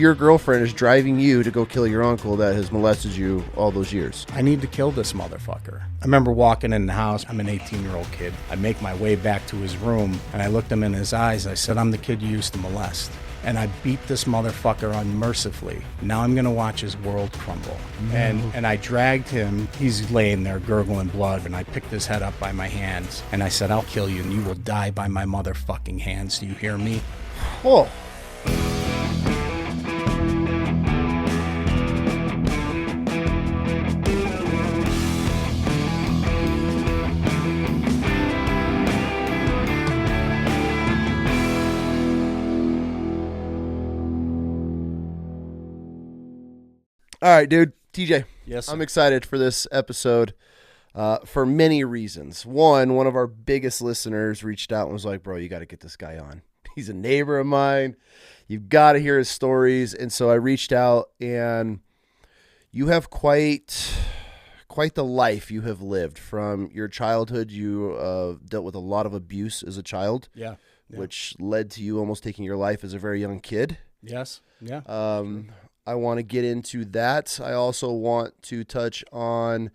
your girlfriend is driving you to go kill your uncle that has molested you all those years. I need to kill this motherfucker. I remember walking in the house. I'm an 18-year-old kid. I make my way back to his room, and I looked him in his eyes. I said, I'm the kid you used to molest. And I beat this motherfucker unmercifully. Now I'm going to watch his world crumble. And I dragged him. He's laying there gurgling blood, and I picked his head up by my hands. And I said, I'll kill you, and you will die by my motherfucking hands. Do you hear me? Whoa. All right, dude. TJ. Yes, sir. I'm excited for this episode for many reasons. One of our biggest listeners reached out and was like, bro, you got to get this guy on. He's a neighbor of mine. You've got to hear his stories. And so I reached out, and you have quite the life you have lived. From your childhood, you dealt with a lot of abuse as a child. Yeah. Which led to you almost taking your life as a very young kid. Yes. Yeah. I want to get into that. I also want to touch on,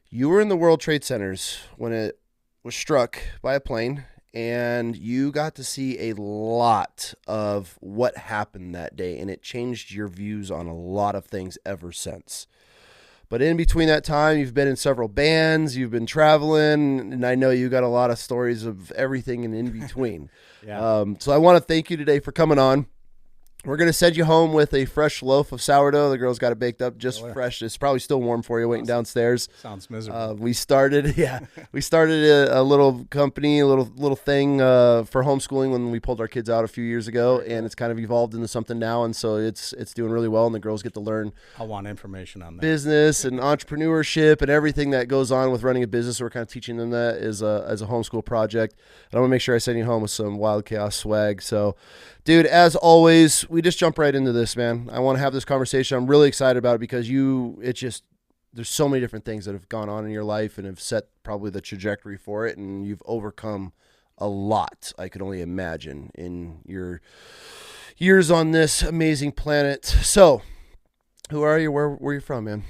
you were in the World Trade Centers when it was struck by a plane, and you got to see a lot of what happened that day, and it changed your views on a lot of things ever since. But in between that time, you've been in several bands, you've been traveling, and I know you got a lot of stories of everything and in between. Yeah. So I want to thank you today for coming on. We're going to send you home with a fresh loaf of sourdough. The girls got it baked up just fresh. It's probably still warm for you waiting downstairs. Sounds miserable. We started a little company, a little thing for homeschooling when we pulled our kids out a few years ago, and it's kind of evolved into something now, and so it's doing really well, and the girls get to learn I want information on that. Business and entrepreneurship and everything that goes on with running a business. So we're kind of teaching them that as a homeschool project. And I want to make sure I send you home with some Wild Chaos swag. So, dude, as always, we just jump right into this, man. I want to have this conversation. I'm really excited about it because there's so many different things that have gone on in your life and have set probably the trajectory for it. And you've overcome a lot, I could only imagine, in your years on this amazing planet. So, who are you? Where are you from, man?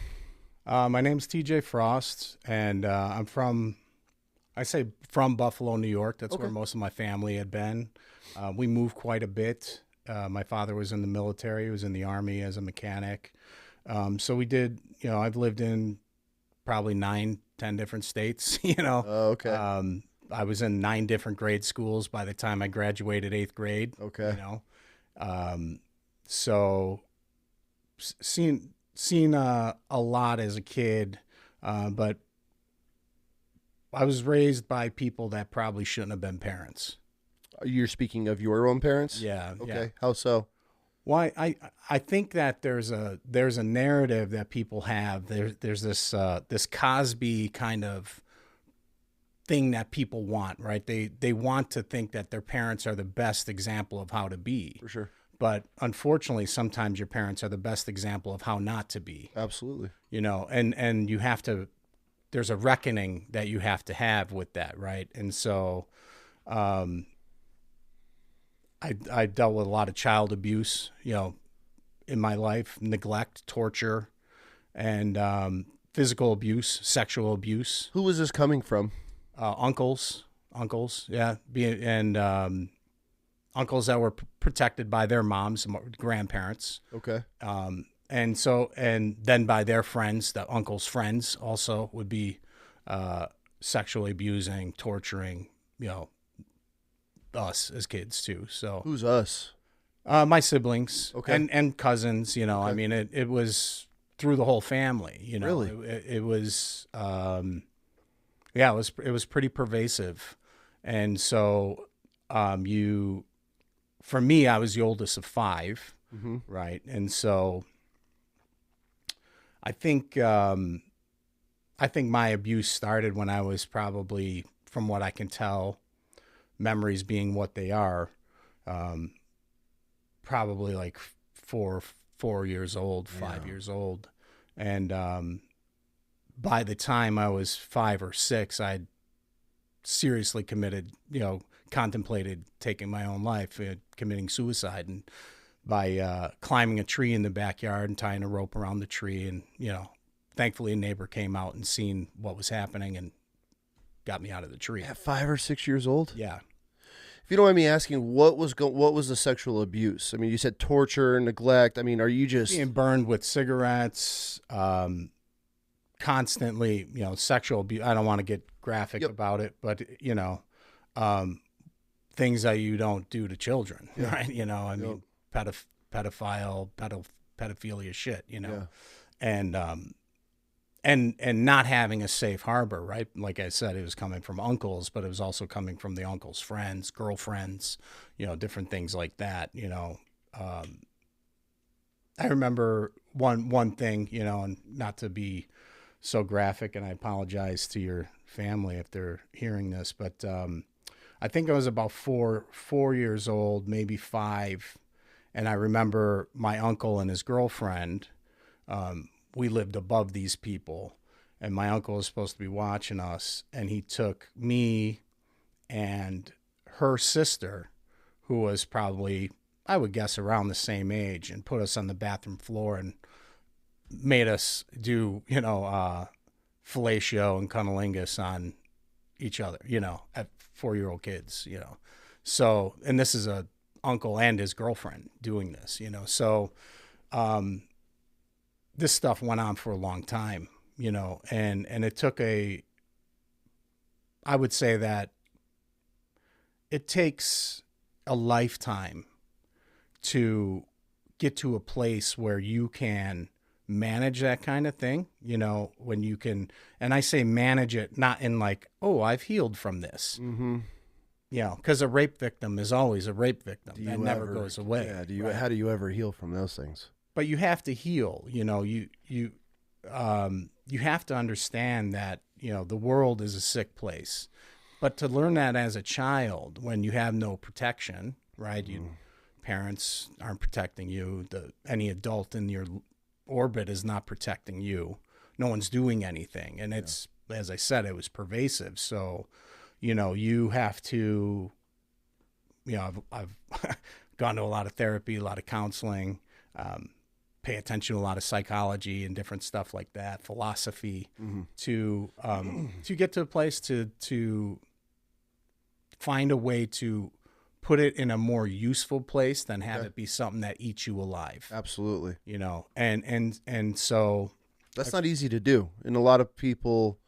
My name's TJ Frost, and I'm from Buffalo, New York. That's where most of my family had been. We moved quite a bit. My father was in the military. He was in the Army as a mechanic. So we did, I've lived in probably 9-10 different states, Oh, okay. I was in 9 different grade schools by the time I graduated 8th grade. Okay. So seen a lot as a kid, but I was raised by people that probably shouldn't have been parents. You're speaking of your own parents? Yeah. Okay. Yeah. How so? Well, I think that there's a narrative that people have. There's this Cosby kind of thing that people want, right? They want to think that their parents are the best example of how to be. For sure. But unfortunately, sometimes your parents are the best example of how not to be. Absolutely. And you have to, there's a reckoning that you have to have with that, right? And so I dealt with a lot of child abuse, in my life, neglect, torture, and physical abuse, sexual abuse. Who was this coming from? Uncles, yeah, and uncles that were protected by their moms, grandparents. Okay. And then by their friends, the uncle's friends also would be sexually abusing, torturing, us as kids too. So who's us? My siblings, okay, and cousins. Okay. I mean, it was through the whole family. Really, it was. Yeah, it was pretty pervasive, and so for me, I was the oldest of 5, mm-hmm. right, and so I think my abuse started when I was probably, from what I can tell, memories being what they are, probably like 4 years old, 5 years old, and by the time I was 5 or 6, I'd seriously contemplated taking my own life, committing suicide. by climbing a tree in the backyard and tying a rope around the tree. And, thankfully a neighbor came out and seen what was happening and got me out of the tree. At 5 or 6 years old? Yeah. If you don't mind me asking, what was the sexual abuse? I mean, you said torture, neglect. I mean, are you just being burned with cigarettes, constantly, sexual abuse? I don't want to get graphic about it, but things that you don't do to children, right? I mean, pedophilia shit, and not having a safe harbor, right? Like I said, it was coming from uncles, but it was also coming from the uncle's friends, girlfriends, different things like that. I remember one thing, and not to be so graphic, and I apologize to your family if they're hearing this, but I think I was about 4 years old, maybe 5, and I remember my uncle and his girlfriend. We lived above these people, and my uncle was supposed to be watching us, and he took me and her sister, who was probably, I would guess, around the same age, and put us on the bathroom floor and made us do, fellatio and cunnilingus on each other, at 4-year-old kids, So, and this is a uncle and his girlfriend doing this, So, this stuff went on for a long time, and it took I would say that it takes a lifetime to get to a place where you can manage that kind of thing, when you can, and I say manage it, not in like, oh, I've healed from this. Mm-hmm. Because a rape victim is always a rape victim. That never goes away. Yeah. Right? How do you ever heal from those things? But you have to heal, you have to understand that, the world is a sick place. But to learn that as a child, when you have no protection, right? Parents aren't protecting you. Any adult in your orbit is not protecting you. No one's doing anything. And it's, as I said, it was pervasive. So, you have to, I've gone to a lot of therapy, a lot of counseling, pay attention to a lot of psychology and different stuff like that, philosophy, to get to a place to find a way to put it in a more useful place than have it be something that eats you alive. Absolutely. And so that's not easy to do. And a lot of people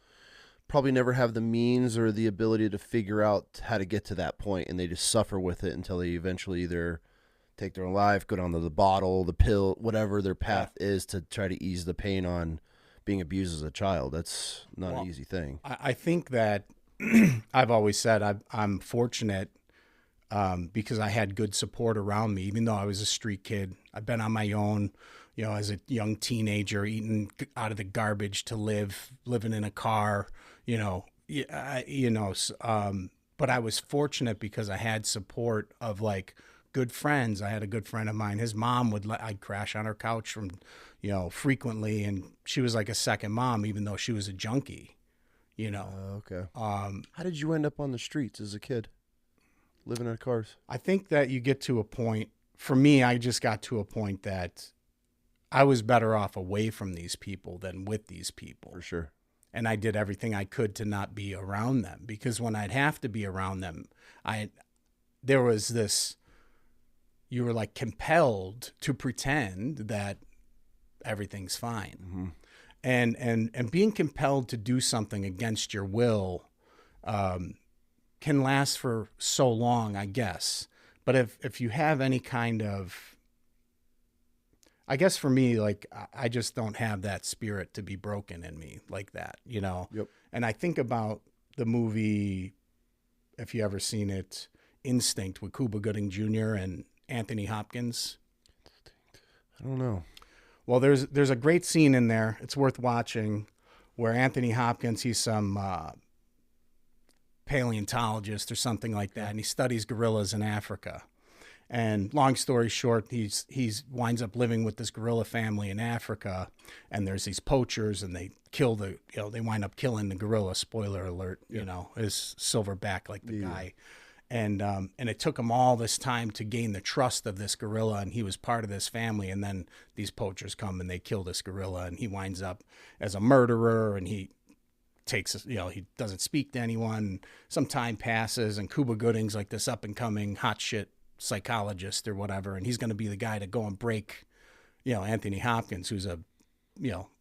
probably never have the means or the ability to figure out how to get to that point, and they just suffer with it until they eventually either take their own life, go down to the bottle, the pill, whatever their path is to try to ease the pain on being abused as a child. That's not an easy thing. I think that I've always said I'm fortunate because I had good support around me, even though I was a street kid. I've been on my own, as a young teenager, eating out of the garbage to living in a car, but I was fortunate because I had support of like good friends. I had a good friend of mine. His mom I'd crash on her couch from, frequently. And she was like a second mom, even though she was a junkie, Okay. How did you end up on the streets as a kid, living in cars? I think that you get to a point, for me, I just got to a point that I was better off away from these people than with these people. For sure. And I did everything I could to not be around them, because when I'd have to be around them, there was this, you were like compelled to pretend that everything's fine. And being compelled to do something against your will can last for so long, I guess. But if you have any kind of, I guess for me, like, I just don't have that spirit to be broken in me like that, Yep. And I think about the movie, if you ever seen it, Instinct, with Cuba Gooding Jr. and Anthony Hopkins. I don't know. Well, there's a great scene in there. It's worth watching, where Anthony Hopkins, he's some paleontologist or something like that, and he studies gorillas in Africa. And long story short, he's winds up living with this gorilla family in Africa, and there's these poachers, and they kill they wind up killing the gorilla. Spoiler alert, is silverback like the guy. And it took him all this time to gain the trust of this gorilla, and he was part of this family. And then these poachers come and they kill this gorilla, and he winds up as a murderer, and he takes, he doesn't speak to anyone. Some time passes, and Cuba Gooding's like this up and coming hot shit psychologist or whatever, and he's going to be the guy to go and break, Anthony Hopkins, who's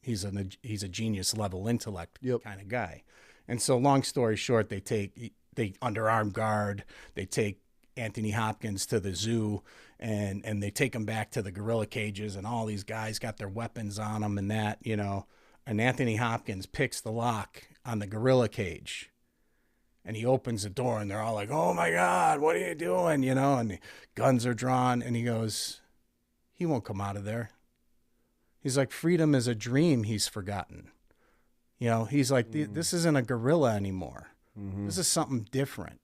he's a genius level intellect kind of guy. And so, long story short, they underarm guard, they take Anthony Hopkins to the zoo, and they take him back to the gorilla cages, and all these guys got their weapons on them and that, and Anthony Hopkins picks the lock on the gorilla cage, and he opens the door, and they're all like, "Oh my God, what are you doing?" And the guns are drawn, and he goes, "He won't come out of there." He's like, "Freedom is a dream he's forgotten." He's like, "This isn't a gorilla anymore. Mm-hmm. This is something different,"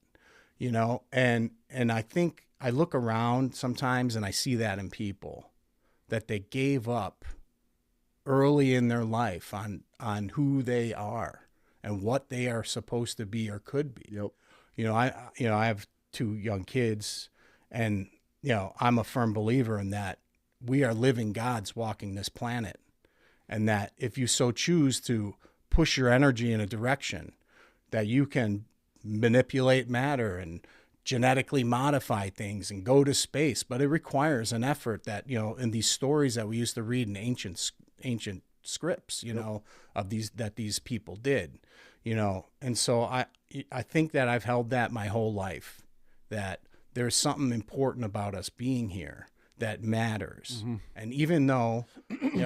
and I think I look around sometimes and I see that in people, that they gave up early in their life on who they are and what they are supposed to be or could be. Yep. I have 2 young kids, and I'm a firm believer in that we are living gods walking this planet, and that if you so choose to push your energy in a direction, that you can manipulate matter and genetically modify things and go to space. But it requires an effort that, in these stories that we used to read in ancient scripts, of these people did, And so I think that I've held that my whole life, that there's something important about us being here that matters. Mm-hmm. And even though,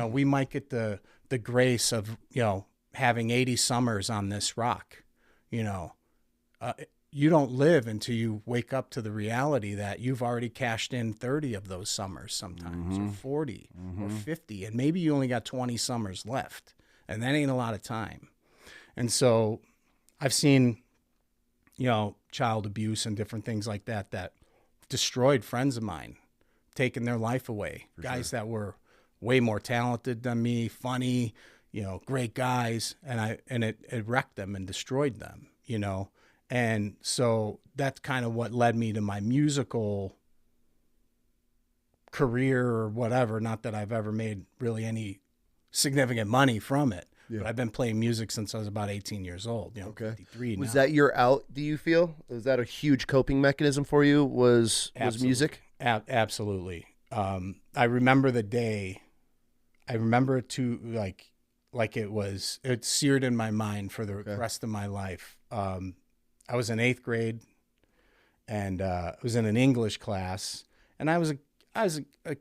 we might get the grace of, having 80 summers on this rock, you don't live until you wake up to the reality that you've already cashed in 30 of those summers sometimes, mm-hmm. or 40 mm-hmm. or 50, and maybe you only got 20 summers left, and that ain't a lot of time. And so I've seen, child abuse and different things like that destroyed friends of mine, taking their life away. For guys that were way more talented than me, funny, great guys, and it wrecked them and destroyed them, And so that's kind of what led me to my musical career or whatever. Not that I've ever made really any significant money from it, but I've been playing music since I was about 18 years old. Okay. 53 Was now. that your out, do you feel? Was that a huge coping mechanism for you, was music? Absolutely. I remember the day. I remember it too, like it seared in my mind for the rest of my life. I was in 8th grade, and I was in an English class, and I was a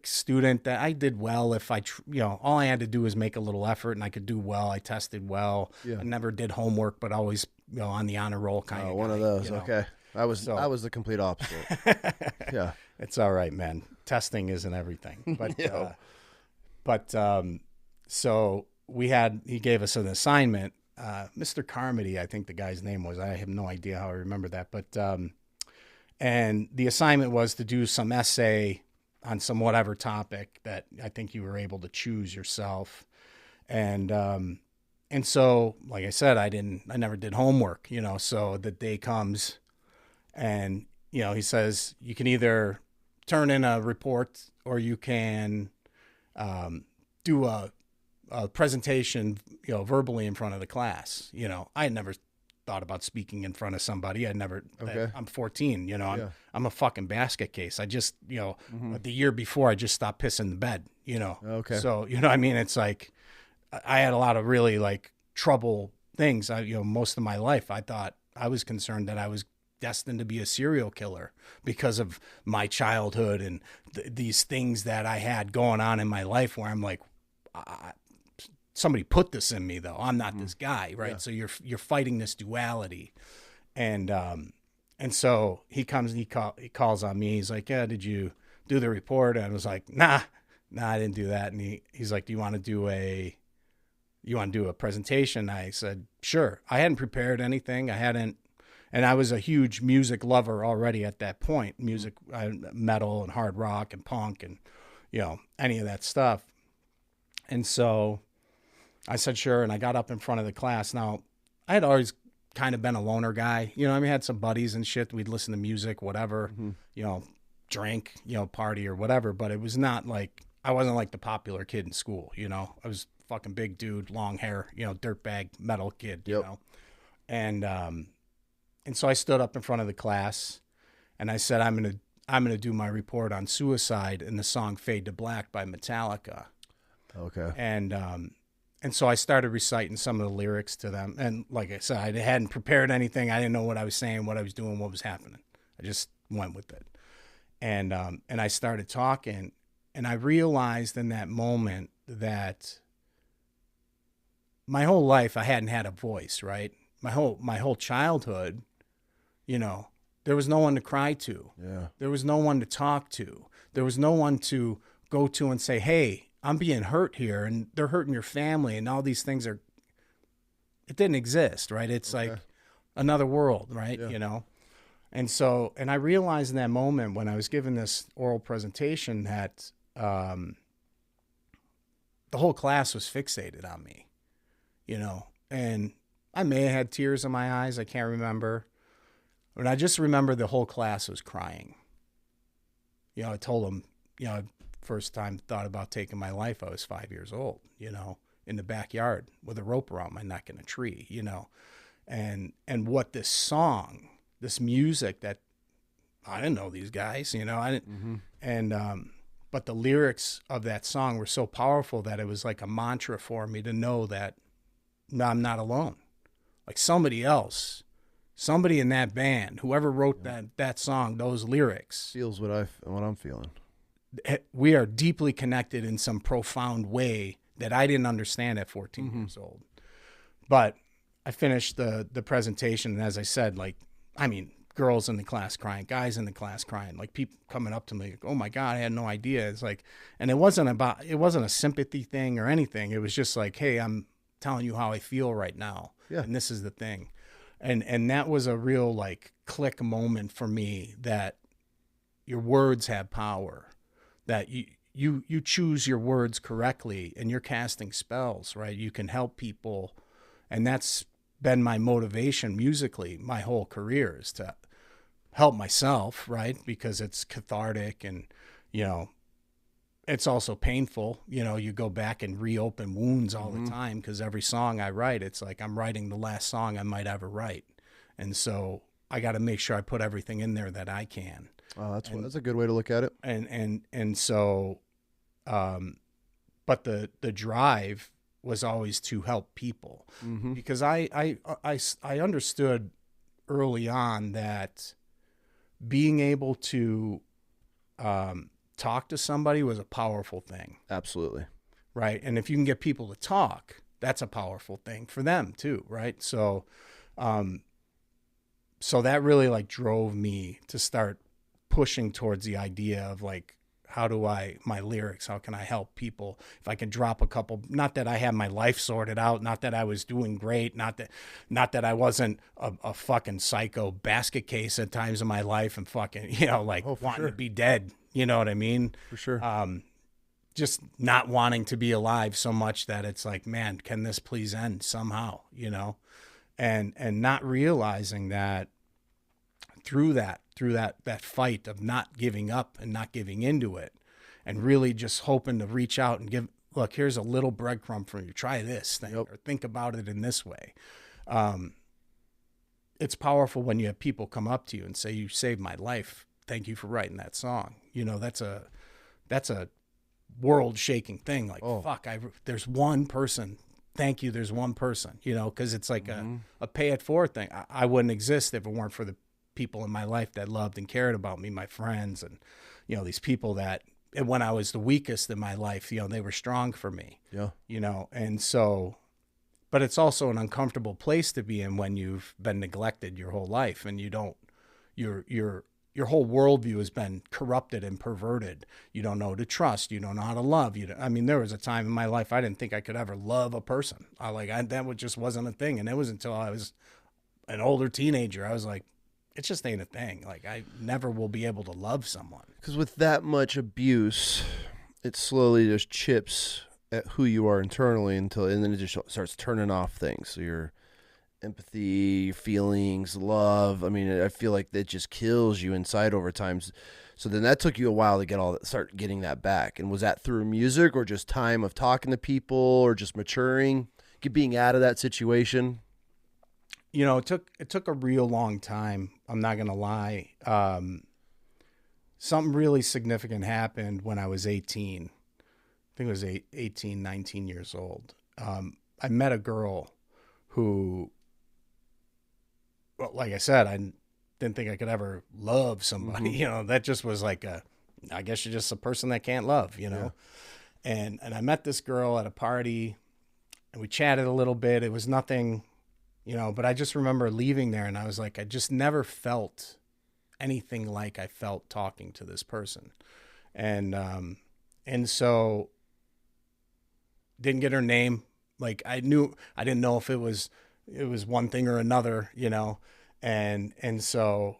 student that I did well if all I had to do was make a little effort, and I could do well. I tested well. Yeah. I never did homework, but always on the honor roll kind of. One guy, of those. Okay, I was the complete opposite. Yeah, it's all right, man. Testing isn't everything, but so he gave us an assignment. Mr. Carmody, I think the guy's name was. I have no idea how I remember that, but and the assignment was to do some essay on some whatever topic that I think you were able to choose yourself, and so, like I said, I never did homework, So the day comes, and he says you can either turn in a report or you can do a presentation, verbally in front of the class. I had never thought about speaking in front of somebody. I'm 14, I'm a fucking basket case. I just, mm-hmm. the year before I just stopped pissing the bed, Okay. So, what I mean? It's like, I had a lot of really trouble things. Most of my life, I thought I was concerned that I was destined to be a serial killer because of my childhood and these things that I had going on in my life where I'm like, somebody put this in me though. I'm not this guy. Right. Yeah. So you're fighting this duality. And so he comes and he calls on me. He's like, "Yeah, did you do the report?" And I was like, nah, I didn't do that. And he's like, "Do you want to do a presentation?" I said, "Sure." I hadn't prepared anything. And I was a huge music lover already at that point. Music, metal and hard rock and punk and, any of that stuff. And so I said, sure. And I got up in front of the class. Now, I had always kind of been a loner guy. You know, I mean, I had some buddies and shit. We'd listen to music, whatever, you know, drink, you know, party or whatever. But it was not like, I wasn't like the popular kid in school, you know. I was fucking big dude, long hair, you know, dirtbag metal kid, you know. And so I stood up in front of the class and I said, I'm gonna do my report on suicide and the song Fade to Black by Metallica. Okay. And so I started reciting some of the lyrics to them. And like I said, I hadn't prepared anything. I didn't know what I was saying, what I was doing, what was happening. I just went with it. And I started talking, and I realized in that moment that my whole life I hadn't had a voice, right? My whole childhood, you know, there was no one to cry to. Yeah. There was no one to talk to. There was no one to go to and say, hey, I'm being hurt here, and they're hurting your family, and all these things it didn't exist, right? It's like another world, right? Yeah. You know? And so, and I realized in that moment when I was giving this oral presentation that the whole class was fixated on me, you know? And I may have had tears in my eyes, I can't remember. But I just remember the whole class was crying. You know, I told them, you know, first time thought about taking my life, I was 5 years old, you know, in the backyard with a rope around my neck in a tree, you know, and what this song, this music that I didn't know these guys, you know, I didn't, and, but the lyrics of that song were so powerful that it was like a mantra for me to know that no, I'm not alone. Like somebody else, somebody in that band, whoever wrote that song, those lyrics Feels what I'm feeling. We are deeply connected in some profound way that I didn't understand at 14 years old. But I finished the presentation, and as I said, like, I mean, girls in the class crying, guys in the class crying, like people coming up to me, like, oh my God, I had no idea. It's like, and it wasn't a sympathy thing or anything. It was just like, hey, I'm telling you how I feel right now. Yeah. And this is the thing. And that was a real like click moment for me, that your words have power. That you choose your words correctly and you're casting spells, right? You can help people. And that's been my motivation musically my whole career, is to help myself, right? Because it's cathartic and, you know, it's also painful. You know, you go back and reopen wounds all the time, because every song I write, it's like I'm writing the last song I might ever write. And so I got to make sure I put everything in there that I can. Oh, that's a good way to look at it. And so, but the drive was always to help people, because I understood early on that being able to talk to somebody was a powerful thing. Absolutely. Right. And if you can get people to talk, that's a powerful thing for them too. Right. So, so that really like drove me to start pushing towards the idea of like, how do my lyrics, how can I help people? If I can drop a couple, not that I had my life sorted out, not that I was doing great, not that I wasn't a fucking psycho basket case at times in my life and fucking, you know, like wanting to be dead, you know what I mean? For sure. Just not wanting to be alive so much that it's like, man, can this please end somehow, you know? And not realizing that through that fight of not giving up and not giving into it, and really just hoping to reach out and look, here's a little breadcrumb for you. Try this thing, or think about it in this way. It's powerful when you have people come up to you and say, you saved my life. Thank you for writing that song. You know, that's a world shaking thing. Like, fuck, there's one person. Thank you. There's one person, you know, cause it's like a pay it forward thing. I wouldn't exist if it weren't for the people in my life that loved and cared about me, my friends, and, you know, these people that, and when I was the weakest in my life, you know, they were strong for me, you know? And so, but it's also an uncomfortable place to be in when you've been neglected your whole life and you don't, your whole worldview has been corrupted and perverted. You don't know who to trust. You don't know how to love. I mean, there was a time in my life I didn't think I could ever love a person. That just wasn't a thing. And it was until I was an older teenager, I was like, it just ain't a thing. Like, I never will be able to love someone. Because with that much abuse, it slowly just chips at who you are internally and then it just starts turning off things. So empathy, feelings, love. I mean, I feel like that just kills you inside over time. So then that took you a while to start getting that back. And was that through music or just time of talking to people or just maturing, being out of that situation? You know, it took a real long time. I'm not going to lie. Something really significant happened when I was 18. I think it was 18, 19 years old. I met a girl who, well, like I said, I didn't think I could ever love somebody. Mm-hmm. You know, that just was like I guess you're just a person that can't love, you know? Yeah. And I met this girl at a party and we chatted a little bit. It was nothing, you know, but I just remember leaving there and I was like, I just never felt anything like I felt talking to this person. And so didn't get her name. Like I didn't know if it was one thing or another, you know, and so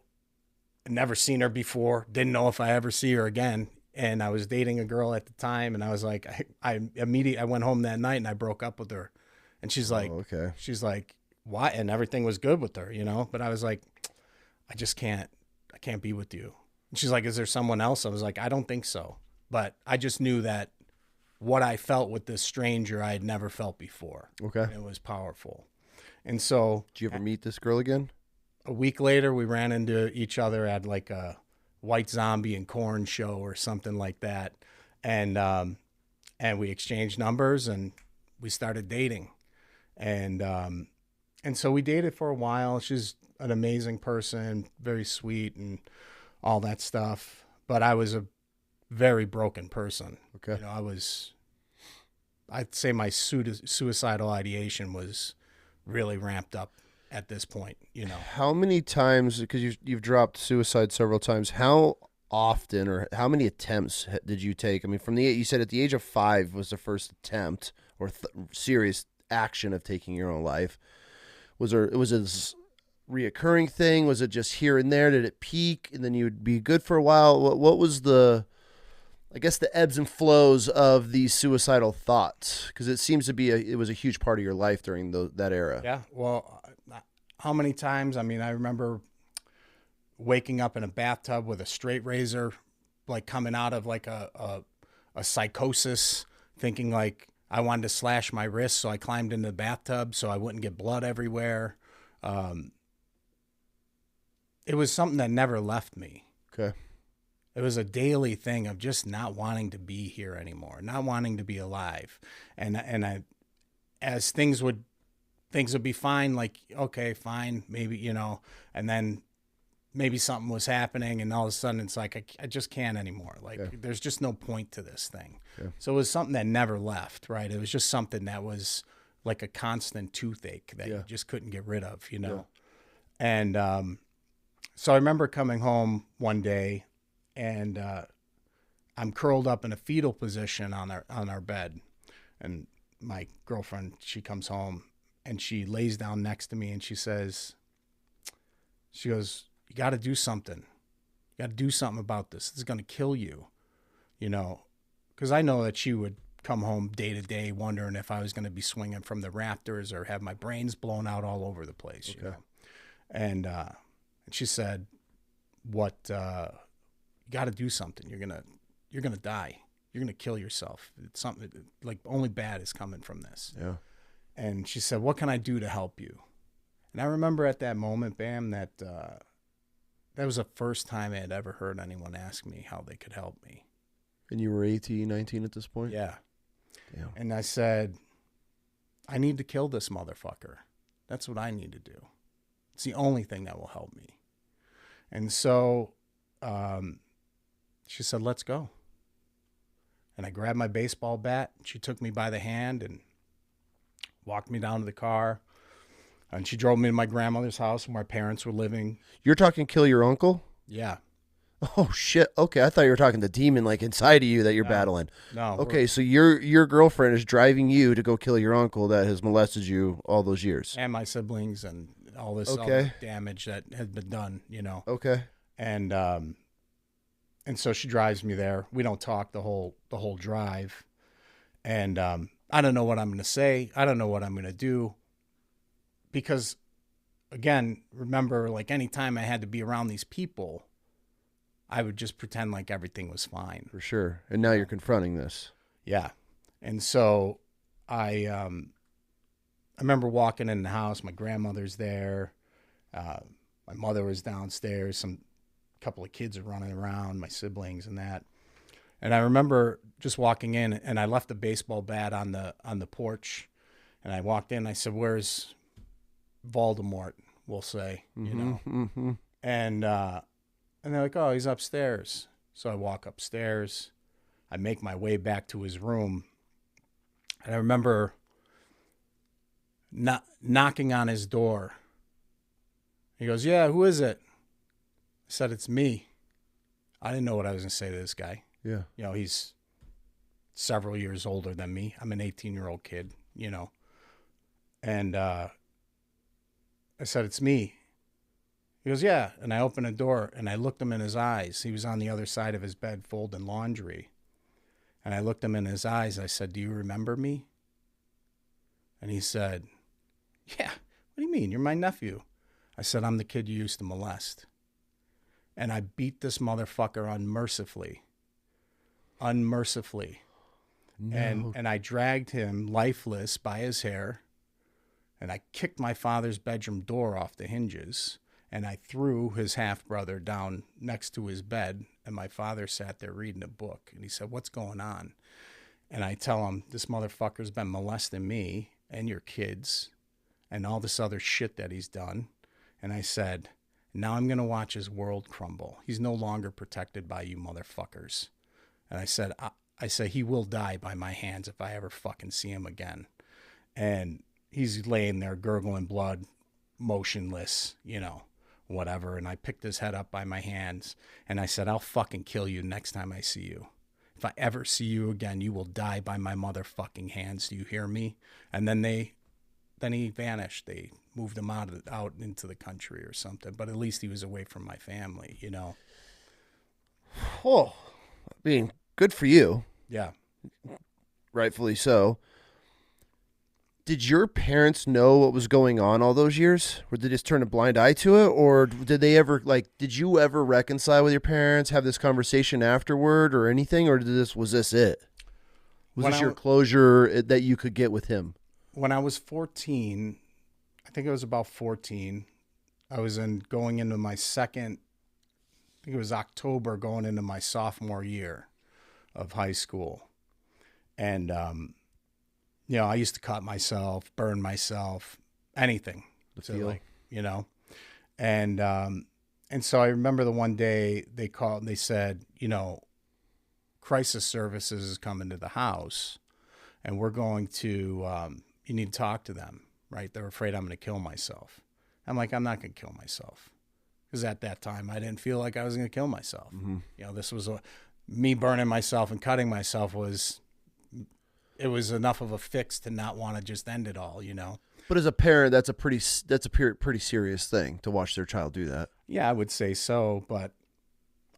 I'd never seen her before. Didn't know if I ever see her again. And I was dating a girl at the time and I was like, I went home that night and I broke up with her. And she's like, okay. She's like, why? And everything was good with her, you know, but I was like, I can't be with you. And she's like, is there someone else? I was like, I don't think so. But I just knew that what I felt with this stranger, I had never felt before. Okay. And it was powerful. And so. Did you ever meet this girl again? A week later, we ran into each other at like a White Zombie and Korn show or something like that. And we exchanged numbers and we started dating. And so we dated for a while. She's an amazing person, very sweet and all that stuff. But I was a very broken person. Okay. You know, I'd say my suicidal ideation was really ramped up at this point, you know. How many times, because you've dropped suicide several times, how often or how many attempts did you take? I mean, you said at the age of 5 was the first attempt or serious action of taking your own life. Was it a reoccurring thing? Was it just here and there? Did it peak and then you would be good for a while? What was the ebbs and flows of these suicidal thoughts? Because it seems to be it was a huge part of your life during that era. Yeah. Well, how many times? I mean, I remember waking up in a bathtub with a straight razor, like coming out of like a psychosis, thinking like I wanted to slash my wrist. So I climbed in the bathtub so I wouldn't get blood everywhere. It was something that never left me. Okay. It was a daily thing of just not wanting to be here anymore, not wanting to be alive. And I, as things would be fine, like, okay, fine, maybe, you know, and then maybe something was happening and all of a sudden it's like, I just can't anymore. Like, okay. There's just no point to this thing. Okay. So it was something that never left, right? It was just something that was like a constant toothache that you just couldn't get rid of, you know? Yeah. And so I remember coming home one day and I'm curled up in a fetal position on our bed. And my girlfriend, she comes home and she lays down next to me and she goes, you got to do something. You got to do something about this. This is going to kill you, you know, because I know that she would come home day to day wondering if I was going to be swinging from the rafters or have my brains blown out all over the place, okay. You know. And she said, you got to do something. You're going to die. You're going to kill yourself. It's something like only bad is coming from this. Yeah. And she said, what can I do to help you? And I remember at that moment, Bam, that was the first time I had ever heard anyone ask me how they could help me. And you were 18, 19 at this point? Yeah. Damn. And I said, I need to kill this motherfucker. That's what I need to do. It's the only thing that will help me. And so she said, let's go. And I grabbed my baseball bat. She took me by the hand and walked me down to the car. And she drove me to my grandmother's house where my parents were living. You're talking kill your uncle? Yeah. Oh, shit. Okay, I thought you were talking the demon like inside of you that you're battling. No. Okay, so your girlfriend is driving you to go kill your uncle that has molested you all those years. And my siblings and all this other damage that has been done, you know. Okay. And so she drives me there. We don't talk the whole drive. And I don't know what I'm going to say. I don't know what I'm going to do. Because again, remember, like anytime I had to be around these people, I would just pretend like everything was fine. For sure. And now you're confronting this. Yeah. And so I remember walking in the house. My grandmother's there. My mother was downstairs. Couple of kids are running around, my siblings and that. And I remember just walking in, and I left a baseball bat on the porch. And I walked in. I said, "Where's Voldemort?" We'll say, you know. Mm-hmm. And they're like, "Oh, he's upstairs." So I walk upstairs. I make my way back to his room. And I remember knocking on his door. He goes, "Yeah, who is it?" I said, "It's me." I didn't know what I was going to say to this guy. Yeah. You know, he's several years older than me. I'm an 18-year-old kid, you know. And I said, "It's me." He goes, "Yeah." And I opened the door, and I looked him in his eyes. He was on the other side of his bed folding laundry. And I looked him in his eyes. I said, "Do you remember me?" And he said, "Yeah. What do you mean? You're my nephew." I said, "I'm the kid you used to molest." And I beat this motherfucker unmercifully. No. And I dragged him lifeless by his hair. And I kicked my father's bedroom door off the hinges. And I threw his half-brother down next to his bed. And my father sat there reading a book. And he said, "What's going on?" And I tell him, "This motherfucker's been molesting me and your kids and all this other shit that he's done." And I said, "Now I'm going to watch his world crumble. He's no longer protected by you motherfuckers." And I said, "He will die by my hands if I ever fucking see him again." And he's laying there gurgling blood, motionless, you know, whatever. And I picked his head up by my hands. And I said, "I'll fucking kill you next time I see you. If I ever see you again, you will die by my motherfucking hands. Do you hear me?" And then he vanished. They moved him out into the country or something. But at least he was away from my family, you know. Oh, I mean, good for you. Yeah. Rightfully so. Did your parents know what was going on all those years? Or did they just turn a blind eye to it? Or did they ever, did you ever reconcile with your parents, have this conversation afterward or anything? Or was this it? Was this your closure that you could get with him? When I was 14, I think it was about 14, I was going into my second, I think it was October, going into my sophomore year of high school. And, you know, I used to cut myself, burn myself, anything. You know. And so I remember the one day they called and they said, you know, crisis services is coming to the house and we're going to, you need to talk to them, right? They're afraid I'm going to kill myself. I'm like, I'm not going to kill myself. Because at that time, I didn't feel like I was going to kill myself. Mm-hmm. You know, this was me burning myself and cutting myself it was enough of a fix to not want to just end it all, you know? But as a parent, that's a pretty serious thing to watch their child do that. Yeah, I would say so, but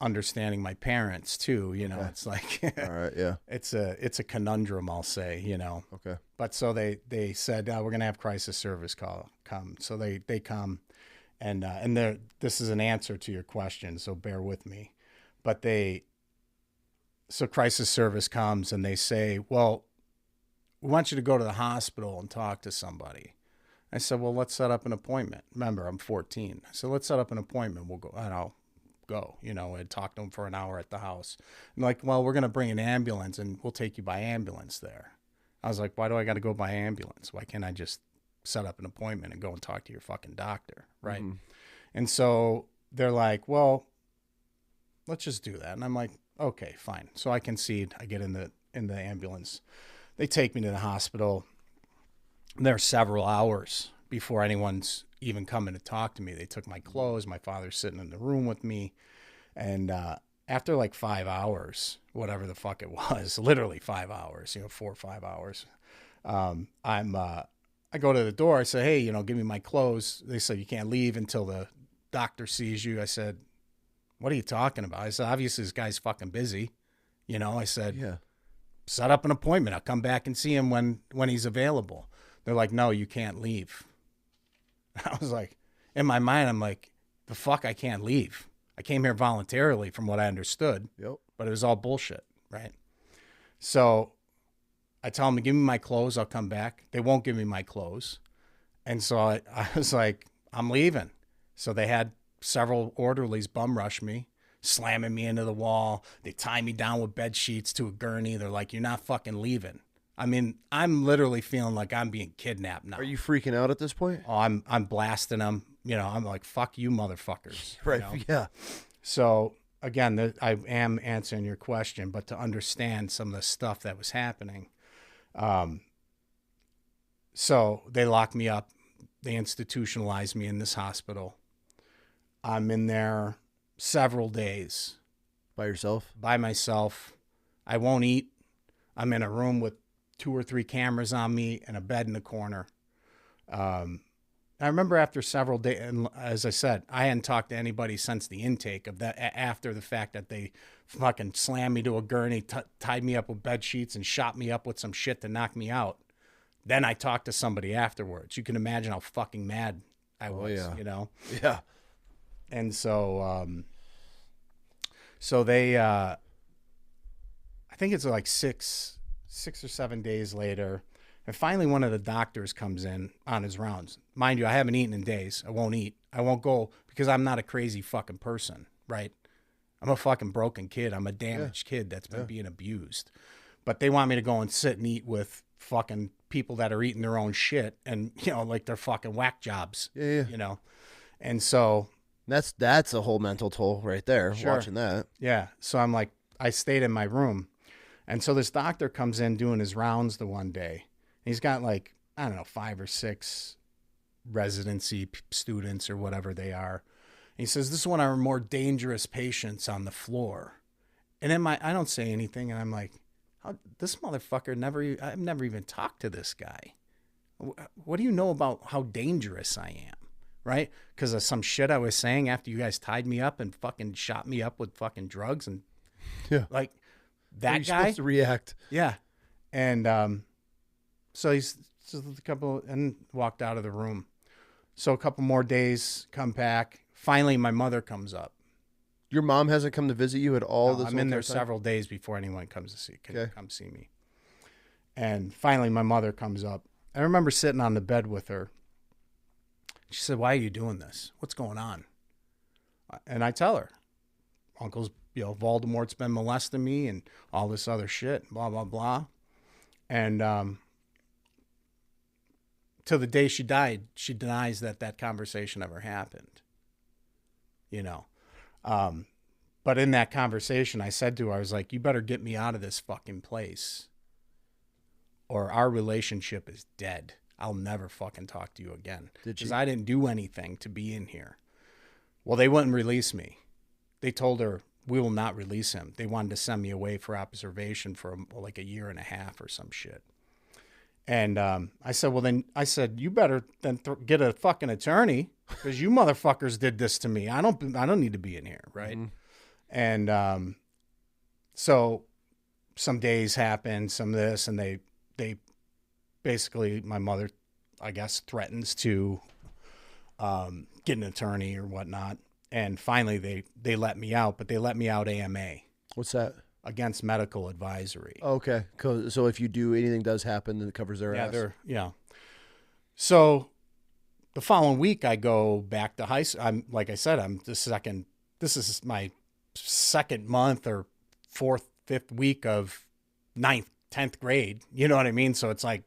understanding my parents too, you know, okay. It's like, all right, yeah, it's a conundrum, I'll say, you know. Okay. But so they said, we're going to have crisis service come. So they come and this is an answer to your question, so bear with me. But so crisis service comes and they say, "Well, we want you to go to the hospital and talk to somebody." I said, "Well, let's set up an appointment." Remember, I'm 14. I said, "Let's set up an appointment. We'll go." And I'll go, you know, and talk to them for an hour at the house. And like, "Well, we're going to bring an ambulance and we'll take you by ambulance there." I was like, "Why do I got to go by ambulance? Why can't I just set up an appointment and go and talk to your fucking doctor?" Right. Mm-hmm. And so they're like, "Well, let's just do that." And I'm like, "Okay, fine." So I concede. I get in the ambulance. They take me to the hospital. There are several hours before anyone's even coming to talk to me. They took my clothes. My father's sitting in the room with me. And after like 5 hours, whatever the fuck it was, literally 5 hours, 4 or 5 hours, I go to the door. I say, "Hey, give me my clothes." They said, "You can't leave until the doctor sees you." I said, "What are you talking about?" I said, "Obviously this guy's fucking busy." I said, "Yeah, set up an appointment. I'll come back and see him when he's available." They're like, "No, you can't leave." I was like, in my mind, I'm like, the fuck, I can't leave. I came here voluntarily from what I understood, but it was all bullshit, right? So I tell them to give me my clothes. I'll come back. They won't give me my clothes. And so I was like, I'm leaving. So they had several orderlies bum rush me, slamming me into the wall. They tie me down with bed sheets to a gurney. They're like, you're not fucking leaving. I mean, I'm literally feeling like I'm being kidnapped now. Are you freaking out at this point? Oh, I'm blasting them. You know, I'm like, fuck you, motherfuckers. Right. You know? Yeah. So again, I am answering your question, but to understand some of the stuff that was happening. So they locked me up. They institutionalized me in this hospital. I'm in there several days. By yourself? By myself. I won't eat. I'm in a room with 2 or 3 cameras on me and a bed in the corner. I remember after several days, and as I said, I hadn't talked to anybody since the intake of that, after the fact that they fucking slammed me to a gurney, tied me up with bed sheets and shot me up with some shit to knock me out. Then I talked to somebody afterwards. You can imagine how fucking mad I was, you know? Yeah. And so, so they, I think it's like six or 7 days later. And finally, one of the doctors comes in on his rounds. Mind you, I haven't eaten in days. I won't eat. I won't go because I'm not a crazy fucking person, right? I'm a fucking broken kid. I'm a damaged kid that's been being abused. But they want me to go and sit and eat with fucking people that are eating their own shit and, you know, like they're fucking whack jobs, you know? And so... That's a whole mental toll right there, watching that. Yeah. So I'm like, I stayed in my room. And so this doctor comes in doing his rounds the one day. He's got like, I don't know, 5 or 6 residency students or whatever they are. And he says, this is one of our more dangerous patients on the floor. And then I don't say anything. And I'm like, this motherfucker I've never even talked to this guy. What do you know about how dangerous I am? Right? Because of some shit I was saying after you guys tied me up and fucking shot me up with fucking drugs. And like that You're guy. supposed to react. Yeah. And, so he's just a couple and walked out of the room. So a couple more days, come back. Finally, my mother comes up. Your mom hasn't come to visit you at all? No, I'm in there several days before anyone comes to come see me. And finally, my mother comes up. I remember sitting on the bed with her. She said, why are you doing this? What's going on? And I tell her, Uncle's, Voldemort's been molesting me and all this other shit, blah, blah, blah. And, till the day she died, she denies that conversation ever happened, But in that conversation, I said to her, I was like, you better get me out of this fucking place or our relationship is dead. I'll never fucking talk to you again. Because I didn't do anything to be in here. Well, they wouldn't release me. They told her, we will not release him. They wanted to send me away for observation for like 1.5 years or some shit. And I said, you better then get a fucking attorney because you motherfuckers did this to me. I don't need to be in here, right? Mm-hmm. And so some days happen, some of this, and they basically, my mother, I guess, threatens to get an attorney or whatnot. And finally, they let me out, but they let me out AMA. What's that? Against medical advisory. Okay. So if anything does happen, then it covers their ass. Yeah. So the following week, I go back to high school. Like I said, this is my 2nd month or 4th, 5th week of 9th, 10th grade. You know what I mean? So it's like,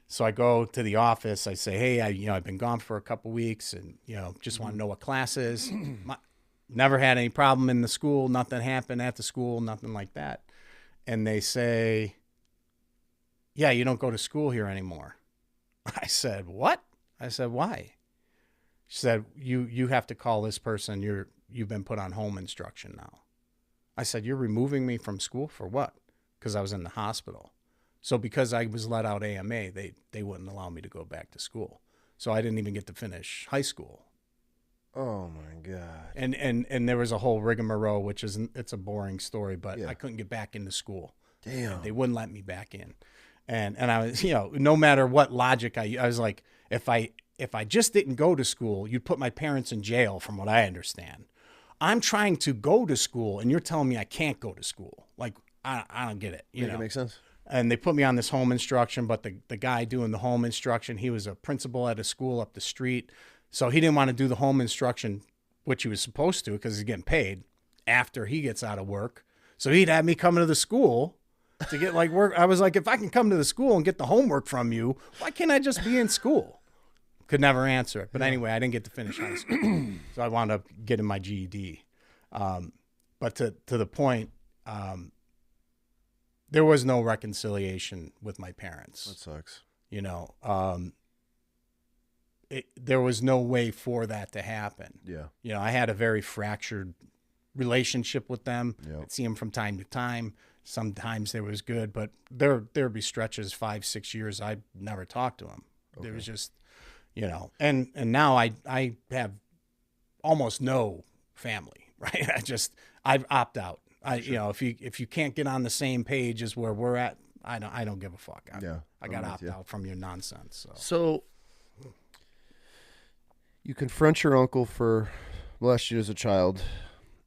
so I go to the office. I say, hey, I've been gone for a couple weeks and, just want to know what class is. Never had any problem in the school. Nothing happened at the school, nothing like that. And they say, yeah, you don't go to school here anymore. I said, what? I said, why? She said, you have to call this person. You've been put on home instruction now. I said, you're removing me from school for what? Because I was in the hospital. So because I was let out AMA, they wouldn't allow me to go back to school. So I didn't even get to finish high school. Oh my God. And there was a whole rigmarole, it's a boring story, but I couldn't get back into school. Damn. They wouldn't let me back in. And I was, no matter what logic I was like, if I if I just didn't go to school, you'd put my parents in jail, from what I understand. I'm trying to go to school, and you're telling me I can't go to school. Like, I don't get it. You know, it makes sense. And they put me on this home instruction, but the guy doing the home instruction, he was a principal at a school up the street. So he didn't want to do the home instruction, which he was supposed to, because he's getting paid after he gets out of work. So he'd have me coming to the school to get like work. I was like, if I can come to the school and get the homework from you, why can't I just be in school? Could never answer it. But anyway, I didn't get to finish high school. So I wound up getting my GED. But to the point, there was no reconciliation with my parents. That sucks. You know, there was no way for that to happen. Yeah. You know, I had a very fractured relationship with them. Yep. I'd see them from time to time. Sometimes they was good, but there'd be stretches 5-6 years I'd never talked to them. Okay. There was just, you know, and now I have almost no family, right? I opt out. Sure. You know, if you can't get on the same page as where we're at, I don't give a fuck. I got to opt out from your nonsense. So you confront your uncle for molesting you as a child.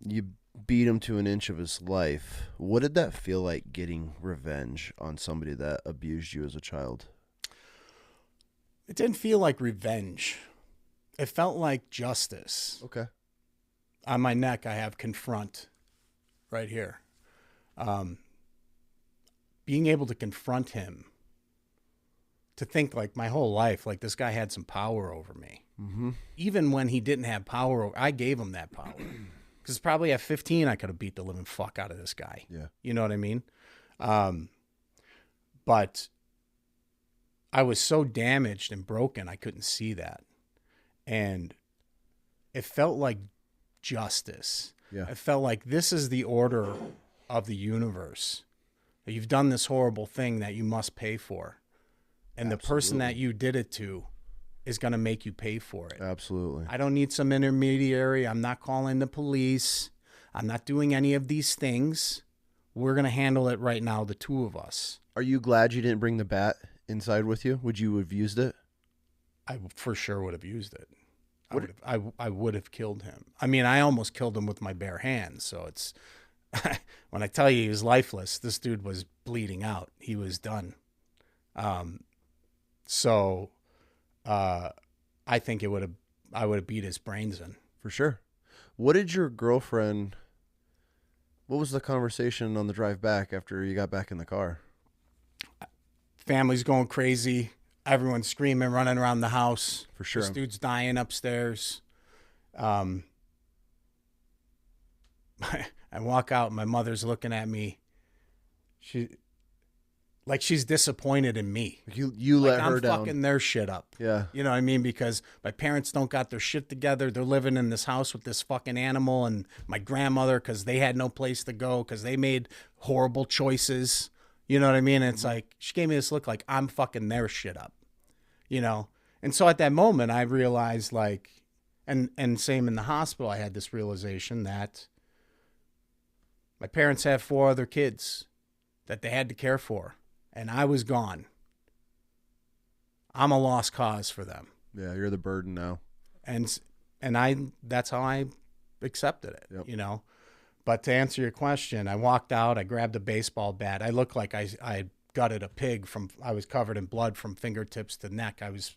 You beat him to an inch of his life. What did that feel like, getting revenge on somebody that abused you as a child? It didn't feel like revenge. It felt like justice. Okay. On my neck, I have confront right here. Being able to confront him, to think like my whole life, like this guy had some power over me. Mm-hmm. Even when he didn't have power, I gave him that power. Because probably at 15, I could have beat the living fuck out of this guy. Yeah. You know what I mean? But I was so damaged and broken, I couldn't see that. And it felt like justice. Yeah. It felt like this is the order of the universe. You've done this horrible thing that you must pay for. And the person that you did it to is going to make you pay for it. Absolutely. I don't need some intermediary. I'm not calling the police. I'm not doing any of these things. We're going to handle it right now, the two of us. Are you glad you didn't bring the bat inside with you? Would you have used it? I for sure would have used it. I would have killed him. I mean, I almost killed him with my bare hands. So it's, when I tell you he was lifeless, this dude was bleeding out. He was done. So I think I would have beat his brains in. For sure. What did your girlfriend, what was the conversation on the drive back after you got back in the car? Family's going crazy. Everyone's screaming, running around the house. For sure. This dude's dying upstairs. I walk out, and my mother's looking at me. She's disappointed in me. You let her down. I'm fucking their shit up. Yeah. You know what I mean? Because my parents don't got their shit together. They're living in this house with this fucking animal, and my grandmother, because they had no place to go, because they made horrible choices. You know what I mean? And it's like, she gave me this look like I'm fucking their shit up. You know? And so at that moment, I realized, like, and same in the hospital, I had this realization that my parents have 4 other kids that they had to care for. And I was gone. I'm a lost cause for them. Yeah, you're the burden now. And that's how I accepted it, yep. You know. But to answer your question, I walked out, I grabbed a baseball bat. I looked like I gutted a pig I was covered in blood from fingertips to neck. I was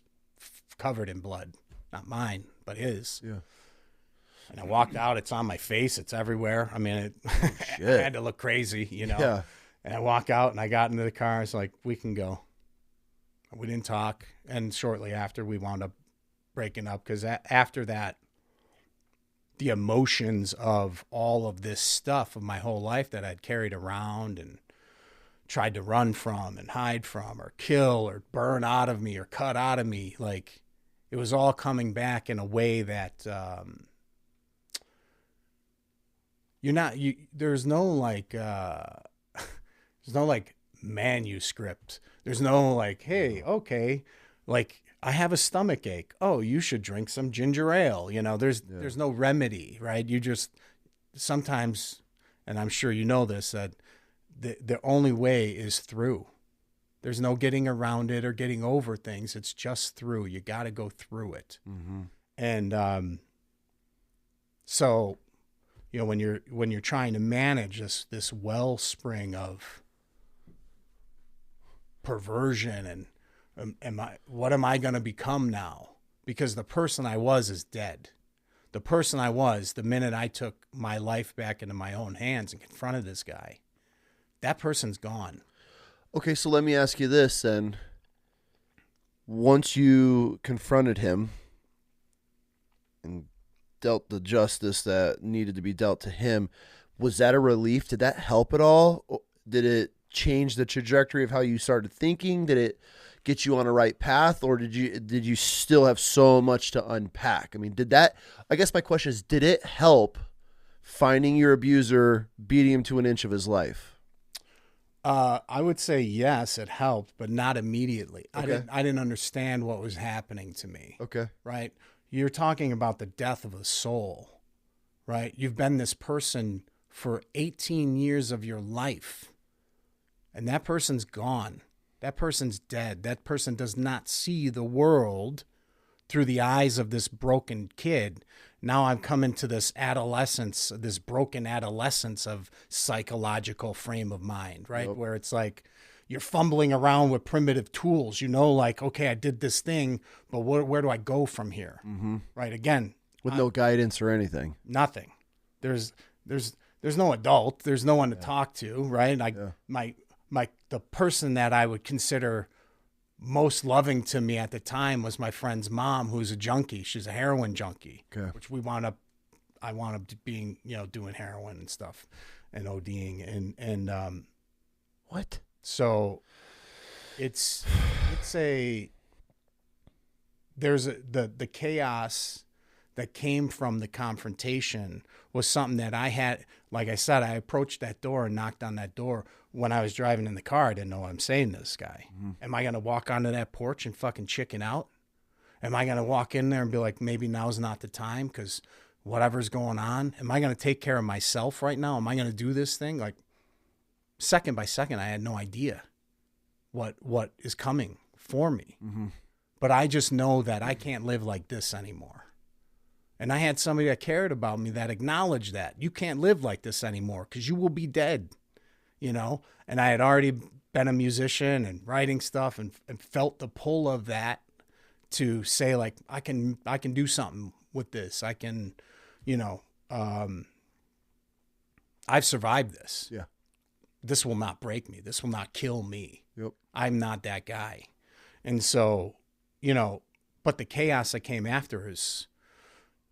covered in blood. Not mine, but his. Yeah. And I walked out, it's on my face, it's everywhere. I mean, I had to look crazy, you know. Yeah. And I walk out, and I got into the car. I was like, we can go. We didn't talk. And shortly after, we wound up breaking up. Because after that, the emotions of all of this stuff of my whole life that I'd carried around and tried to run from and hide from or kill or burn out of me or cut out of me, like, it was all coming back in a way that there's no like... There's no like manuscript. There's no like, hey, okay, like I have a stomach ache. Oh, you should drink some ginger ale. You know, there's no remedy, right? You just sometimes, and I'm sure you know this, that the only way is through. There's no getting around it or getting over things. It's just through. You got to go through it. And so, you know, when you're trying to manage this wellspring of perversion and what am I going to become now? Because the person I was is dead. The person I was, the minute I took my life back into my own hands and confronted this guy, that person's gone. Okay, so let me ask you this then. Once you confronted him and dealt the justice that needed to be dealt to him, was that a relief? Did that help at all? Did it change the trajectory of how you started thinking? Did it get you on a right path, or did you still have so much to unpack? I mean, I guess my question is, did it help finding your abuser, beating him to an inch of his life? I would say yes, it helped, but not immediately. Okay. I didn't understand what was happening to me. Okay. Right? You're talking about the death of a soul, right? You've been this person for 18 years of your life, and that person's gone. That person's dead. That person does not see the world through the eyes of this broken kid. Now I've come into this adolescence, this broken adolescence of psychological frame of mind, right? Yep. Where it's like you're fumbling around with primitive tools, you know, like, okay, I did this thing, but where do I go from here? Right? Again, with no guidance or anything. Nothing. There's no adult. There's no one to talk to, right? The person that I would consider most loving to me at the time was my friend's mom, who's a junkie. She's a heroin junkie, which I wound up being, you know, doing heroin and stuff and ODing and what? So there's the chaos that came from the confrontation was something that I had. Like I said, I approached that door and knocked on that door when I was driving in the car. I didn't know what I'm saying to this guy. Am I going to walk onto that porch and fucking chicken out? Am I going to walk in there and be like, maybe now's not the time because whatever's going on? Am I going to take care of myself right now? Am I going to do this thing? Like, second by second, I had no idea what is coming for me. But I just know that I can't live like this anymore. And I had somebody that cared about me that acknowledged that. You can't live like this anymore because you will be dead, you know? And I had already been a musician and writing stuff and felt the pull of that to say, like, I can do something with this. I can, you know, I've survived this. Yeah. This will not break me. This will not kill me. Yep. I'm not that guy. And so, you know, but the chaos that came after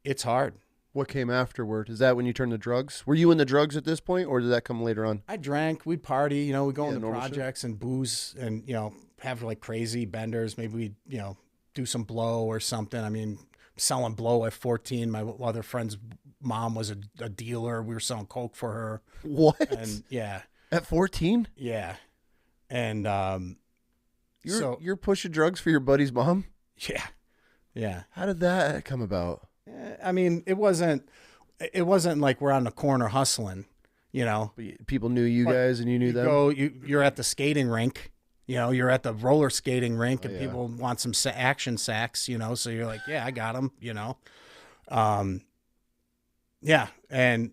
it's hard. What came afterward? Is that when you turned to drugs? Were you in the drugs at this point, or did that come later on? I drank. We'd party. You know, we'd go into projects and booze and, you know, have like crazy benders. Maybe we'd, you know, do some blow or something. I mean, selling blow at 14. My other friend's mom was a dealer. We were selling coke for her. What? And yeah. At 14? Yeah. And you're pushing drugs for your buddy's mom? Yeah. Yeah. How did that come about? I mean, it wasn't like we're on the corner hustling, you know. But people knew you guys and you knew them? You're at the skating rink, you know, you're at the roller skating rink and people want some action sacks, you know, so you're like, yeah, I got them, you know. Yeah. And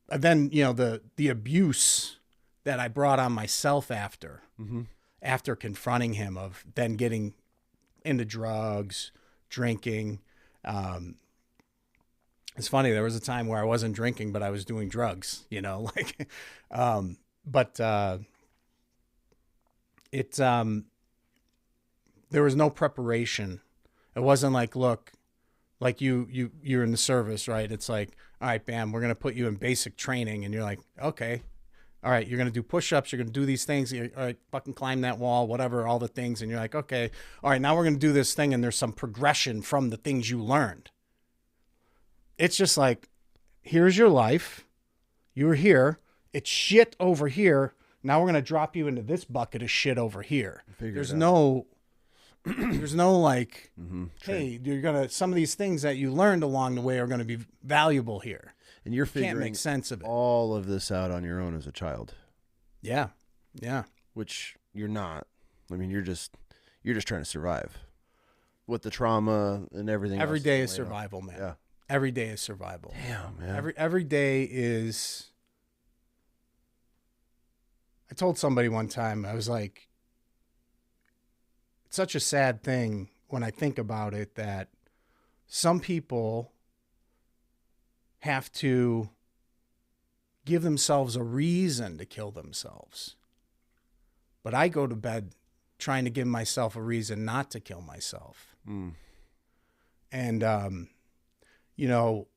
then, you know, the abuse that I brought on myself after confronting him, of then getting into drugs, drinking. It's funny. There was a time where I wasn't drinking, but I was doing drugs, you know, like, there was no preparation. It wasn't like, look, like you're in the service, right? It's like, all right, bam, we're going to put you in basic training. And you're like, okay, all right, you're going to do push-ups. You're going to do these things. All right, fucking climb that wall, whatever, all the things. And you're like, okay, all right, now we're going to do this thing. And there's some progression from the things you learned. It's just like, here's your life. You're here. It's shit over here. Now we're going to drop you into this bucket of shit over here. There's no like, hey, some of these things that you learned along the way are going to be valuable here. And you're figuring can't make sense of it. all of this out on your own as a child. Yeah. Yeah. Which you're not. I mean, you're just trying to survive with the trauma and everything. Every day is later. survival, man. Yeah. Every day is survival. Damn, man. Every day is. I told somebody one time, I was like, it's such a sad thing when I think about it that some people have to give themselves a reason to kill themselves. But I go to bed trying to give myself a reason not to kill myself. Mm. And, you know,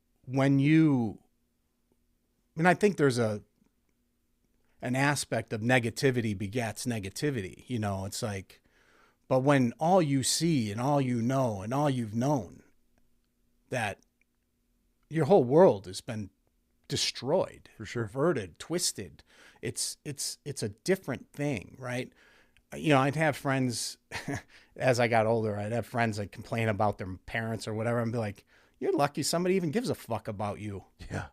I think there's an aspect of negativity begets negativity. You know, it's like, but when all you see and all you know and all you've known, that your whole world has been destroyed, For sure. perverted, twisted. It's a different thing, right? You know, I'd have friends as I got older. I'd have friends that complain about their parents or whatever, and be like, "You're lucky somebody even gives a fuck about you." Yeah.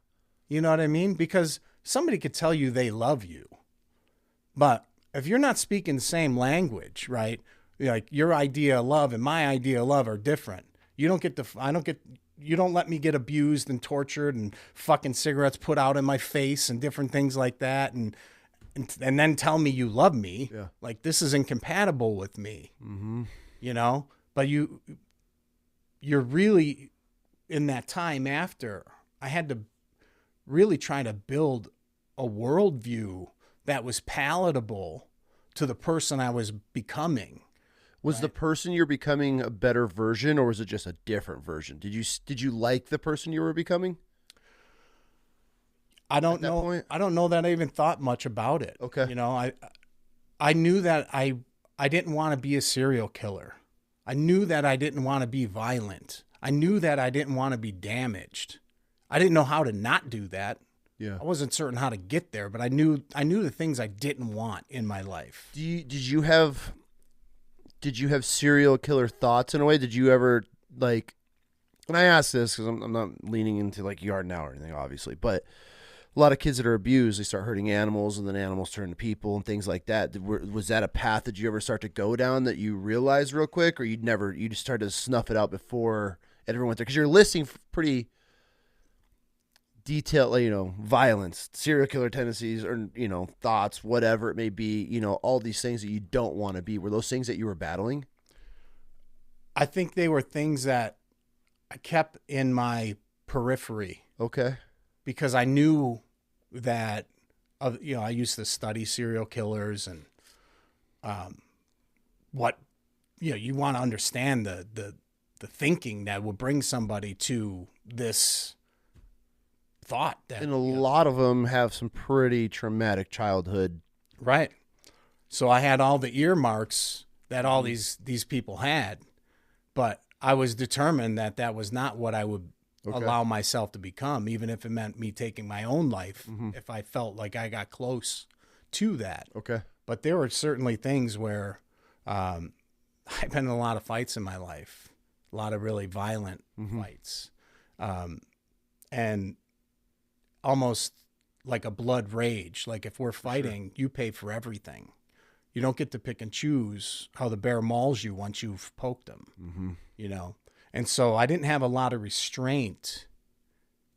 You know what I mean? Because somebody could tell you they love you, but if you're not speaking the same language, right? Like your idea of love and my idea of love are different. You don't let me get abused and tortured and fucking cigarettes put out in my face and different things like that. And then tell me you love me. Yeah. Like this is incompatible with me, you know, but you're really in that time after I had to really try to build a worldview that was palatable to the person I was becoming. Was the person you're becoming a better version, or was it just a different version? Did you like the person you were becoming? I don't know. Point? I don't know that I even thought much about it. Okay. You know, I knew that I didn't want to be a serial killer. I knew that I didn't want to be violent. I knew that I didn't want to be damaged. I didn't know how to not do that. Yeah. I wasn't certain how to get there, but I knew the things I didn't want in my life. Did you have serial killer thoughts in a way? Did you ever, like, and I ask this because I'm not leaning into like yard now or anything, obviously, but a lot of kids that are abused, they start hurting animals, and then animals turn to people and things like that. Was that a path that you ever start to go down that you realized real quick, or you just started to snuff it out before everyone went there? Because you're listing pretty detailed, you know, violence, serial killer tendencies, or, you know, thoughts, whatever it may be, you know, all these things that you don't want to be. Were those things that you were battling? I think they were things that I kept in my periphery. Okay. Because I knew that, you know, I used to study serial killers and what, you know, you want to understand the thinking that will bring somebody to this thought. And a lot of them have some pretty traumatic childhood. Right. So I had all the earmarks that all these people had, but I was determined that that was not what I would allow myself to become, even if it meant me taking my own life, if I felt like I got close to that. Okay. But there were certainly things where I've been in a lot of fights in my life, a lot of really violent fights, and almost like a blood rage. Like if we're fighting, you pay for everything. You don't get to pick and choose how the bear mauls you once you've poked him, you know? And so I didn't have a lot of restraint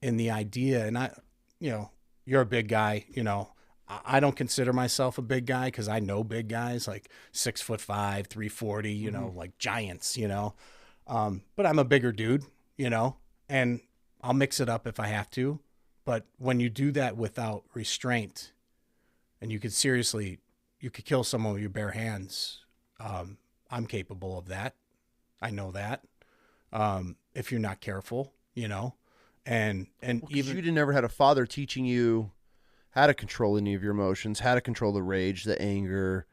in the idea. And you know, you're a big guy, you know, I don't consider myself a big guy because I know big guys like 6'5", 340, you know, like giants, you know. But I'm a bigger dude, you know, and I'll mix it up if I have to. But when you do that without restraint, and you could kill someone with your bare hands. I'm capable of that. I know that. If you're not careful, you know, and even you didn't ever had a father teaching you how to control any of your emotions, how to control the rage, the anger,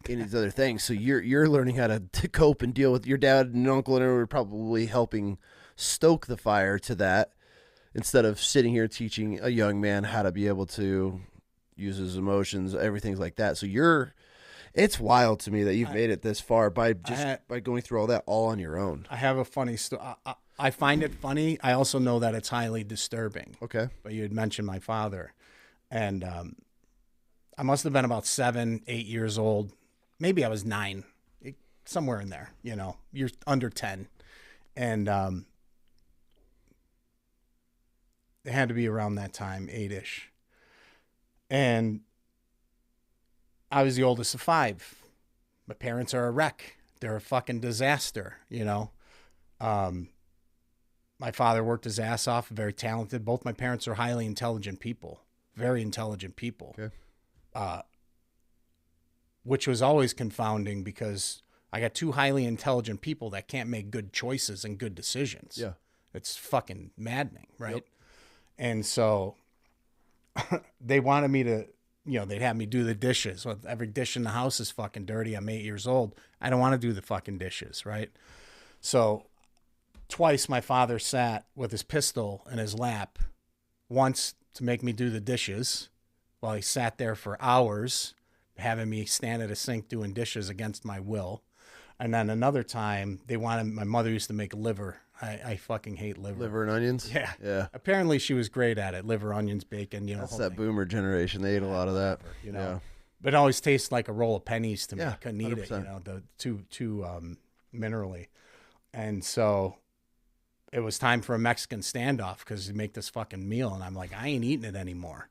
any of these other things. So you're learning how to cope and deal with your dad and uncle, and were probably helping stoke the fire to that, instead of sitting here teaching a young man how to be able to use his emotions, everything's like that. So it's wild to me that you've made it this far by going through all that all on your own. I have a funny story. I find it funny. I also know that it's highly disturbing. Okay. But you had mentioned my father, and I must have been about 7, 8 years old, maybe I was 9, somewhere in there, you know, you're under 10. And it had to be around that time, 8-ish. And I was the oldest of 5. My parents are a wreck. They're a fucking disaster, you know. My father worked his ass off, very talented. Both my parents are highly intelligent people, very intelligent people. Okay. Which was always confounding because I got 2 highly intelligent people that can't make good choices and good decisions. Yeah. It's fucking maddening, right? Yep. And so they wanted me to, you know, they'd have me do the dishes. Well, every dish in the house is fucking dirty. I'm 8 years old. I don't want to do the fucking dishes, right? So twice my father sat with his pistol in his lap, once to make me do the dishes while he sat there for hours, having me stand at a sink doing dishes against my will. And then another time, my mother used to make liver. I fucking hate liver. Liver and onions? Yeah. Yeah. Apparently she was great at it. Liver, onions, bacon, you know. That's that boomer generation. They ate a lot of that. You know. Yeah. But it always tastes like a roll of pennies to me. Yeah, I couldn't eat it, 100%. you know, too minerally. And so it was time for a Mexican standoff because you make this fucking meal. And I'm like, I ain't eating it anymore.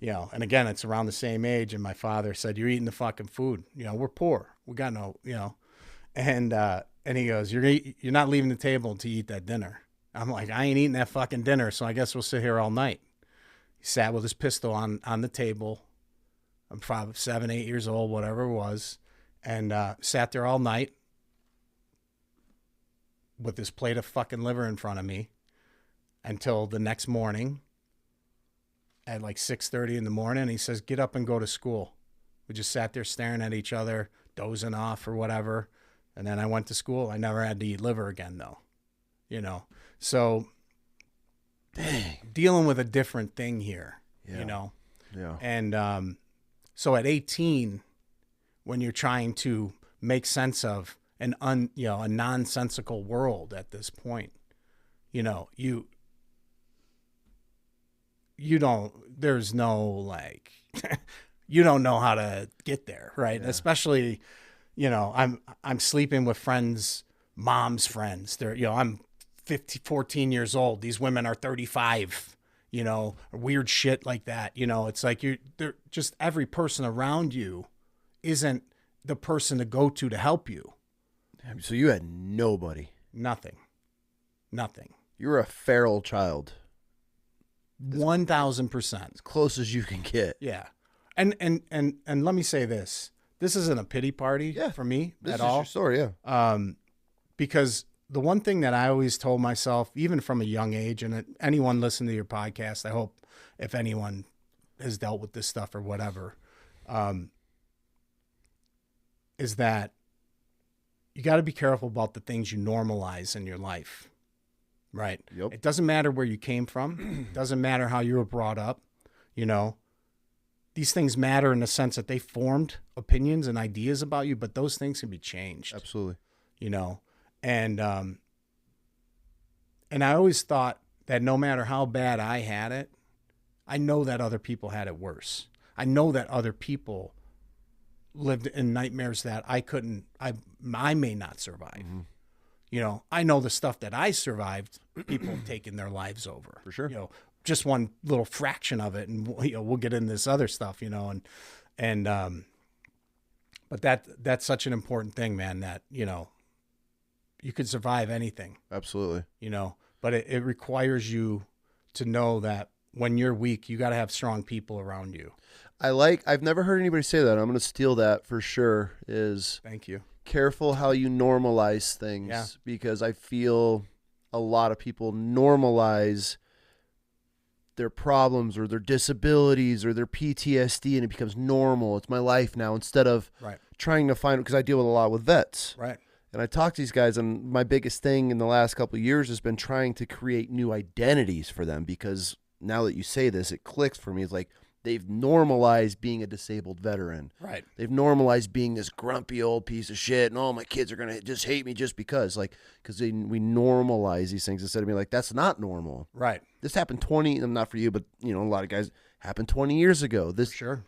You know, and again, it's around the same age. And my father said, you're eating the fucking food. You know, we're poor. We got no, you know. And he goes, you're not leaving the table until you eat that dinner. I'm like, I ain't eating that fucking dinner, so I guess we'll sit here all night. He sat with his pistol on the table. I'm probably 7, 8 years old, whatever it was, and sat there all night with this plate of fucking liver in front of me until the next morning at like 6:30 in the morning. He says, get up and go to school. We just sat there staring at each other, dozing off or whatever. And then I went to school. I never had to eat liver again, though. You know, so dealing with a different thing here, you know? Yeah. And so at 18, when you're trying to make sense of a nonsensical world at this point, you know, you don't, there's no like, you don't know how to get there, right? Yeah. Especially, you know, I'm sleeping with friends, mom's friends. They're, you know, I'm 14 years old. These women are 35, you know, weird shit like that. You know, it's like they're just, every person around you isn't the person to go to help you. So you had nobody. Nothing. You were a feral child. 1,000%. As close as you can get. Yeah. And let me say this. This isn't a pity party for me at all. This is your story, yeah. Because the one thing that I always told myself, even from a young age, and anyone listening to your podcast, I hope if anyone has dealt with this stuff or whatever, is that you got to be careful about the things you normalize in your life, right? Yep. It doesn't matter where you came from. It doesn't matter how you were brought up, you know. These things matter in the sense that they formed opinions and ideas about you, but those things can be changed. Absolutely. You know, and I always thought that no matter how bad I had it, I know that other people had it worse. I know that other people lived in nightmares that I may not survive. Mm-hmm. You know, I know the stuff that I survived, people have taken their lives over. For sure. You know, just one little fraction of it, and you know, we'll get into this other stuff, you know, but that's such an important thing, man, that, you know, you could survive anything. Absolutely. You know, but it requires you to know that when you're weak, you got to have strong people around you. I've never heard anybody say that. I'm going to steal that for sure. Thank you. Careful how you normalize things, because I feel a lot of people normalize their problems or their disabilities or their PTSD, and it becomes normal. It's my life now, instead of trying to find, because I deal with a lot with vets. Right. And I talk to these guys, and my biggest thing in the last couple of years has been trying to create new identities for them, because now that you say this, it clicks for me. It's like they've normalized being a disabled veteran. Right. They've normalized being this grumpy old piece of shit, and all my kids are going to just hate me just because. Like, because we normalize these things instead of being like, that's not normal. Right. This happened 20, not for you, but, you know, a lot of guys, happened 20 years ago. This, sure.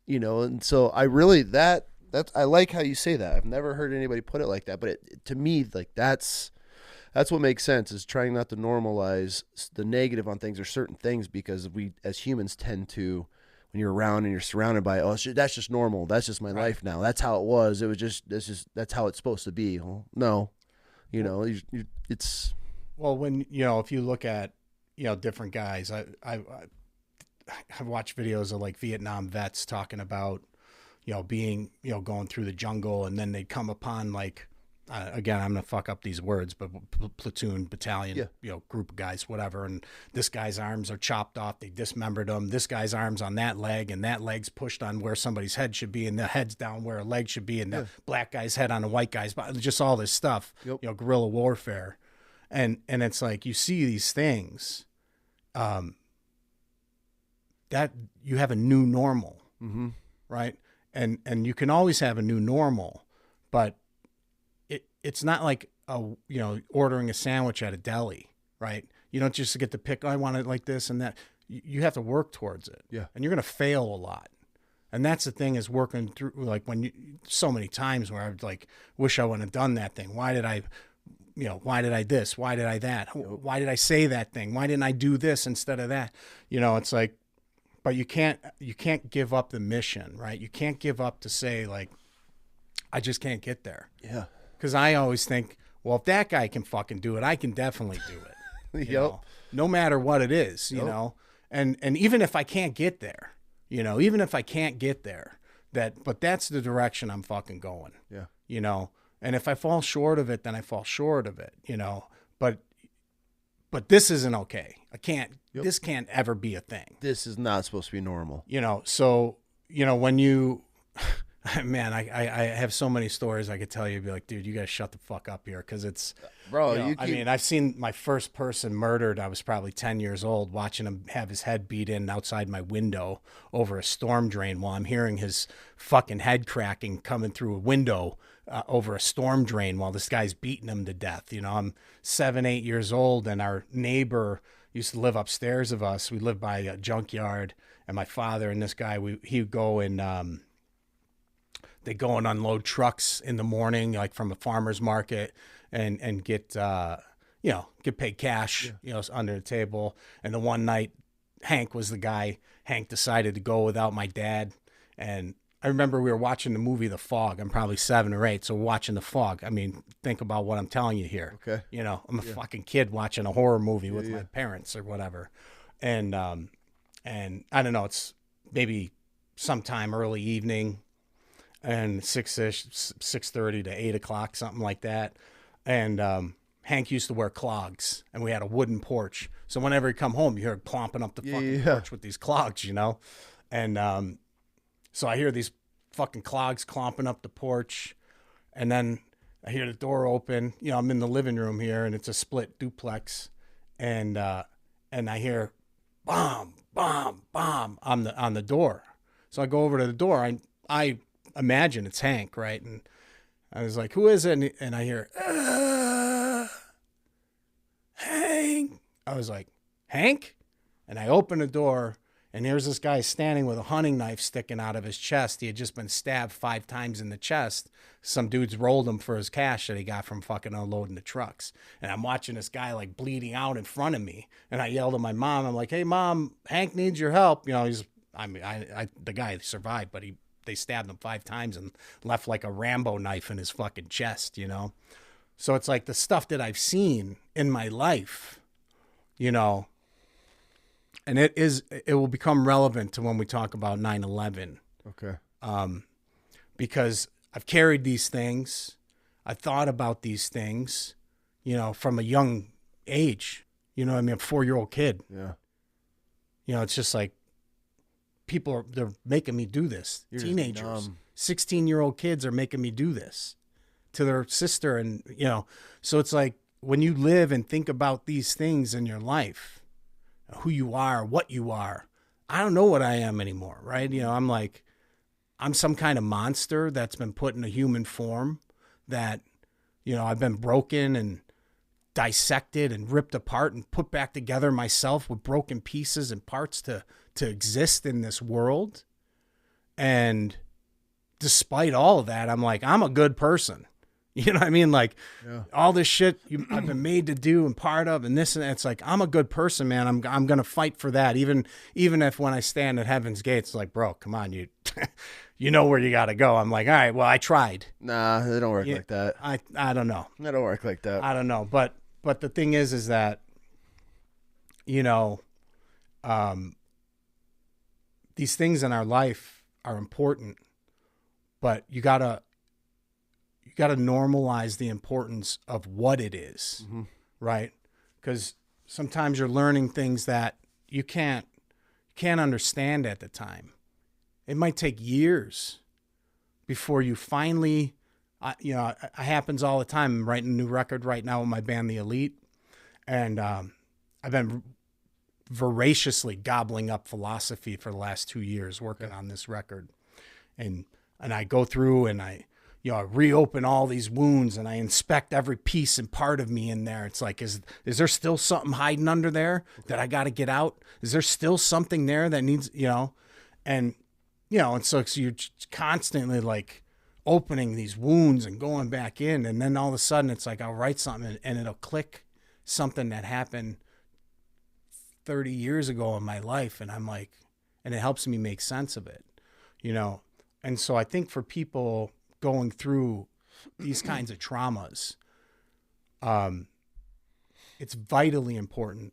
You know, and so I really, that I like how you say that. I've never heard anybody put it like that, but to me, like that's what makes sense, is trying not to normalize the negative on things or certain things, because we as humans tend to, when you're around and you're surrounded by, that's just normal. That's just my life now. That's how it was. It was that's how it's supposed to be. Well, no, it's. Well, when, if you look at, different guys, I've watched videos of like Vietnam vets talking about, being, going through the jungle, and then they'd come upon like, again, I'm going to fuck up these words, but platoon, battalion, group of guys, whatever. And this guy's arms are chopped off. They dismembered him. This guy's arm's on that leg, and that leg's pushed on where somebody's head should be, and the head's down where a leg should be, and the black guy's head on a white guy's body. Just all this stuff, guerrilla warfare. And it's like, you see these things, that you have a new normal, right? And you can always have a new normal, but it's not like ordering a sandwich at a deli, right? You don't just get to pick, I want it like this and that. You have to work towards it. Yeah. And you're going to fail a lot. And that's the thing, is working through, like, so many times where I would like, wish I wouldn't have done that thing. Why did I this? Why did I that? Why did I say that thing? Why didn't I do this instead of that? It's like, but you can't give up the mission, right? You can't give up to say, like, I just can't get there. Yeah. Because I always think, well, if that guy can fucking do it, I can definitely do it. No matter what it is, you know. And even if I can't get there, but that's the direction I'm fucking going. Yeah. And if I fall short of it, then I fall short of it, But this isn't okay. I can't. This can't ever be a thing. This is not supposed to be normal. So when you. Man, I have so many stories I could tell you. Be like, dude, you guys shut the fuck up here, because it's, bro. I mean, I've seen my first person murdered. I was probably 10 years old, watching him have his head beat in outside my window over a storm drain, while I'm hearing his fucking head cracking coming through a window over a storm drain, while this guy's beating him to death. I'm 7, 8 years old, and our neighbor used to live upstairs of us. We lived by a junkyard, and my father and this guy, he would go and. They go and unload trucks in the morning, like from a farmer's market, and get paid cash, under the table. And the one night, Hank was the guy. Hank decided to go without my dad. And I remember we were watching the movie The Fog. I'm probably 7 or 8, so we're watching The Fog. I mean, think about what I'm telling you here. Okay. I'm a fucking kid watching a horror movie with my parents or whatever. And I don't know, it's maybe sometime early evening, and 6:30 to 8 o'clock, something like that. And Hank used to wear clogs, and we had a wooden porch. So whenever he'd come home, you heard clomping up the fucking porch with these clogs, And so I hear these fucking clogs clomping up the porch, and then I hear the door open. I'm in the living room here, and it's a split duplex, and I hear bomb, bomb, bomb on the door. So I go over to the door. I imagine it's Hank, right? And I was like, who is it? And I hear, Hank. I was like, Hank? And I open the door, and here's this guy standing with a hunting knife sticking out of his chest. He had just been stabbed 5 times in the chest. Some dudes rolled him for his cash that he got from fucking unloading the trucks. And I'm watching this guy like bleeding out in front of me. And I yelled at my mom. I'm like, hey, Mom, Hank needs your help. The guy survived, but they stabbed him 5 times and left like a Rambo knife in his fucking chest, So it's like the stuff that I've seen in my life, and it will become relevant to when we talk about 9/11. Okay. Because I've carried these things. I thought about these things, from a young age, a 4-year-old kid. Yeah. It's just like, they're making me do this. You're teenagers, 16-year-old kids are making me do this to their sister. And, so it's like, when you live and think about these things in your life, who you are, what you are, I don't know what I am anymore. Right. I'm some kind of monster that's been put in a human form, that, I've been broken and dissected and ripped apart and put back together myself with broken pieces and parts to exist in this world. And despite all of that, I'm like, I'm a good person. You know what I mean? Like all this shit I've been made to do and part of and this and that. It's like, I'm a good person, man. I'm going to fight for that. Even if when I stand at heaven's gates, like, bro, come on, you, you know where you got to go. I'm like, all right, well, I tried. Nah, they don't work like that. I don't know. They don't work like that. I don't know. But the thing is that, you know, these things in our life are important, but you gotta normalize the importance of what it is, right? Because sometimes you're learning things that you can't understand at the time. It might take years before you finally, you know, it happens all the time. I'm writing a new record right now with my band, The Elite, and I've been voraciously gobbling up philosophy for the last 2 years working on this record, and I go through and I reopen all these wounds and I inspect every piece and part of me in there. It's like, is there still something hiding under there that I got to get out? Is there still something there that needs, and so you're constantly like opening these wounds and going back in. And then all of a sudden it's like, I'll write something and it'll click something that happened 30 years ago in my life. And I'm like, and it helps me make sense of it, And so I think for people going through these kinds of traumas, it's vitally important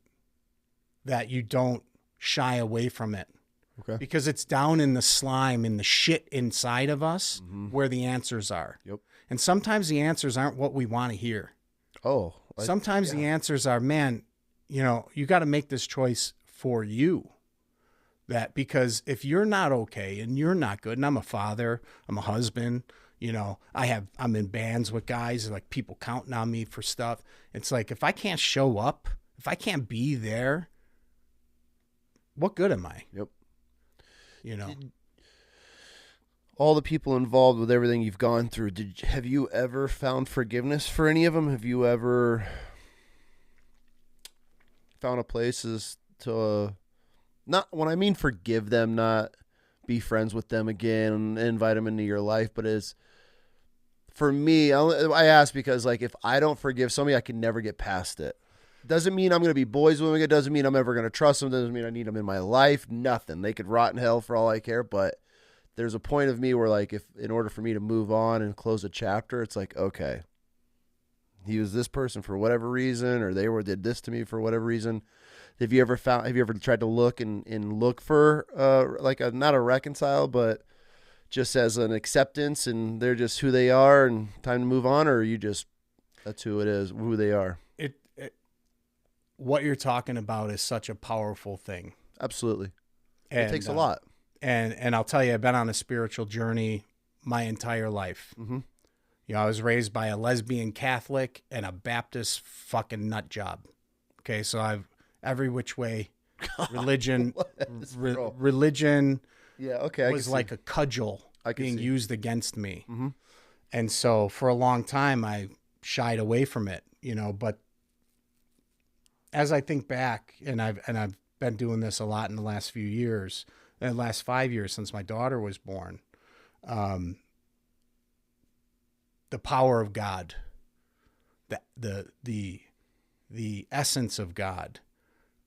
that you don't shy away from it. Okay. Because it's down in the slime, in the shit inside of us where the answers are. Yep. And sometimes the answers aren't what we want to hear. Oh. Sometimes the answers are, man, you got to make this choice for you. That because if you're not okay and you're not good, and I'm a father, I'm a husband, I'm in bands with guys, like people counting on me for stuff. It's like, if I can't show up, if I can't be there, what good am I? Yep. All the people involved with everything you've gone through, have you ever found forgiveness for any of them? Have you ever found a place to, not when I mean forgive them, not be friends with them again and invite them into your life, but for me, I ask because, like, if I don't forgive somebody, I can never get past it. Doesn't mean I'm going to be boys with them. It doesn't mean I'm ever going to trust them. Doesn't mean I need them in my life. Nothing. They could rot in hell for all I care. But there's a point of me where, like, if in order for me to move on and close a chapter, it's like, okay, he was this person for whatever reason, or did this to me for whatever reason. Have you ever tried to look and look for not a reconcile, but just as an acceptance, and they're just who they are and time to move on, or that's who it is, who they are? What you're talking about is such a powerful thing. Absolutely. It takes a lot. And I'll tell you, I've been on a spiritual journey my entire life. Mm-hmm. I was raised by a lesbian Catholic and a Baptist fucking nut job. Okay. So I've every which way religion, religion yeah, okay, was like a cudgel being used against me. Mm-hmm. And so for a long time I shied away from it, but as I think back, and I've been doing this a lot in the last few years, the last 5 years since my daughter was born, the power of God, the essence of God,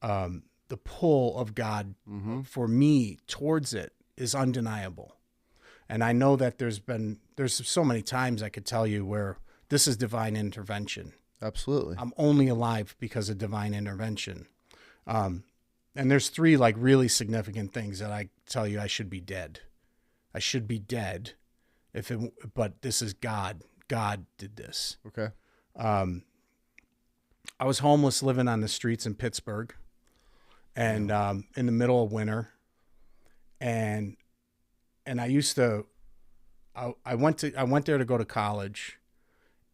the pull of God for me towards it is undeniable. And I know that there's so many times I could tell you where this is divine intervention. Absolutely. I'm only alive because of divine intervention. And there's 3 like really significant things that I tell you I should be dead. I should be dead but this is God. God did this. Okay. I was homeless living on the streets in Pittsburgh and in the middle of winter. And I used to I went there to go to college.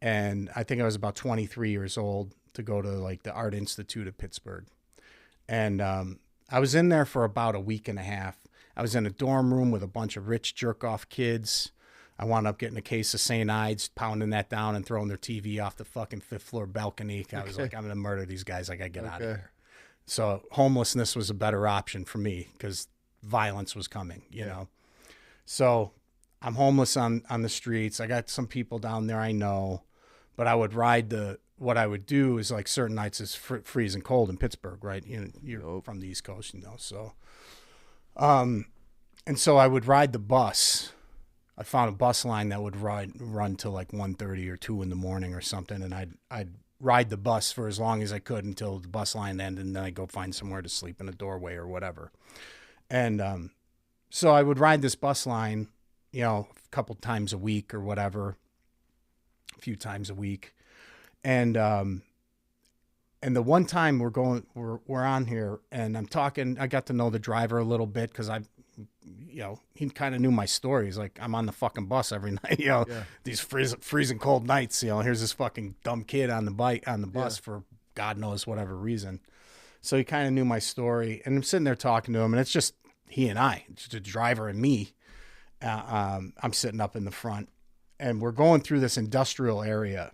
And I think I was about 23 years old to go to like the Art Institute of Pittsburgh. And I was in there for about a week and a half. I was in a dorm room with a bunch of rich jerk-off kids. I wound up getting a case of St. Ides, pounding that down and throwing their TV off the fucking 5th floor balcony. I was like, I'm going to murder these guys. I got to get out of here. So homelessness was a better option for me because violence was coming, you know. So I'm homeless on the streets. I got some people down there I know, but I would ride what I would do is like certain nights it's freezing cold in Pittsburgh, right? You're from the East Coast, so. And so I would ride the bus. I found a bus line that would run till like 1:30 or 2 in the morning or something, and I'd ride the bus for as long as I could until the bus line ended, and then I'd go find somewhere to sleep in a doorway or whatever. And so I would ride this bus line, a couple times a week or whatever, a few times a week. And the one time we're on here and I'm talking, I got to know the driver a little bit because he kind of knew my story. He's like, I'm on the fucking bus every night, these freezing cold nights, here's this fucking dumb kid on the bus for God knows whatever reason. So he kind of knew my story, and I'm sitting there talking to him, and it's just he and I, just the driver and me. I'm sitting up in the front, and we're going through this industrial area.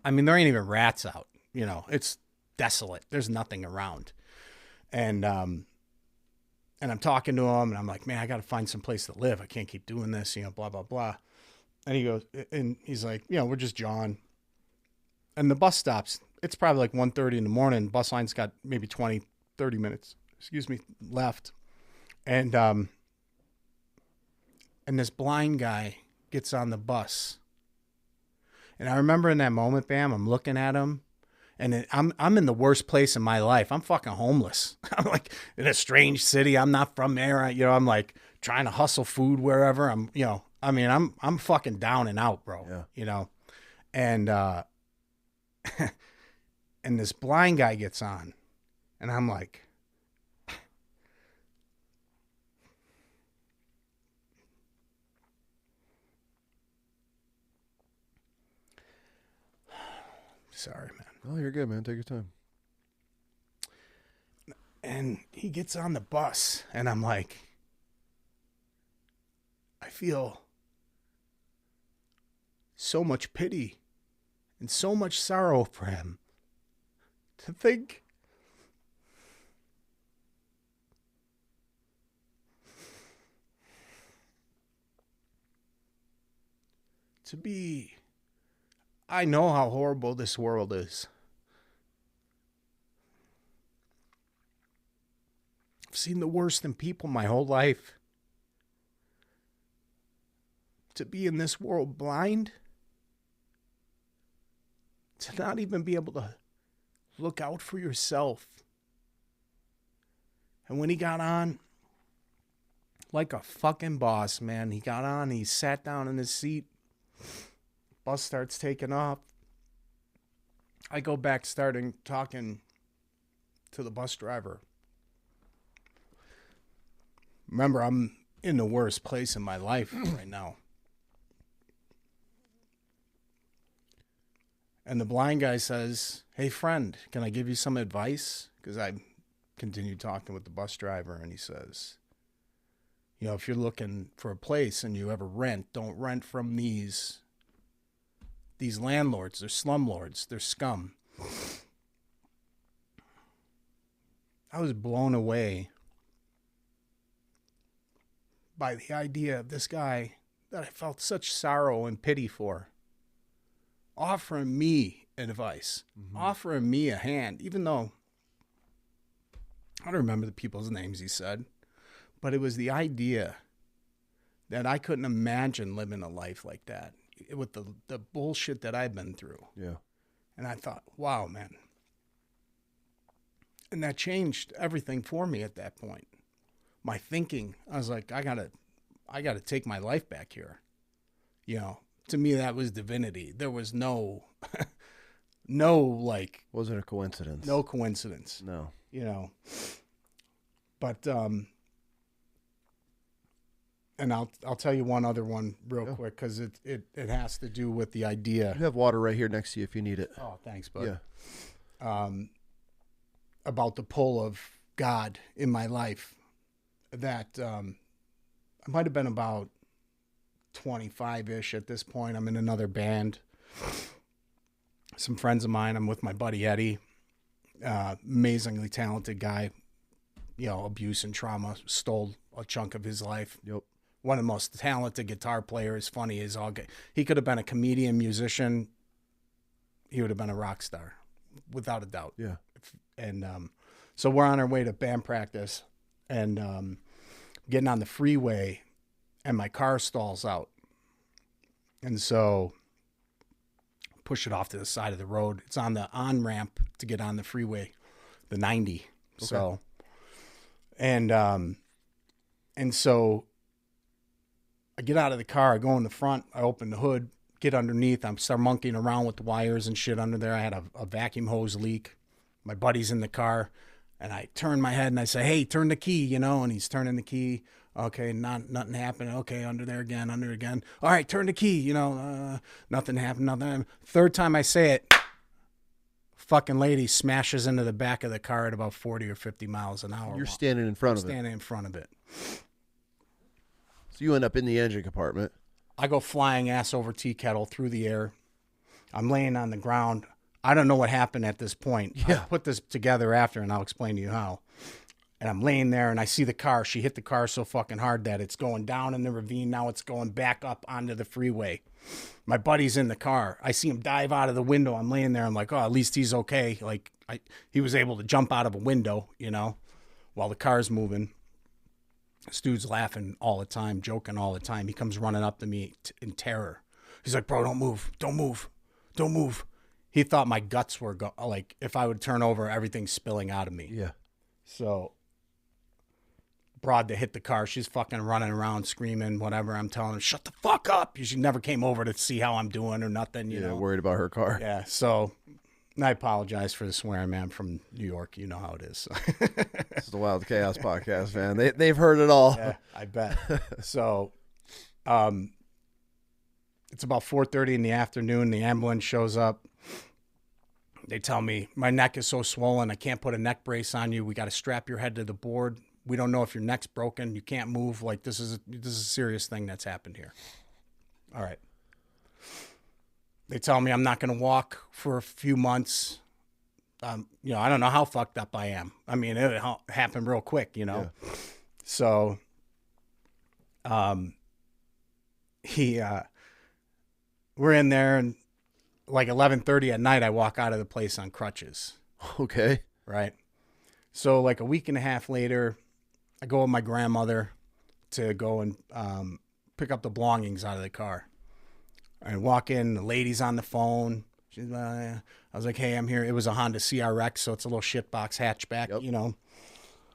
I mean, there ain't even rats out, it's desolate. There's nothing around. And I'm talking to him, and I'm like, man, I got to find some place to live. I can't keep doing this, blah, blah, blah. And he's like, we're just John. And the bus stops. It's probably like 1:30 in the morning. Bus line's got maybe 20, 30 minutes, left. And this blind guy gets on the bus. And I remember in that moment, Bam, I'm looking at him, and I'm in the worst place in my life. I'm fucking homeless. I'm like in a strange city. I'm not from there. I'm like trying to hustle food wherever. I'm fucking down and out, bro. Yeah. And and this blind guy gets on, and I'm like, sorry, man. Oh, you're good, man. Take your time. And he gets on the bus, and I'm like, I feel so much pity and so much sorrow for him. To think I know how horrible this world is. I've seen the worst in people my whole life. To be in this world blind, to not even be able to look out for yourself. And when he got on, like a fucking boss, man, he got on, he sat down in his seat. Bus starts taking off. I go back talking to the bus driver. Remember, I'm in the worst place in my life right now. And the blind guy says, hey, friend, can I give you some advice? Because I continued talking with the bus driver, and he says, if you're looking for a place and you ever rent, don't rent from these landlords. They're slumlords. They're scum. I was blown away by the idea of this guy that I felt such sorrow and pity for, offering me advice, offering me a hand, even though I don't remember the people's names he said, but it was the idea that I couldn't imagine living a life like that with the bullshit that I've been through. Yeah. And I thought, wow, man. And that changed everything for me at that point. My thinking, I was like, I gotta take my life back here. To me, that was divinity. There was no Wasn't a coincidence. No coincidence. No. But, and I'll tell you one other one real quick, because it has to do with the idea. You have water right here next to you if you need it. Oh, thanks, bud. Yeah. About the pull of God in my life. That I might have been about 25-ish at this point. I'm in another band. Some friends of mine. I'm with my buddy Eddie. Amazingly talented guy. Abuse and trauma stole a chunk of his life. Yep. one of the most talented guitar players, funny as all. He could have been a comedian, musician. He would have been a rock star, without a doubt. Yeah. And so we're on our way to band practice, and getting on the freeway, and my car stalls out. And so push it off to the side of the road. It's on the on-ramp to get on the freeway, the 90. Okay. So, and so I get out of the car, I go in the front, I open the hood, get underneath, I'm start monkeying around with the wires and shit under there. I had a vacuum hose leak. My buddy's in the car, and I turn my head and I say, hey, turn the key, you know, and he's turning the key. Okay, nothing happened. Okay, under there again, under again. All right, turn the key, you know, nothing happened, nothing. Third time I say it, fucking lady smashes into the back of the car at about 40 or 50 miles an hour. You're standing in front of it. Standing in front of it. So you end up in the engine compartment. I go flying ass over tea kettle through the air. I'm laying on the ground. I don't know what happened at this point. Yeah. I'll put this together after, and I'll explain to you how. And I'm laying there, and I see the car. She hit the car so fucking hard that it's going down in the ravine. Now it's going back up onto the freeway. My buddy's in the car. I see him dive out of the window. I'm laying there. I'm like, oh, at least he's okay. Like, he was able to jump out of a window, you know, while the car's moving. This dude's laughing all the time, joking all the time. He comes running up to me in terror. He's like, bro, don't move. Don't move. Don't move. He thought my guts were, like, if I would turn over, everything's spilling out of me. Yeah. So, broad to hit the car. She's fucking running around screaming, whatever. I'm telling her, shut the fuck up. She never came over to see how I'm doing or nothing, you know. Worried about her car. Yeah, so I apologize for the swearing, man, from New York. You know how it is. This is the Wild Chaos podcast, man. They've heard it all. Yeah, I bet. So, it's about 4:30 in the afternoon. The ambulance shows up. They tell me, my neck is so swollen, I can't put a neck brace on you. We got to strap your head to the board. We don't know if your neck's broken. You can't move. Like, this is a serious thing that's happened here. All right. They tell me I'm not going to walk for a few months. You know, I don't know how fucked up I am. I mean, it happened real quick, you know. Yeah. So, we're in there, and like 11:30 at night, I walk out of the place on crutches. Okay. Right. So like a week and a half later, I go with my grandmother to go and pick up the belongings out of the car. I walk in, the lady's on the phone. She's, I was like, hey, I'm here. It was a Honda CRX, so it's a little shitbox hatchback, you know.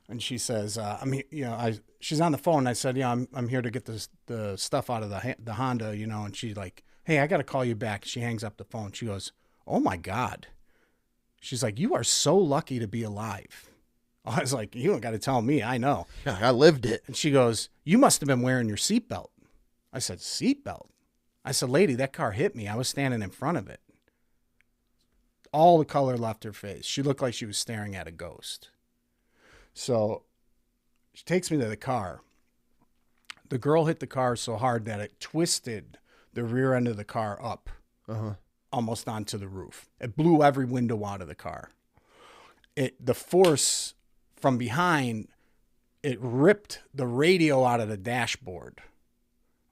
And she says, I'm here, you know, she's on the phone. And I said, yeah, I'm here to get the stuff out of the Honda, you know. And she's like, hey, I got to call you back. She hangs up the phone. She goes, oh my God. She's like, you are so lucky to be alive. I was like, you don't got to tell me. I know. Yeah, I lived it. And she goes, you must have been wearing your seatbelt. I said, seatbelt? I said, lady, that car hit me. I was standing in front of it. All the color left her face. She looked like she was staring at a ghost. So she takes me to the car. The girl hit the car so hard that it twisted the rear end of the car up, almost onto the roof. It blew every window out of the car. The force from behind, it ripped the radio out of the dashboard.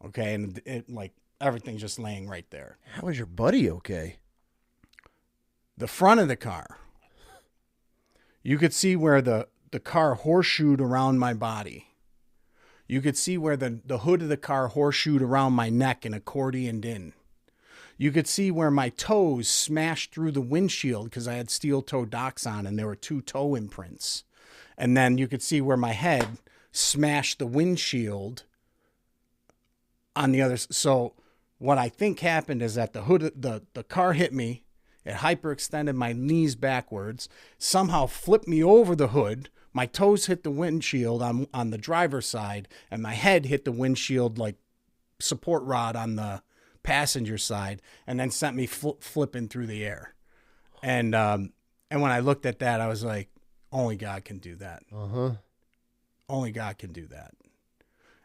Okay, and it like everything's just laying right there. How was your buddy okay? The front of the car, you could see where the car horseshoed around my body. You could see where the hood of the car horseshoed around my neck and accordioned in. You could see where my toes smashed through the windshield because I had steel toe docks on and there were 2 toe imprints. And then you could see where my head smashed the windshield on the other. So what I think happened is that the car hit me. It hyperextended my knees backwards, somehow flipped me over the hood. My toes hit the windshield on the driver's side, and my head hit the windshield like support rod on the passenger side, and then sent me flipping through the air. And when I looked at that, I was like, only God can do that. Only God can do that.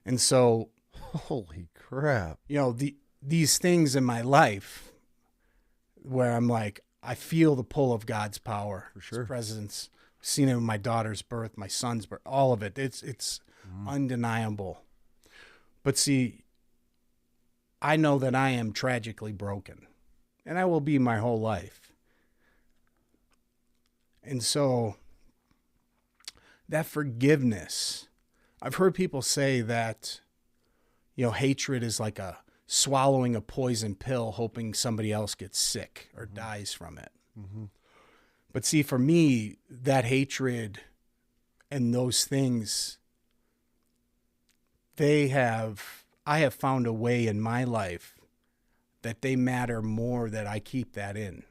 And so, holy crap. You know, these things in my life where I'm like, I feel the pull of God's power, for sure. His presence. Seen it in my daughter's birth, my son's birth, all of it. It's undeniable. But see, I know that I am tragically broken, and I will be my whole life. And so that forgiveness, I've heard people say that, hatred is like swallowing a poison pill, hoping somebody else gets sick or dies from it. Mm-hmm. But see, for me, that hatred and those things, I have found a way in my life that they matter more, that I keep that in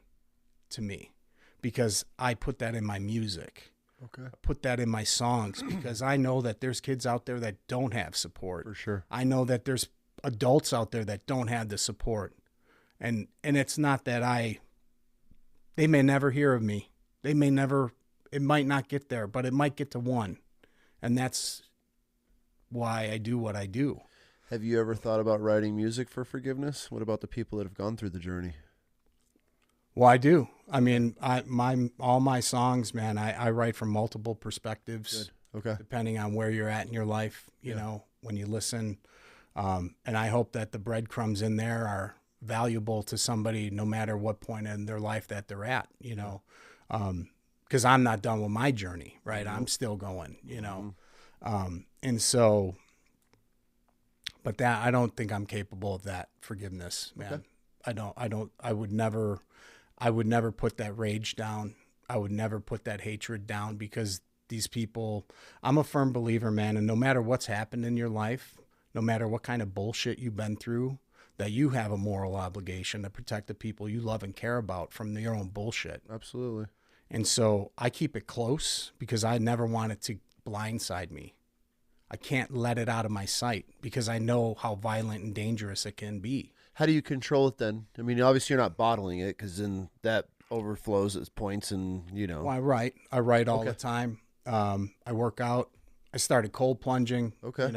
to me, because I put that in my music. Okay. I put that in my songs because I know that there's kids out there that don't have support. For sure. I know that there's adults out there that don't have the support. And it's not that they may never hear of me. It might not get there, but it might get to one. And that's why I do what I do. Have you ever thought about writing music for forgiveness? What about the people that have gone through the journey? Well, I do. I mean, all my songs, man, I write from multiple perspectives. Good. Okay. Depending on where you're at in your life, you know, when you listen. And I hope that the breadcrumbs in there are valuable to somebody, no matter what point in their life that they're at, because I'm not done with my journey, right? Mm-hmm. I'm still going, and so, but I don't think I'm capable of that forgiveness, man. Okay. I would never put that rage down. I would never put that hatred down, because these people, I'm a firm believer, man, and no matter what's happened in your life, no matter what kind of bullshit you've been through, that you have a moral obligation to protect the people you love and care about from your own bullshit. Absolutely. And so I keep it close because I never want it to blindside me. I can't let it out of my sight because I know how violent and dangerous it can be. How do you control it then? I mean, obviously you're not bottling it, because then that overflows at points, and Well, I write all the time. I work out. I started cold plunging. Okay.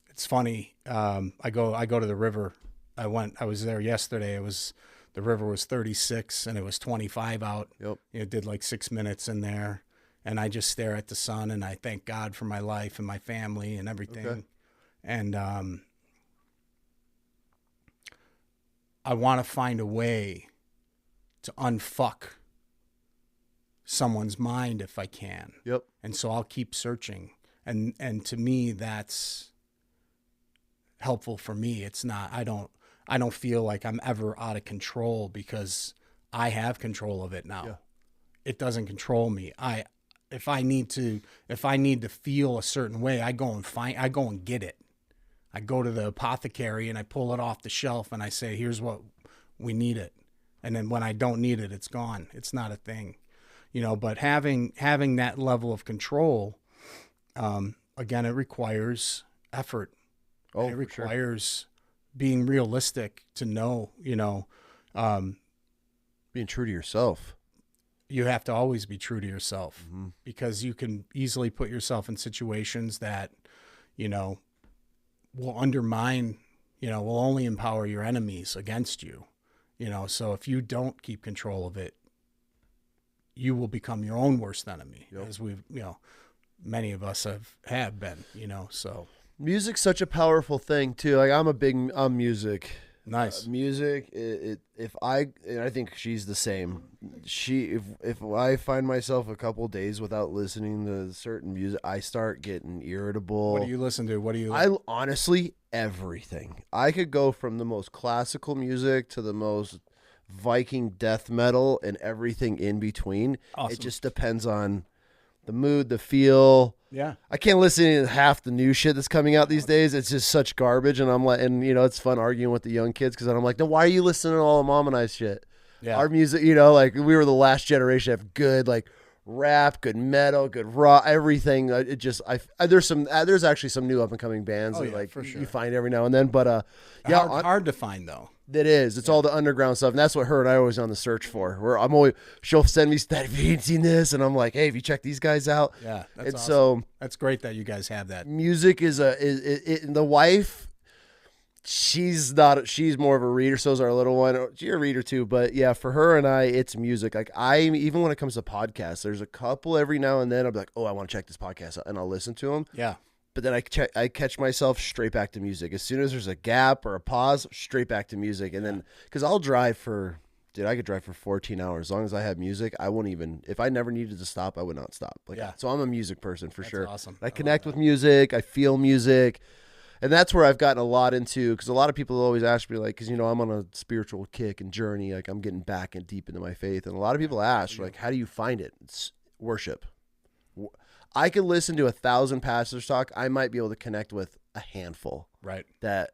It's funny. I go to the river. I was there yesterday. The river was 36 and it was 25 out. Yep. It did like 6 minutes in there, and I just stare at the sun and I thank God for my life and my family and everything. Okay. And I want to find a way to unfuck someone's mind if I can. Yep. And so I'll keep searching. And to me, that's helpful for me. It's not, I don't feel like I'm ever out of control, because I have control of it now. Yeah. It doesn't control me. If I need to feel a certain way, I go and get it. I go to the apothecary and I pull it off the shelf and I say, here's what we need it. And then when I don't need it, it's gone. It's not a thing, but having that level of control, again, it requires effort. Oh, it requires being realistic to know, being true to yourself. You have to always be true to yourself, mm-hmm. because you can easily put yourself in situations that, will undermine, will only empower your enemies against you, so if you don't keep control of it, you will become your own worst enemy. Yep. As we've, many of us have been, so. Music's such a powerful thing too. Like I'm music. Nice. Music. And I think she's the same. If I find myself a couple days without listening to certain music, I start getting irritable. What do you listen to? I honestly, everything. I could go from the most classical music to the most Viking death metal and everything in between. Awesome. It just depends on the mood, the feel. Yeah. I can't listen to half the new shit that's coming out these days. It's just such garbage. And I'm like, it's fun arguing with the young kids, because I'm like, no, why are you listening to all the Mom and I shit? Yeah. Our music, like we were the last generation to have good, like, rap, good metal, good rock, everything. There's actually some new up and coming bands that, like, for sure, you find every now and then. But hard to find though. It is. It's all the underground stuff, and that's what her and I are always on the search for. She'll send me that, have you seen this? And I'm like, hey, have you checked these guys out? Yeah, that's awesome. So that's great that you guys have that. Music is the wife. She's more of a reader. So is our little one. She's a reader too. But yeah, for her and I, it's music. Like even when it comes to podcasts, there's a couple every now and then I'll be like, oh, I want to check this podcast out, and I'll listen to them. Yeah. But then I catch myself straight back to music. As soon as there's a gap or a pause, straight back to music. And then, because I'll drive for, dude, I could drive for 14 hours. As long as I have music, I won't even, if I never needed to stop, I would not stop. Like, so I'm a music person for sure. Awesome. I connect with music. I feel music. And that's where I've gotten a lot into, because a lot of people always ask me, like, because, you know, I'm on a spiritual kick and journey. Like, I'm getting back and deep into my faith. And a lot of people ask, like, how do you find it? It's worship. I could listen to 1,000 pastors talk. I might be able to connect with a handful, right, that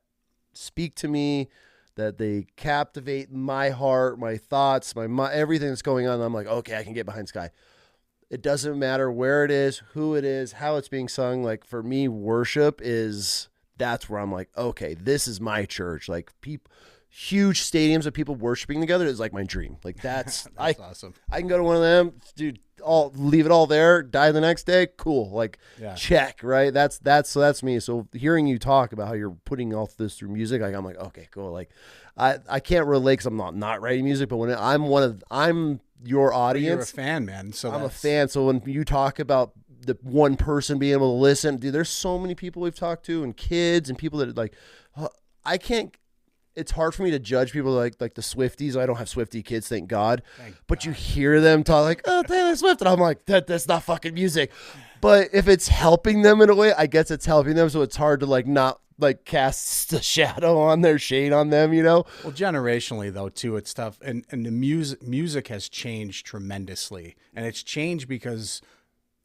speak to me, that they captivate my heart, my thoughts, my everything that's going on. I'm like, okay, I can get behind Sky. It doesn't matter where it is, who it is, how it's being sung. Like, for me, worship is, that's where I'm like, okay, this is my church. Like, people, huge stadiums of people worshiping together is like my dream. Like, that's awesome. I can go to one of them, dude. Leave it all there, die the next day. Cool. Like, check, right? That's me. So hearing you talk about how you're putting all this through music, like, I'm like, okay, cool. Like, I can't relate because I'm not writing music, but when I'm your audience. You're a fan, man. So I'm a fan. So when you talk about the one person being able to listen, dude, there's so many people we've talked to and kids and people that are like, I can't. It's hard for me to judge people like the Swifties. I don't have Swiftie kids, thank God. But you hear them talk like, oh, Taylor Swift. And I'm like, that's not fucking music. But if it's helping them in a way, I guess it's helping them. So it's hard to like not like cast the shadow on their shade on them, you know? Well, generationally though, too, it's tough. And the music has changed tremendously. And it's changed because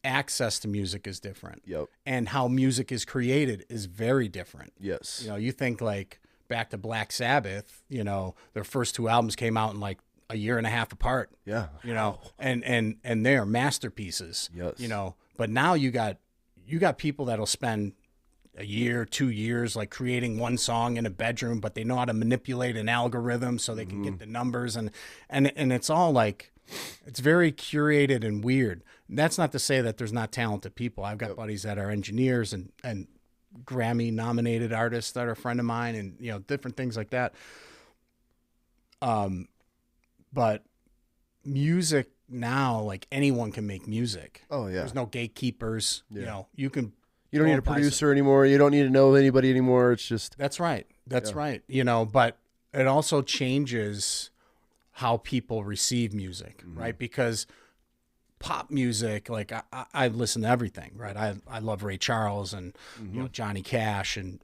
access to music is different. Yep. And how music is created is very different. Yes. You know, you think like, back to Black Sabbath, you know, their first 2 albums came out in like a year and a half apart. Yeah. You know, and they are masterpieces. Yes. You know, but now you got people that'll spend a year, 2 years, like creating one song in a bedroom, but they know how to manipulate an algorithm so they can get the numbers and it's all like, it's very curated and weird. That's not to say that there's not talented people. I've got buddies that are engineers and Grammy nominated artists that are a friend of mine and, you know, different things like that. But music now, like anyone can make music. Oh yeah. There's no gatekeepers. Yeah. You know, you don't need a producer anymore. You don't need to know anybody anymore. It's just, that's right. That's right. You know, but it also changes how people receive music, right? Because pop music, like I listen to everything, right? I love Ray Charles and you know, Johnny Cash and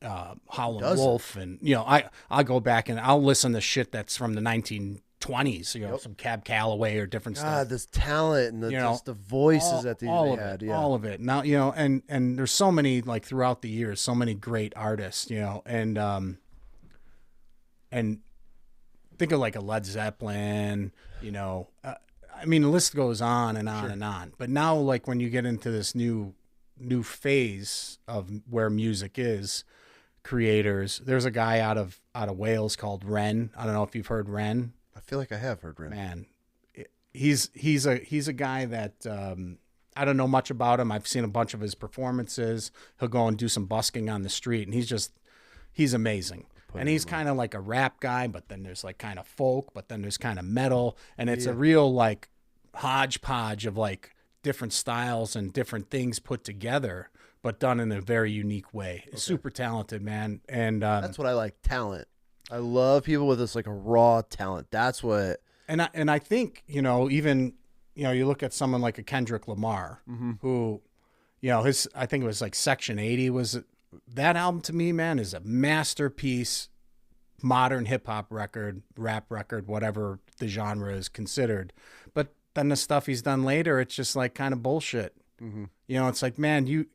Howlin' Wolf, and you know, I go back and I'll listen to shit that's from the 1920s, you know, some Cab Calloway or different stuff. This talent and just the voices that they had, all of it. Now, you know, and there's so many, like throughout the years, so many great artists, you know, and think of like a Led Zeppelin, you know. I mean, the list goes on and on and on. But now, like when you get into this new phase of where music is, creators. There's a guy out of Wales called Ren. I don't know if you've heard Ren. I feel like I have heard Ren. Man, he's a guy that I don't know much about him. I've seen a bunch of his performances. He'll go and do some busking on the street, and he's amazing. And he's kind of like a rap guy, but then there's like kind of folk, but then there's kind of metal. And it's a real like hodgepodge of like different styles and different things put together, but done in a very unique way. Okay. Super talented, man. And that's what I like, talent. I love people with this like a raw talent. That's what. And I think, you know, even, you know, you look at someone like a Kendrick Lamar, who, you know, I think it was like Section 80 was. That album to me, man, is a masterpiece, modern hip hop record, rap record, whatever the genre is considered. But then the stuff he's done later, it's just like kind of bullshit. You know, it's like, man,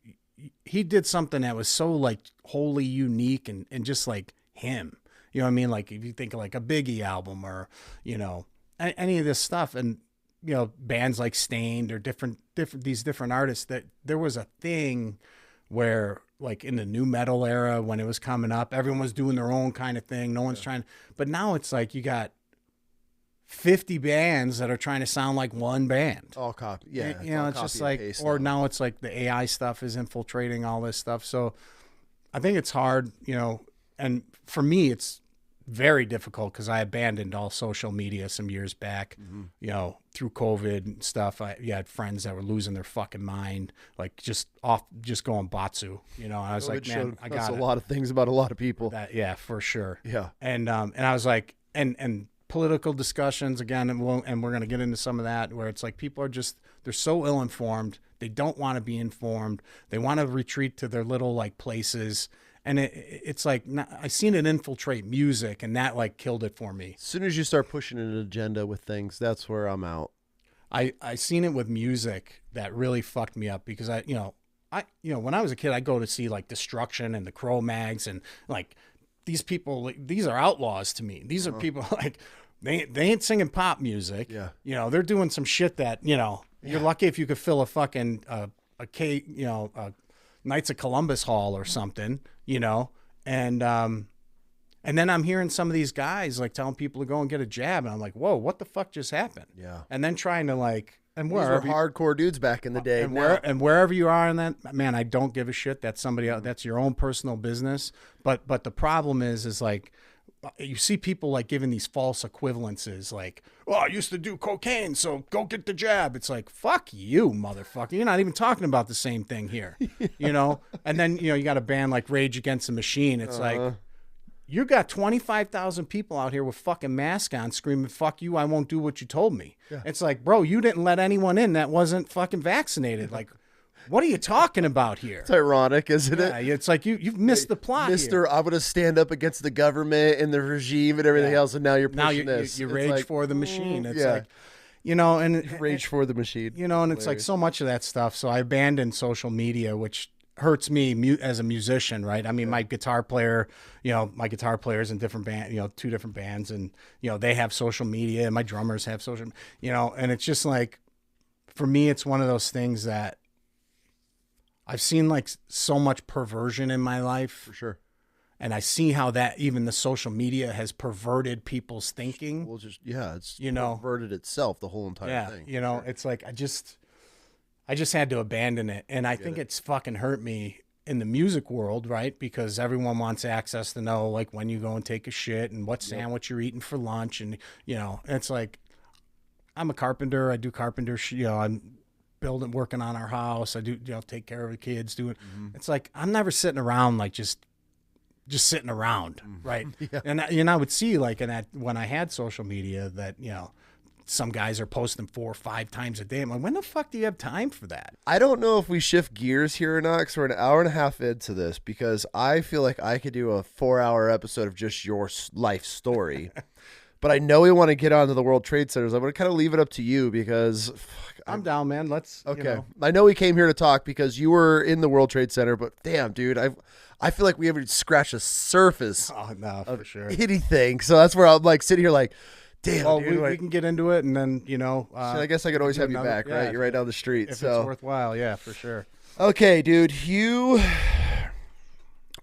he did something that was so like wholly unique and just like him. You know what I mean? Like if you think of like a Biggie album or, you know, any of this stuff, and you know, bands like Stained or different these different artists, that there was a thing where like in the new metal era when it was coming up, everyone was doing their own kind of thing. No one's trying, but now it's like you got 50 bands that are trying to sound like one band. All copy. Yeah. You know, it's just like, or now it's like the AI stuff is infiltrating all this stuff. So I think it's hard, you know, and for me, it's very difficult because I abandoned all social media some years back, through COVID and stuff. You had friends that were losing their fucking mind, like just going batsu, and I was like, man, I got a lot of things about a lot of people. Yeah, for sure. Yeah. And I was like, and political discussions again, and we're going to get into some of that, where it's like people are they're so ill-informed. They don't want to be informed. They want to retreat to their little like places. And it's like, I seen it infiltrate music, and that like killed it for me. As soon as you start pushing an agenda with things, that's where I'm out. I seen it with music that really fucked me up, because when I was a kid, I'd go to see like Destruction and the Cro-Mags, and like these people, like, these are outlaws to me. These are people like, they ain't singing pop music. Yeah. They're doing some shit that, you're lucky if you could fill a fucking, a Knights of Columbus Hall or something, and then I'm hearing some of these guys like telling people to go and get a jab, and I'm like, whoa, what the fuck just happened? Yeah. And then trying to like, and these were hardcore dudes back in the day. And wherever you are in that, man, I don't give a shit. That's somebody else. That's your own personal business. But the problem is like, you see people like giving these false equivalences, like, oh, I used to do cocaine, so go get the jab. It's like, fuck you, motherfucker. You're not even talking about the same thing here, And then, you got a band like Rage Against the Machine. It's like, you got 25,000 people out here with fucking masks on screaming, fuck you, I won't do what you told me. Yeah. It's like, bro, you didn't let anyone in that wasn't fucking vaccinated. Like, what are you talking about here? It's ironic, isn't it? Yeah, it's like you've missed the plot here. I'm going to stand up against the government and the regime and everything else, and now you're pushing this. You rage like, for the machine. It's like, and rage for the machine. And it's like so much of that stuff. So I abandoned social media, which hurts me as a musician, right? I mean, my guitar player's in different band, 2 different bands, and they have social media, and my drummers have social, and it's just like, for me, it's one of those things that I've seen like so much perversion in my life. For sure. And I see how that even the social media has perverted people's thinking. Well, it's perverted itself, the whole entire thing. It's like, I just had to abandon it. And I think it's fucking hurt me in the music world, right? Because everyone wants access to know like when you go and take a shit and what sandwich you're eating for lunch. And, it's like, I'm a carpenter. I do carpenter, I'm working on our house. I do, take care of the kids, It's like, I'm never sitting around, like just sitting around. Right. Yeah. And I would see like when I had social media that, some guys are posting 4 or 5 times a day. I'm like, when the fuck do you have time for that? I don't know if we shift gears here or not, because we're an hour and a half into this, because I feel like I could do a 4-hour episode of just your life story. But I know we want to get onto the World Trade Centers. I'm going to kind of leave it up to you, because I'm down, man. Let's. Okay. I know we came here to talk because you were in the World Trade Center, but damn, dude, I feel like we haven't scratched the surface. Oh no, for sure. Anything. So that's where I'm like sitting here like, damn. Well, dude, we can get into it, and then so I guess I could always have you back, right? You're right down the street. If it's worthwhile, yeah, for sure. Okay, dude,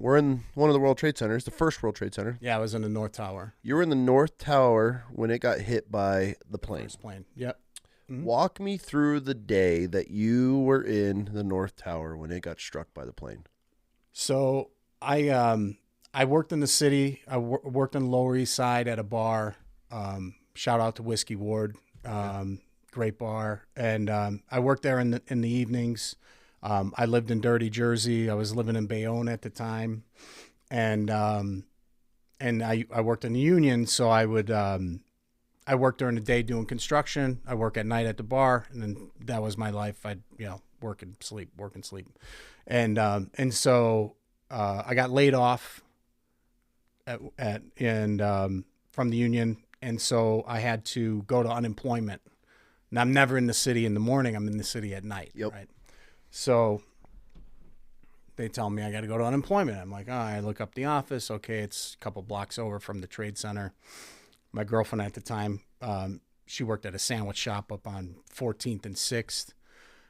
we're in one of the World Trade Centers, the first World Trade Center. Yeah, I was in the North Tower. You were in the North Tower when it got hit by the plane. First plane. Yep. Mm-hmm. Walk me through the day that you were in the North Tower when it got struck by the plane. So I worked in the city. I worked on the Lower East Side at a bar. Shout out to Whiskey Ward. Great bar. And I worked there in the evenings. I lived in Dirty Jersey. I was living in Bayonne at the time. And I worked in the union, so I would I worked during the day doing construction. I work at night at the bar, and then that was my life. I'd work and sleep, and so I got laid off from the union, and so I had to go to unemployment. And I'm never in the city in the morning. I'm in the city at night. Yep. Right. So they tell me I got to go to unemployment. I'm like, I look up the office. Okay, it's a couple blocks over from the trade center. My girlfriend at the time, she worked at a sandwich shop up on 14th and 6th.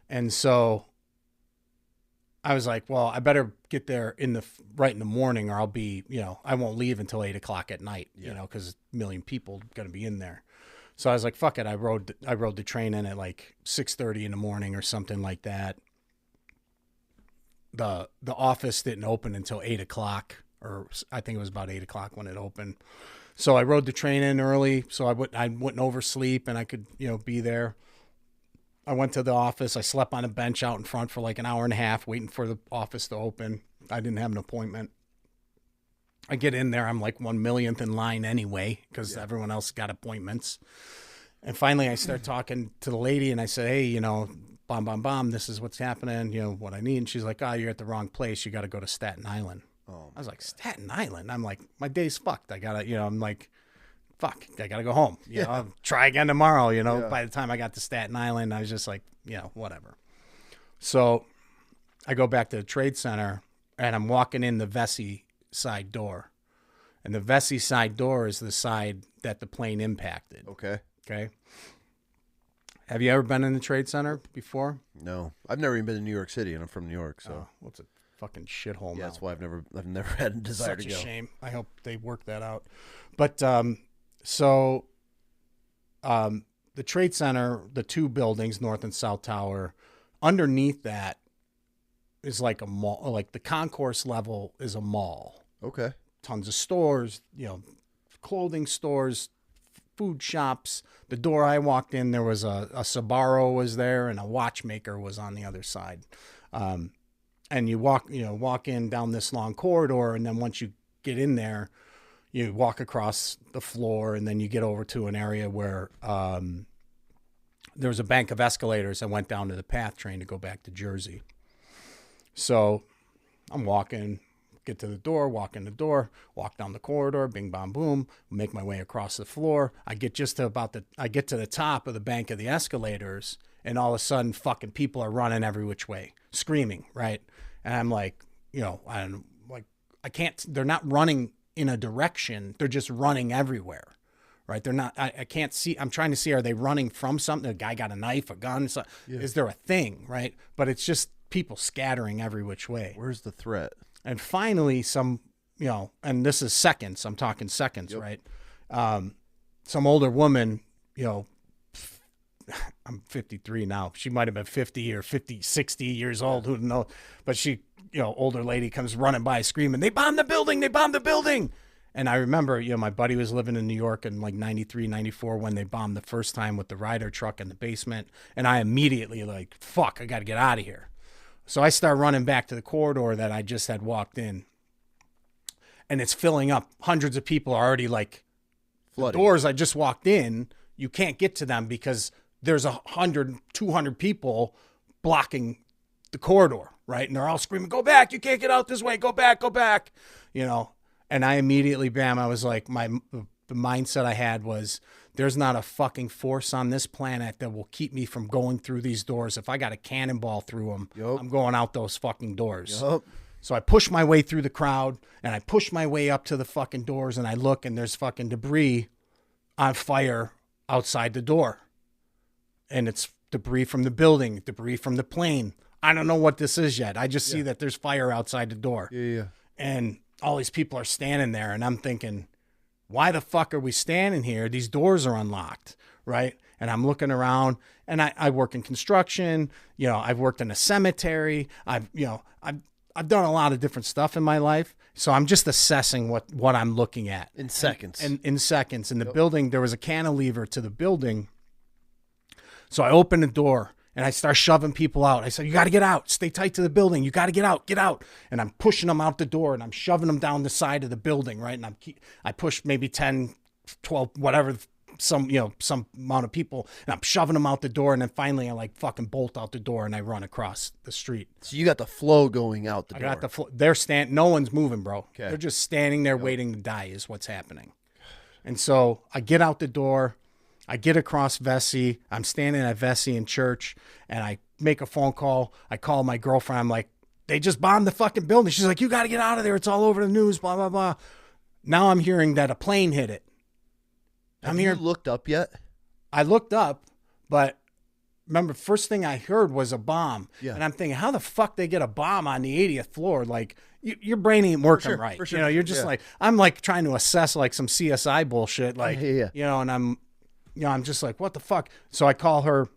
And so I was like, well, I better get there right in the morning, or I'll be, I won't leave until 8 o'clock at night, because a million people going to be in there. So I was like, fuck it. I rode the train in at like 6:30 in the morning or something like that. The office didn't open until 8 o'clock, or I think it was about 8 o'clock when it opened. So I rode the train in early so I wouldn't oversleep and I could, be there. I went to the office. I slept on a bench out in front for like an hour and a half waiting for the office to open. I didn't have an appointment. I get in there. I'm like 1/1,000,000th in line anyway because everyone else got appointments. And finally I start talking to the lady and I said, hey, bomb, this is what's happening, what I need. And she's like, you're at the wrong place. You got to go to Staten Island. Oh, I was like, Staten Island? I'm like, my day's fucked. I got to, I'm like, fuck, I got to go home. I'll try again tomorrow. By the time I got to Staten Island, I was just like, whatever. So I go back to the trade center and I'm walking in the Vesey side door. And the Vesey side door is the side that the plane impacted. Okay. Have you ever been in the trade center before? No. I've never even been to New York City and I'm from New York. So it's a fucking shithole now. Yeah, that's why I've never had a desire to go. Such a shame. I hope they work that out. But So the trade center, the two buildings, North and South Tower, underneath that is like a mall, like the concourse level is a mall. Okay. Tons of stores, clothing stores, food shops. The door I walked in, there was a Sbarro was there and a watchmaker was on the other side. And you walk in down this long corridor, and then once you get in there, you walk across the floor, and then you get over to an area where there was a bank of escalators that went down to the PATH train to go back to Jersey. So I'm walking, get to the door, walk in the door, walk down the corridor, bing, bong, boom, make my way across the floor. I get to the top of the bank of the escalators, and all of a sudden fucking people are running every which way, screaming, right? And I'm like, I can't, they're not running in a direction. They're just running everywhere, right? They're not, I can't see, I'm trying to see, are they running from something? A guy got a knife, a gun? So, is there a thing, right? But it's just people scattering every which way. Where's the threat? And finally some, and this is seconds, I'm talking seconds, right? Some older woman, I'm 53 now. She might've been 50 or 50, 60 years old. Who knows? But she, older lady comes running by screaming, they bombed the building. They bombed the building. And I remember, my buddy was living in New York in like 93, 94 when they bombed the first time with the Ryder truck in the basement. And I immediately like, fuck, I got to get out of here. So I start running back to the corridor that I just had walked in. And it's filling up. Hundreds of people are already like, the doors I just walked in, you can't get to them because there's 100, 200 people blocking the corridor, right? And they're all screaming, go back, you can't get out this way, go back, And I immediately, bam, I was like, the mindset I had was, there's not a fucking force on this planet that will keep me from going through these doors. If I got a cannonball through them, I'm going out those fucking doors. So I push my way through the crowd, and I push my way up to the fucking doors, and I look, and there's fucking debris on fire outside the door. And it's debris from the building, debris from the plane. I don't know what this is yet. I just see that there's fire outside the door. And all these people are standing there, and I'm thinking, why the fuck are we standing here? These doors are unlocked, right? And I'm looking around, and I work in construction. I've worked in a cemetery. I've done a lot of different stuff in my life. So I'm just assessing what I'm looking at. In seconds. And in seconds. In the building, there was a cantilever to the building. So I open the door, and I start shoving people out. I said, you got to get out. Stay tight to the building. You got to get out. Get out. And I'm pushing them out the door, and I'm shoving them down the side of the building, right? And I push maybe 10, 12, whatever, some amount of people, and I'm shoving them out the door, and then finally I like fucking bolt out the door, and I run across the street. So you got the flow going out the door. I got the flow. They're no one's moving, bro. Okay. They're just standing there waiting to die is what's happening. And so I get out the door. I get across Vesey. I'm standing at Vesey in church, and I make a phone call. I call my girlfriend. I'm like, they just bombed the fucking building. She's like, you got to get out of there. It's all over the news, blah, blah, blah. Now I'm hearing that a plane hit it. Have you looked up yet? I looked up, but remember, first thing I heard was a bomb. Yeah. And I'm thinking, how the fuck they get a bomb on the 80th floor? Like, your brain ain't working right. For sure. You're just like, I'm like trying to assess like some CSI bullshit. Like, and I'm just like, what the fuck? So I call her.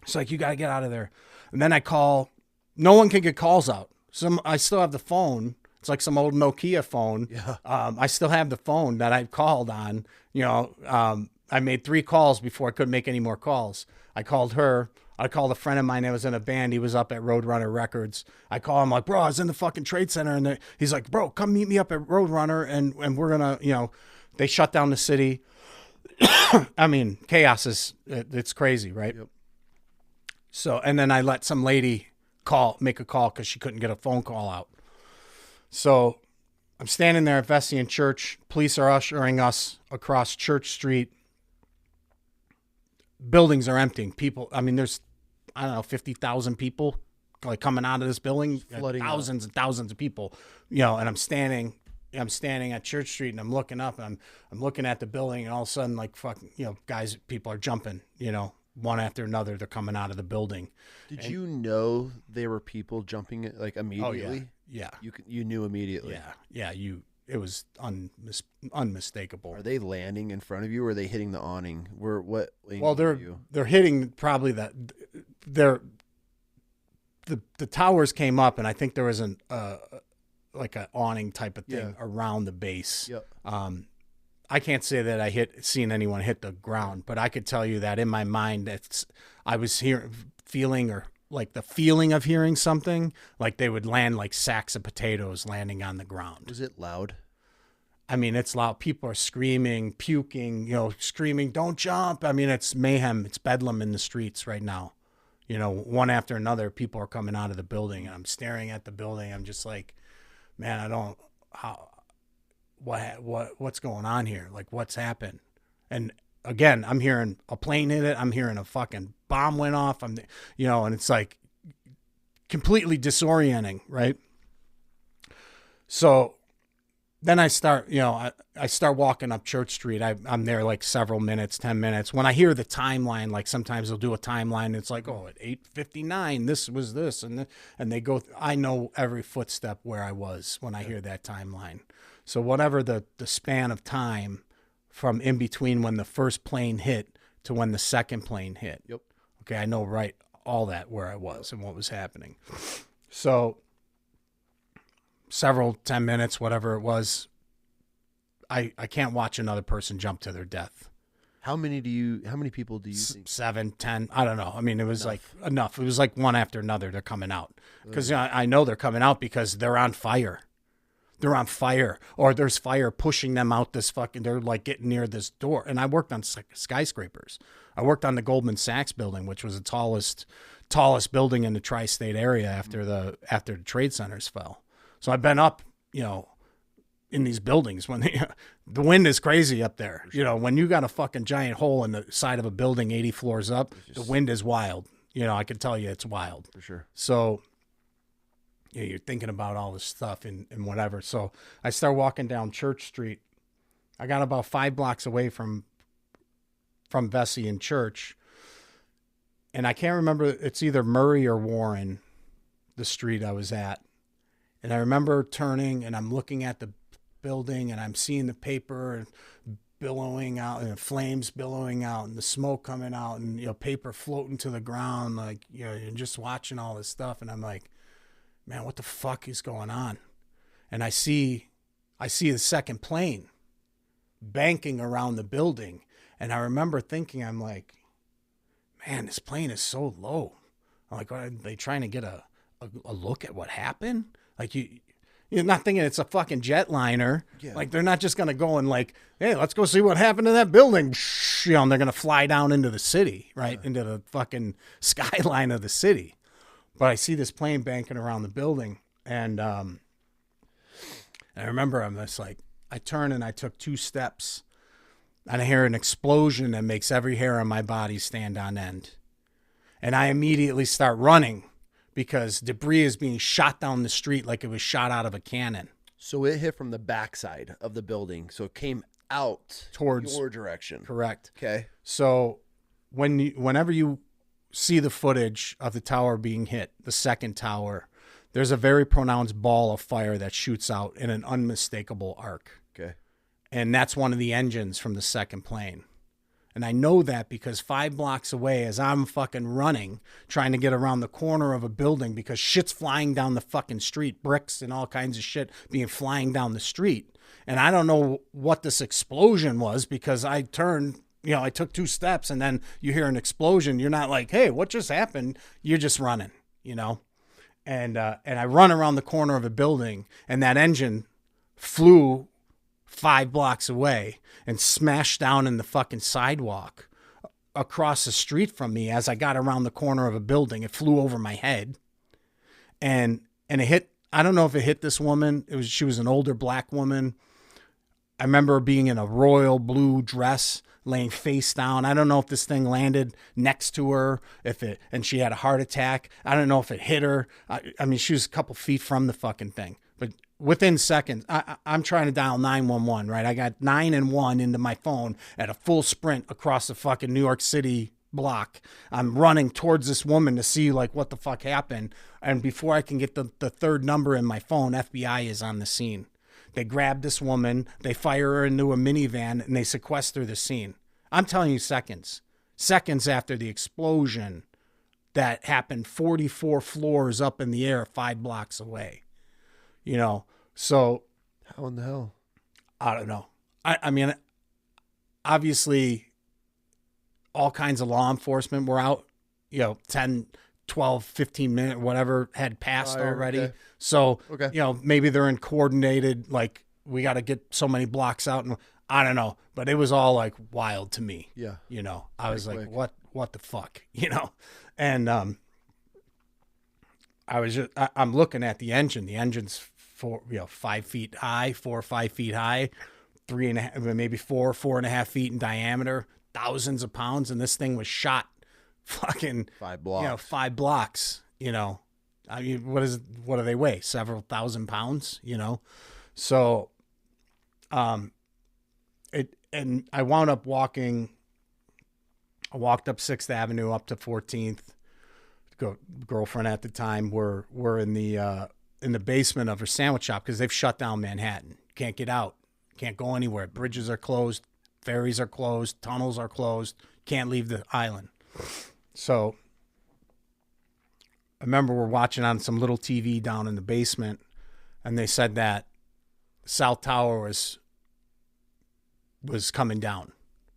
It's like, you got to get out of there. And then I call. No one can get calls out. I still have the phone, It's like some old Nokia phone. Yeah. I still have the phone that I called on. I made 3 calls before I couldn't make any more calls. I called her. I called a friend of mine that was in a band. He was up at Roadrunner Records. I call him like, bro, I was in the fucking Trade Center. And he's like, bro, come meet me up at Roadrunner. And we're going to, they shut down the city. I mean, chaos it's crazy, right? Yep. So, and then I let some lady make a call because she couldn't get a phone call out. So I'm standing there at Vesey and Church. Police are ushering us across Church Street. Buildings are emptying. People, I mean, there's, 50,000 people like coming out of this building. Thousands and thousands of people, and I'm standing at Church Street and I'm looking up and I'm looking at the building and all of a sudden like fucking, people are jumping, one after another. They're coming out of the building. Did you know there were people jumping like immediately? Oh, yeah. You knew immediately. Yeah. It was unmistakable. Are they landing in front of you, or are they hitting the awning? Well, they're hitting probably that. The towers came up, and I think there was like an awning type of thing around the base. Yep. I can't say that I seen anyone hit the ground, but I could tell you that in my mind, I was feeling of hearing something, like they would land like sacks of potatoes landing on the ground. Was it loud? I mean, it's loud. People are screaming, puking, screaming, don't jump. I mean, it's mayhem. It's bedlam in the streets right now. One after another, people are coming out of the building, and I'm staring at the building. I'm just like, man, what's going on here? Like, what's happened? And again, I'm hearing a plane hit it. I'm hearing a fucking bomb went off. And it's like completely disorienting, right? So then I start, I start walking up Church Street. I'm there like several minutes, 10 minutes. When I hear the timeline, like sometimes they'll do a timeline. It's like, at 8:59, this was this. And they go, I know every footstep where I was when I hear that timeline. So whatever the span of time from in between when the first plane hit to when the second plane hit. Yep. Okay, I know all that where I was and what was happening. So 10 minutes, whatever it was, I can't watch another person jump to their death. How many people do you think? 7, 10, I don't know. I mean, it was enough. It was like one after another they're coming out. Because I know they're coming out because they're on fire. They're on fire, or there's fire pushing them out they're like getting near this door. And I worked on skyscrapers. I worked on the Goldman Sachs building, which was the tallest building in the tri-state area after the trade centers fell. So I've been up, in these buildings when the wind is crazy up there. Sure. When you got a fucking giant hole in the side of a building 80 floors up, the wind is wild. I can tell you it's wild. For sure. So you're thinking about all this stuff and whatever. So I start walking down Church Street. I got about 5 blocks away from Vesey and Church. And I can't remember, it's either Murray or Warren, the street I was at. And I remember turning and I'm looking at the building and I'm seeing the paper billowing out and flames billowing out and the smoke coming out and, paper floating to the ground. Like, you're just watching all this stuff. And I'm like, man, what the fuck is going on? And I see the second plane banking around the building. And I remember thinking, I'm like, man, this plane is so low. I'm like, are they trying to get a look at what happened? Like you're not thinking it's a fucking jetliner. Yeah. Like they're not just going to go and like, hey, let's go see what happened to that building. And they're going to fly down into the city, right? Yeah. Into the fucking skyline of the city. But I see this plane banking around the building. And I remember I'm just like, I turned and I took 2 steps and I hear an explosion that makes every hair on my body stand on end. And I immediately start running because debris is being shot down the street like it was shot out of a cannon. So it hit from the backside of the building. So it came out towards your direction. Correct. Okay. So whenever you see the footage of the tower being hit, the second tower, there's a very pronounced ball of fire that shoots out in an unmistakable arc. Okay. And that's one of the engines from the second plane. And I know that because 5 blocks away, as I'm fucking running, trying to get around the corner of a building because shit's flying down the fucking street, bricks and all kinds of shit being flying down the street. And I don't know what this explosion was because I turned, I took 2 steps and then you hear an explosion. You're not like, hey, what just happened? You're just running, And I run around the corner of a building and that engine flew 5 blocks away and smashed down in the fucking sidewalk across the street from me as I got around the corner of a building. It flew over my head and it hit, I don't know if it hit this woman. She was an older black woman. I remember being in a royal blue dress, laying face down. I don't know if this thing landed next to her, and she had a heart attack. I don't know if it hit her. I mean, she was a couple feet from the fucking thing, but within seconds, I'm trying to dial 911, right? I got 911 into my phone at a full sprint across the fucking New York City block. I'm running towards this woman to see like what the fuck happened. And before I can get the third number in my phone, FBI is on the scene. They grab this woman, they fire her into a minivan, and they sequester the scene. I'm telling you seconds. Seconds after the explosion that happened 44 floors up in the air 5 blocks away. So... How in the hell? I don't know. I mean, obviously, all kinds of law enforcement were out, 10, 12, 15 minutes, whatever had passed already. Okay. So, Okay. Maybe they're in coordinated, like, we got to get so many blocks out. And I don't know. But it was all, like, wild to me. Yeah. I was Pretty like, quick. what the fuck? And I was just, I'm looking at the engine. The engine's 5 feet high, 4 or 5 feet high, 3.5, maybe 4.5 feet in diameter, thousands of pounds. And this thing was shot fucking 5 blocks. 5 blocks, I mean, what do they weigh? Several thousand pounds, So, and I wound up walking, I walked up 6th Avenue up to 14th. Girlfriend at the time were in the basement of her sandwich shop because they've shut down Manhattan. Can't get out. Can't go anywhere. Bridges are closed. Ferries are closed. Tunnels are closed. Can't leave the island. So I remember we're watching on some little TV down in the basement, and they said that South Tower was coming down.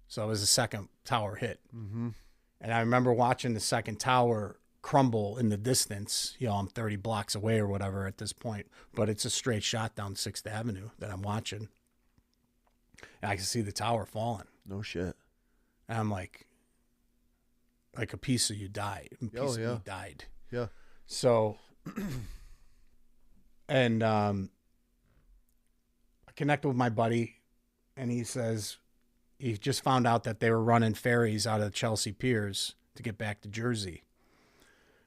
So it was the second tower hit. Mm-hmm. And I remember watching the second tower crumble in the distance. I'm 30 blocks away or whatever at this point, but it's a straight shot down 6th Avenue that I'm watching. And I can see the tower falling. No shit. And I'm like a piece of you died. A piece of me died. Yeah. So, and I connected with my buddy, and he says he just found out that they were running ferries out of Chelsea Piers to get back to Jersey.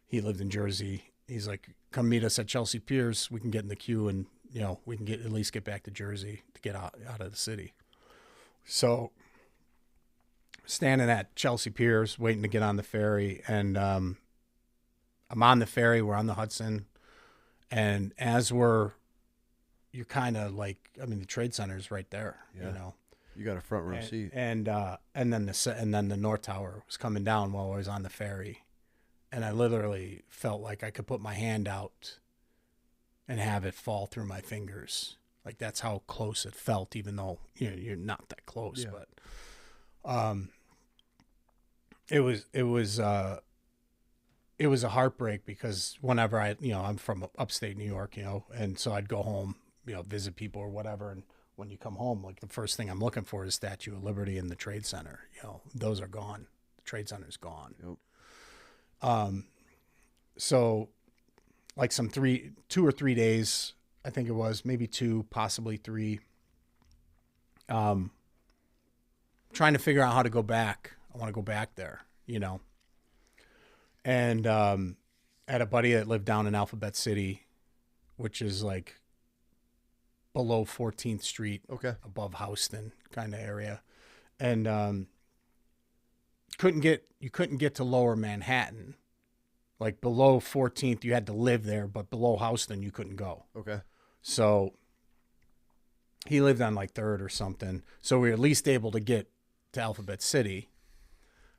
He lived in Jersey. He's like, come meet us at Chelsea Piers. We can get in the queue and, we can at least get back to Jersey to get out of the city. So standing at Chelsea Piers, waiting to get on the ferry. And I'm on the ferry. We're on the Hudson. And as you're kind of like, I mean, the Trade Center's right there, You got a front row seat. And then the North Tower was coming down while I was on the ferry. And I literally felt like I could put my hand out and have it fall through my fingers. Like that's how close it felt, even though you're not that close. Yeah. But it was a heartbreak because whenever I'm from upstate New York, and so I'd go home, visit people or whatever, and when you come home, like the first thing I'm looking for is Statue of Liberty and the Trade Center. Those are gone. The Trade Center's gone. Yep. So like 2 or 3 days, I think it was, maybe 2, possibly 3, trying to figure out how to go back. I want to go back there, and, I had a buddy that lived down in Alphabet City, which is like below 14th Street, above Houston kind of area. And, you couldn't get to lower Manhattan. Like below 14th, you had to live there, but below Houston, you couldn't go. Okay. So he lived on like 3rd or something. So we were at least able to get to Alphabet City.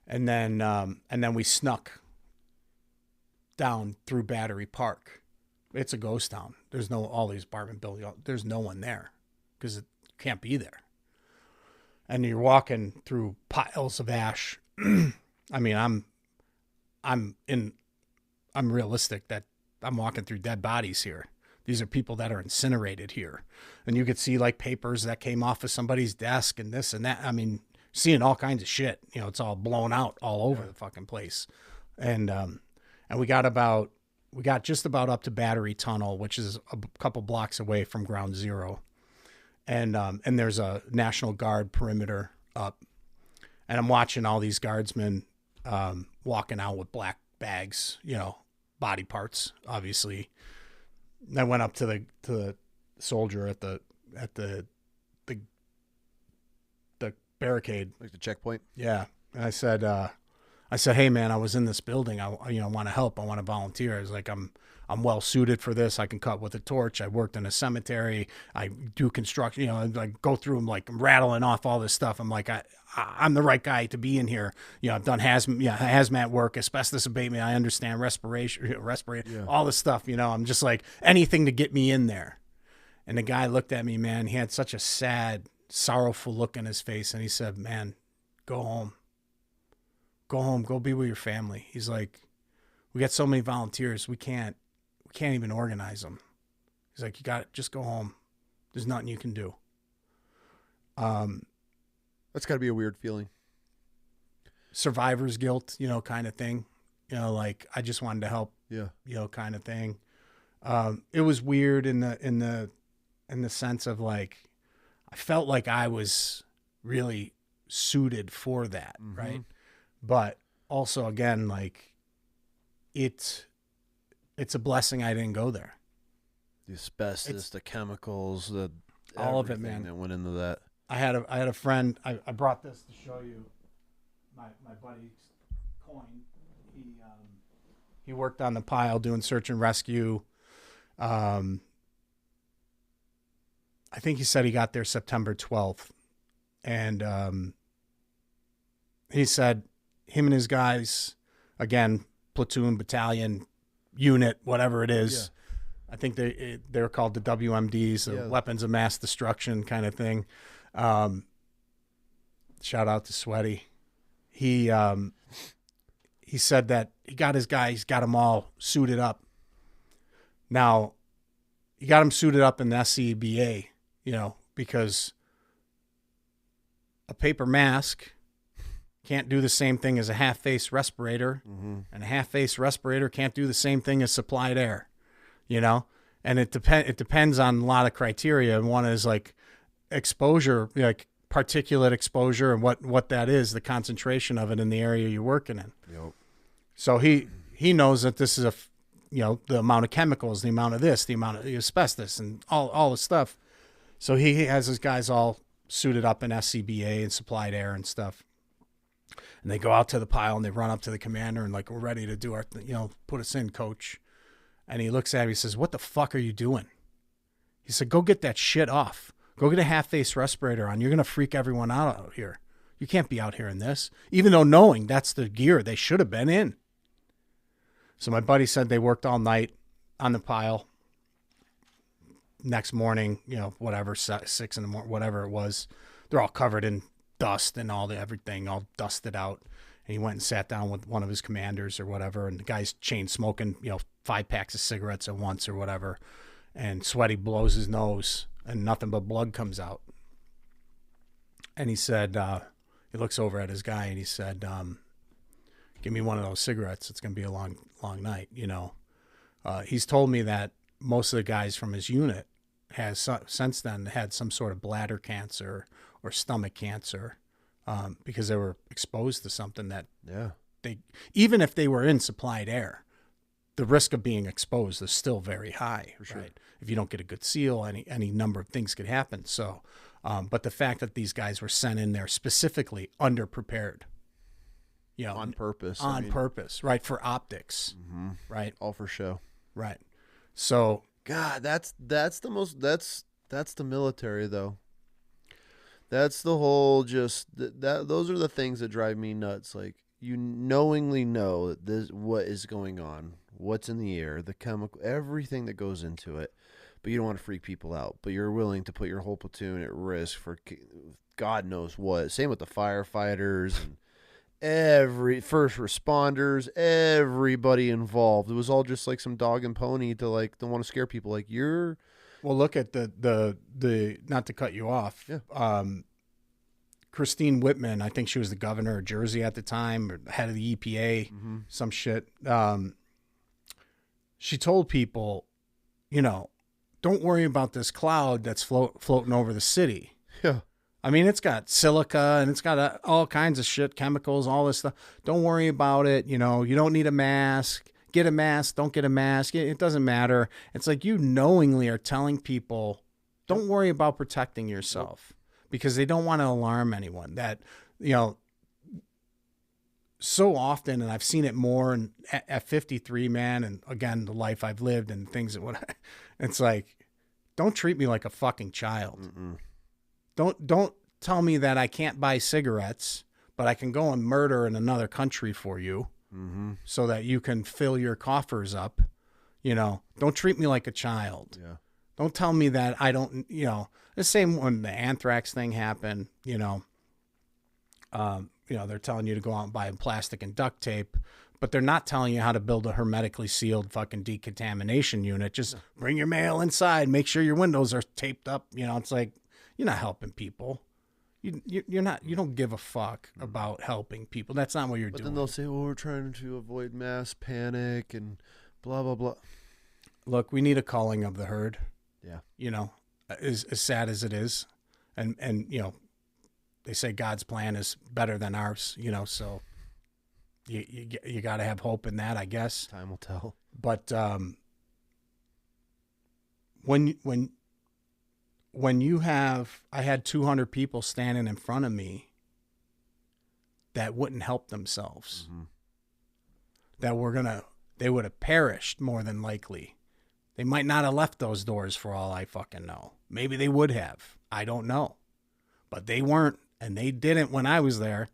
And then we snuck down through Battery Park. It's a ghost town. There's all these apartment buildings. There's no one there because it can't be there. And you're walking through piles of ash. I mean, I'm realistic that I'm walking through dead bodies here. These are people that are incinerated here. And you could see like papers that came off of somebody's desk and this and that. I mean, seeing all kinds of shit. You know, it's all blown out all over the fucking place. And we got just about up to Battery Tunnel, which is a couple blocks away from Ground Zero. And there's a National Guard perimeter up. And I'm watching all these guardsmen walking out with black bags, you know, body parts, obviously. And I went up to the soldier at the barricade, like the checkpoint. Yeah, and I said, hey man, I was in this building. I want to help. I want to volunteer. I was like, I'm well suited for this. I can cut with a torch. I worked in a cemetery. I do construction. You know, I go through them like I'm rattling off all this stuff. I'm like, I'm the right guy to be in here. You know, I've done hazmat work, asbestos abatement. I understand respiration, all this stuff. You know, I'm just like anything to get me in there. And the guy looked at me, man. He had such a sad, sorrowful look in his face, and he said, "Man, go home. Go home. Go be with your family." He's like, "We got so many volunteers. We can't even organize them." He's like, just go home. There's nothing you can do. That's got to be a weird feeling. Survivor's guilt, you know, kind of thing. You know, like I just wanted to help. Yeah. You know, kind of thing. It was weird in the sense of like, I felt like I was really suited for that, right? But also, again, like it's a blessing I didn't go there. The asbestos, the chemicals, all of it, man, that went into that. I had a friend. I brought this to show you. My buddy's coin. He worked on the pile doing search and rescue. I think he said he got there September 12th, and he said him and his guys, again, platoon, battalion, unit, whatever it is. Yeah. I think they're called the WMDs, the weapons of mass destruction kind of thing. Shout out to Sweaty. He said that he got his guys, got them all suited up. Now, he got them suited up in the SCBA, you know, because a paper mask can't do the same thing as a half-face respirator, and a half-face respirator can't do the same thing as supplied air, you know? And it depends on a lot of criteria. And one is like exposure, like particulate exposure, and what that is, the concentration of it in the area you're working in. Yep. So he knows that this is the amount of chemicals, the amount of this, the amount of asbestos, and all the stuff. So he has his guys all suited up in SCBA and supplied air and stuff. And they go out to the pile and they run up to the commander and like, "We're ready to do our, put us in, coach." And he looks at me, he says, "What the fuck are you doing?" He said, "Go get that shit off. Go get a half-face respirator on. You're going to freak everyone out here. You can't be out here in this." Even though knowing that's the gear they should have been in. So my buddy said they worked all night on the pile. Next morning, whatever, 6 in the morning, whatever it was, they're all covered in dust and everything, all dusted out. And he went and sat down with one of his commanders or whatever, and the guy's chain smoking, 5 packs of cigarettes at once or whatever. And Sweaty blows his nose, and nothing but blood comes out. And he said, he looks over at his guy, and he said, "Give me one of those cigarettes. It's going to be a long, long night." He's told me that most of the guys from his unit has since then had some sort of bladder cancer or stomach cancer because they were exposed to something that even if they were in supplied air, the risk of being exposed is still very high, right? If you don't get a good seal, any number of things could happen. So, but the fact that these guys were sent in there specifically underprepared, on purpose, purpose, right? For optics, right? All for show, right? So, God, that's the military though. That's the whole those are the things that drive me nuts. Like, you knowingly know that this what is going on, what's in the air, the chemical, everything that goes into it, but you don't want to freak people out. But you're willing to put your whole platoon at risk for God knows what. Same with the firefighters and every first responders, everybody involved. It was all just like some dog and pony to like don't want to scare people. Like you're. Well, look at the not to cut you off. Yeah. Christine Whitman, I think she was the governor of Jersey at the time, or head of the EPA, some shit. She told people, you know, don't worry about this cloud that's floating over the city. Yeah. I mean, it's got silica and it's got all kinds of shit, chemicals, all this stuff. Don't worry about it. You know, you don't need a mask. Get a mask. Don't get a mask. It doesn't matter. It's like you knowingly are telling people, don't worry about protecting yourself. Because they don't want to alarm anyone. That, you know, so often, and I've seen it more and at 53, man, and again, the life I've lived and things that it's like, don't treat me like a fucking child. Don't tell me that I can't buy cigarettes, but I can go and murder in another country for you so that you can fill your coffers up. You know, don't treat me like a child. Yeah. Don't tell me that I don't, you know, the same when the anthrax thing happened, you know, they're telling you to go out and buy plastic and duct tape, but they're not telling you how to build a hermetically sealed fucking decontamination unit. Just bring your mail inside, make sure your windows are taped up. You know, it's like, you're not helping people. You're not, you don't give a fuck about helping people. That's not what you're doing. But then they'll say, well, we're trying to avoid mass panic and blah, blah, blah. Look, we need a culling of the herd. Yeah. You know, as sad as it is. And, you know, they say God's plan is better than ours, you know, so you got to have hope in that, I guess. Time will tell. But when you have, I had 200 people standing in front of me that wouldn't help themselves, that they would have perished more than likely. They might not have left those doors for all I fucking know. Maybe they would have. I don't know. But they weren't, and they didn't when I was there.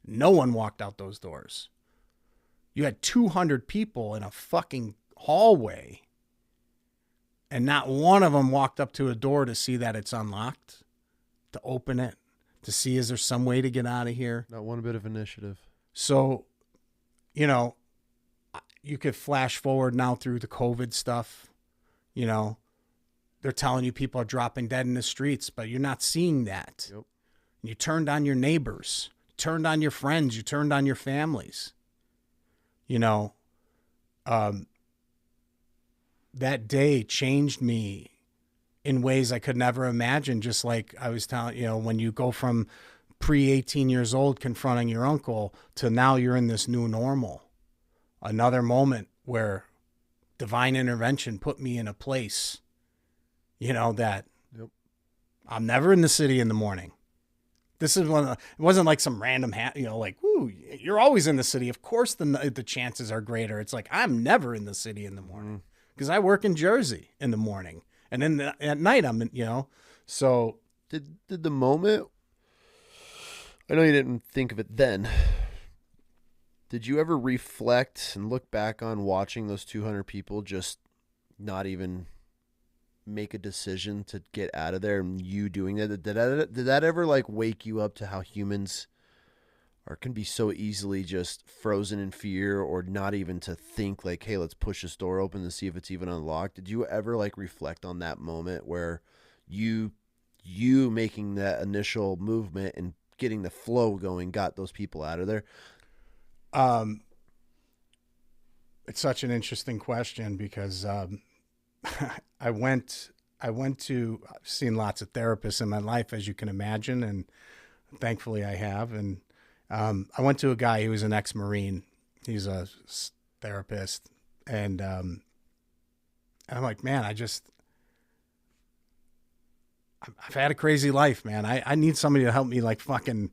No one walked out those doors. You had 200 people in a fucking hallway, and not one of them walked up to a door to see that it's unlocked, to open it, to see is there some way to get out of here. Not one bit of initiative. So, you know, you could flash forward now through the COVID stuff. You know, they're telling you people are dropping dead in the streets, but you're not seeing that. Yep. You turned on your neighbors, turned on your friends, you turned on your families. You know, that day changed me in ways I could never imagine. Just like I was telling, you know, when you go from pre-18 years old confronting your uncle to now you're in this new normal. Another moment where divine intervention put me in a place, you know, that I'm never in the city in the morning. This is it wasn't like some random you know, like, woo, you're always in the city. Of course the chances are greater. It's like, I'm never in the city in the morning because I work in Jersey in the morning. And then at night I'm in, you know, so. Did the moment, I know you didn't think of it then. Did you ever reflect and look back on watching those 200 people just not even make a decision to get out of there and you doing that? Did that ever like wake you up to how humans can be so easily just frozen in fear or not even to think like, hey, let's push this door open to see if it's even unlocked? Did you ever like reflect on that moment where you making that initial movement and getting the flow going got those people out of there? It's such an interesting question because I've seen lots of therapists in my life, as you can imagine, and thankfully I have. And I went to a guy, he was an ex-Marine. He's a therapist. And I'm like, man, I've had a crazy life, man. I need somebody to help me like fucking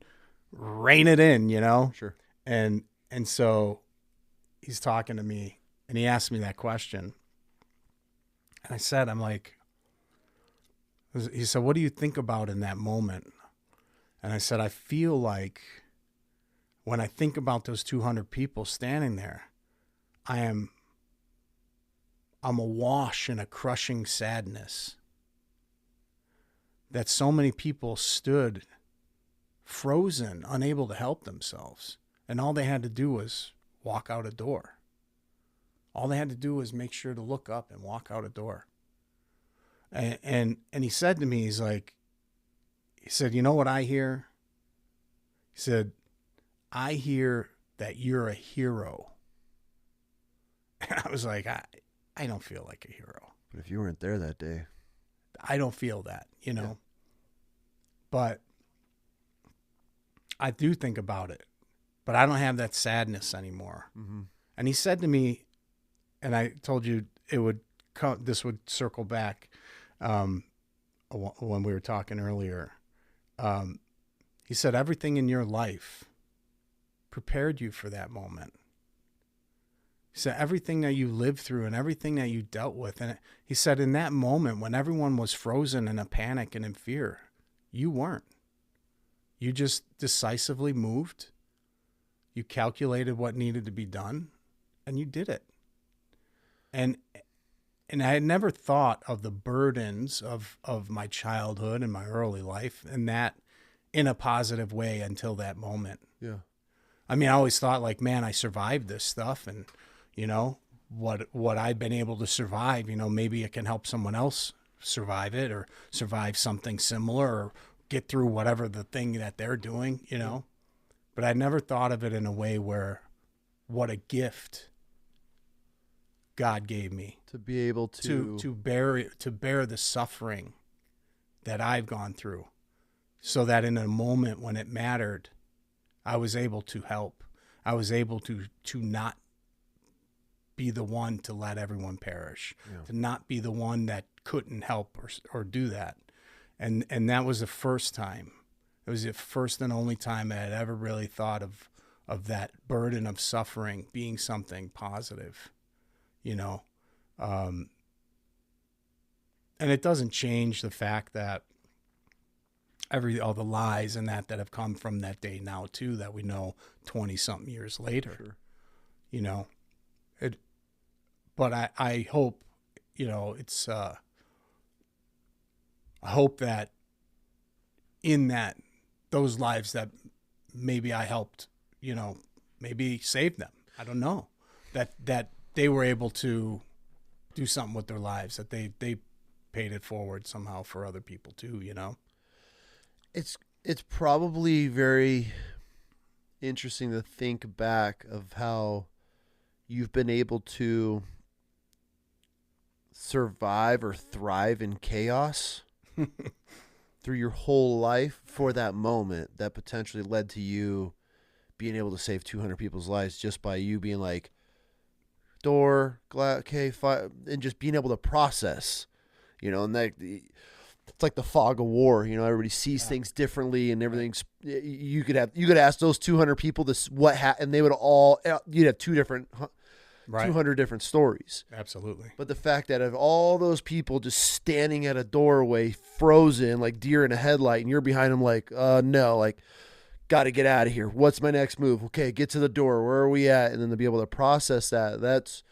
rein it in, you know? Sure. And so he's talking to me and he asked me that question. And I said, he said, what do you think about in that moment? And I said, I feel like when I think about those 200 people standing there, I'm awash in a crushing sadness that so many people stood frozen, unable to help themselves. And all they had to do was walk out a door. All they had to do was make sure to look up and walk out a door. And he said to me, he said, you know what I hear? He said, I hear that you're a hero. And I was like, I don't feel like a hero. But if you weren't there that day. I don't feel that, you know. Yeah. But I do think about it. But I don't have that sadness anymore. Mm-hmm. And he said to me, and I told you this would circle back when we were talking earlier. He said, everything in your life prepared you for that moment. He said, everything that you lived through and everything that you dealt with. And he said, in that moment when everyone was frozen in a panic and in fear, you weren't. You just decisively moved. You calculated what needed to be done, and you did it. And I had never thought of the burdens of my childhood and my early life and that in a positive way until that moment. Yeah. I mean, I always thought like, man, I survived this stuff, and you know, what I've been able to survive, you know, maybe it can help someone else survive it or survive something similar or get through whatever the thing that they're doing, you know. But I never thought of it in a way where what a gift God gave me to be able to bear the suffering that I've gone through, so that in a moment when it mattered, I was able to help. I was able to not be the one to let everyone perish, to not be the one that couldn't help or do that. And that was the first time. It was the first and only time I had ever really thought of that burden of suffering being something positive, you know. And it doesn't change the fact that all the lies and that have come from that day now too, that we know 20-something years later, sure. You know. But I hope, you know, it's I hope that in that those lives that maybe I helped, you know, maybe save them. I don't know. That they were able to do something with their lives, that they paid it forward somehow for other people too, you know. It's probably very interesting to think back of how you've been able to survive or thrive in chaos through your whole life for that moment that potentially led to you being able to save 200 people's lives just by you being like, door, glass, okay, fire, and just being able to process, you know, and that it's like the fog of war, you know, everybody sees things differently and everything's, you could ask those 200 people this, and they would all, you'd have 200 different stories. Absolutely. But the fact that of all those people just standing at a doorway, frozen, like deer in a headlight, and you're behind them like, no, like, got to get out of here. What's my next move? Okay, get to the door. Where are we at? And then to be able to process that's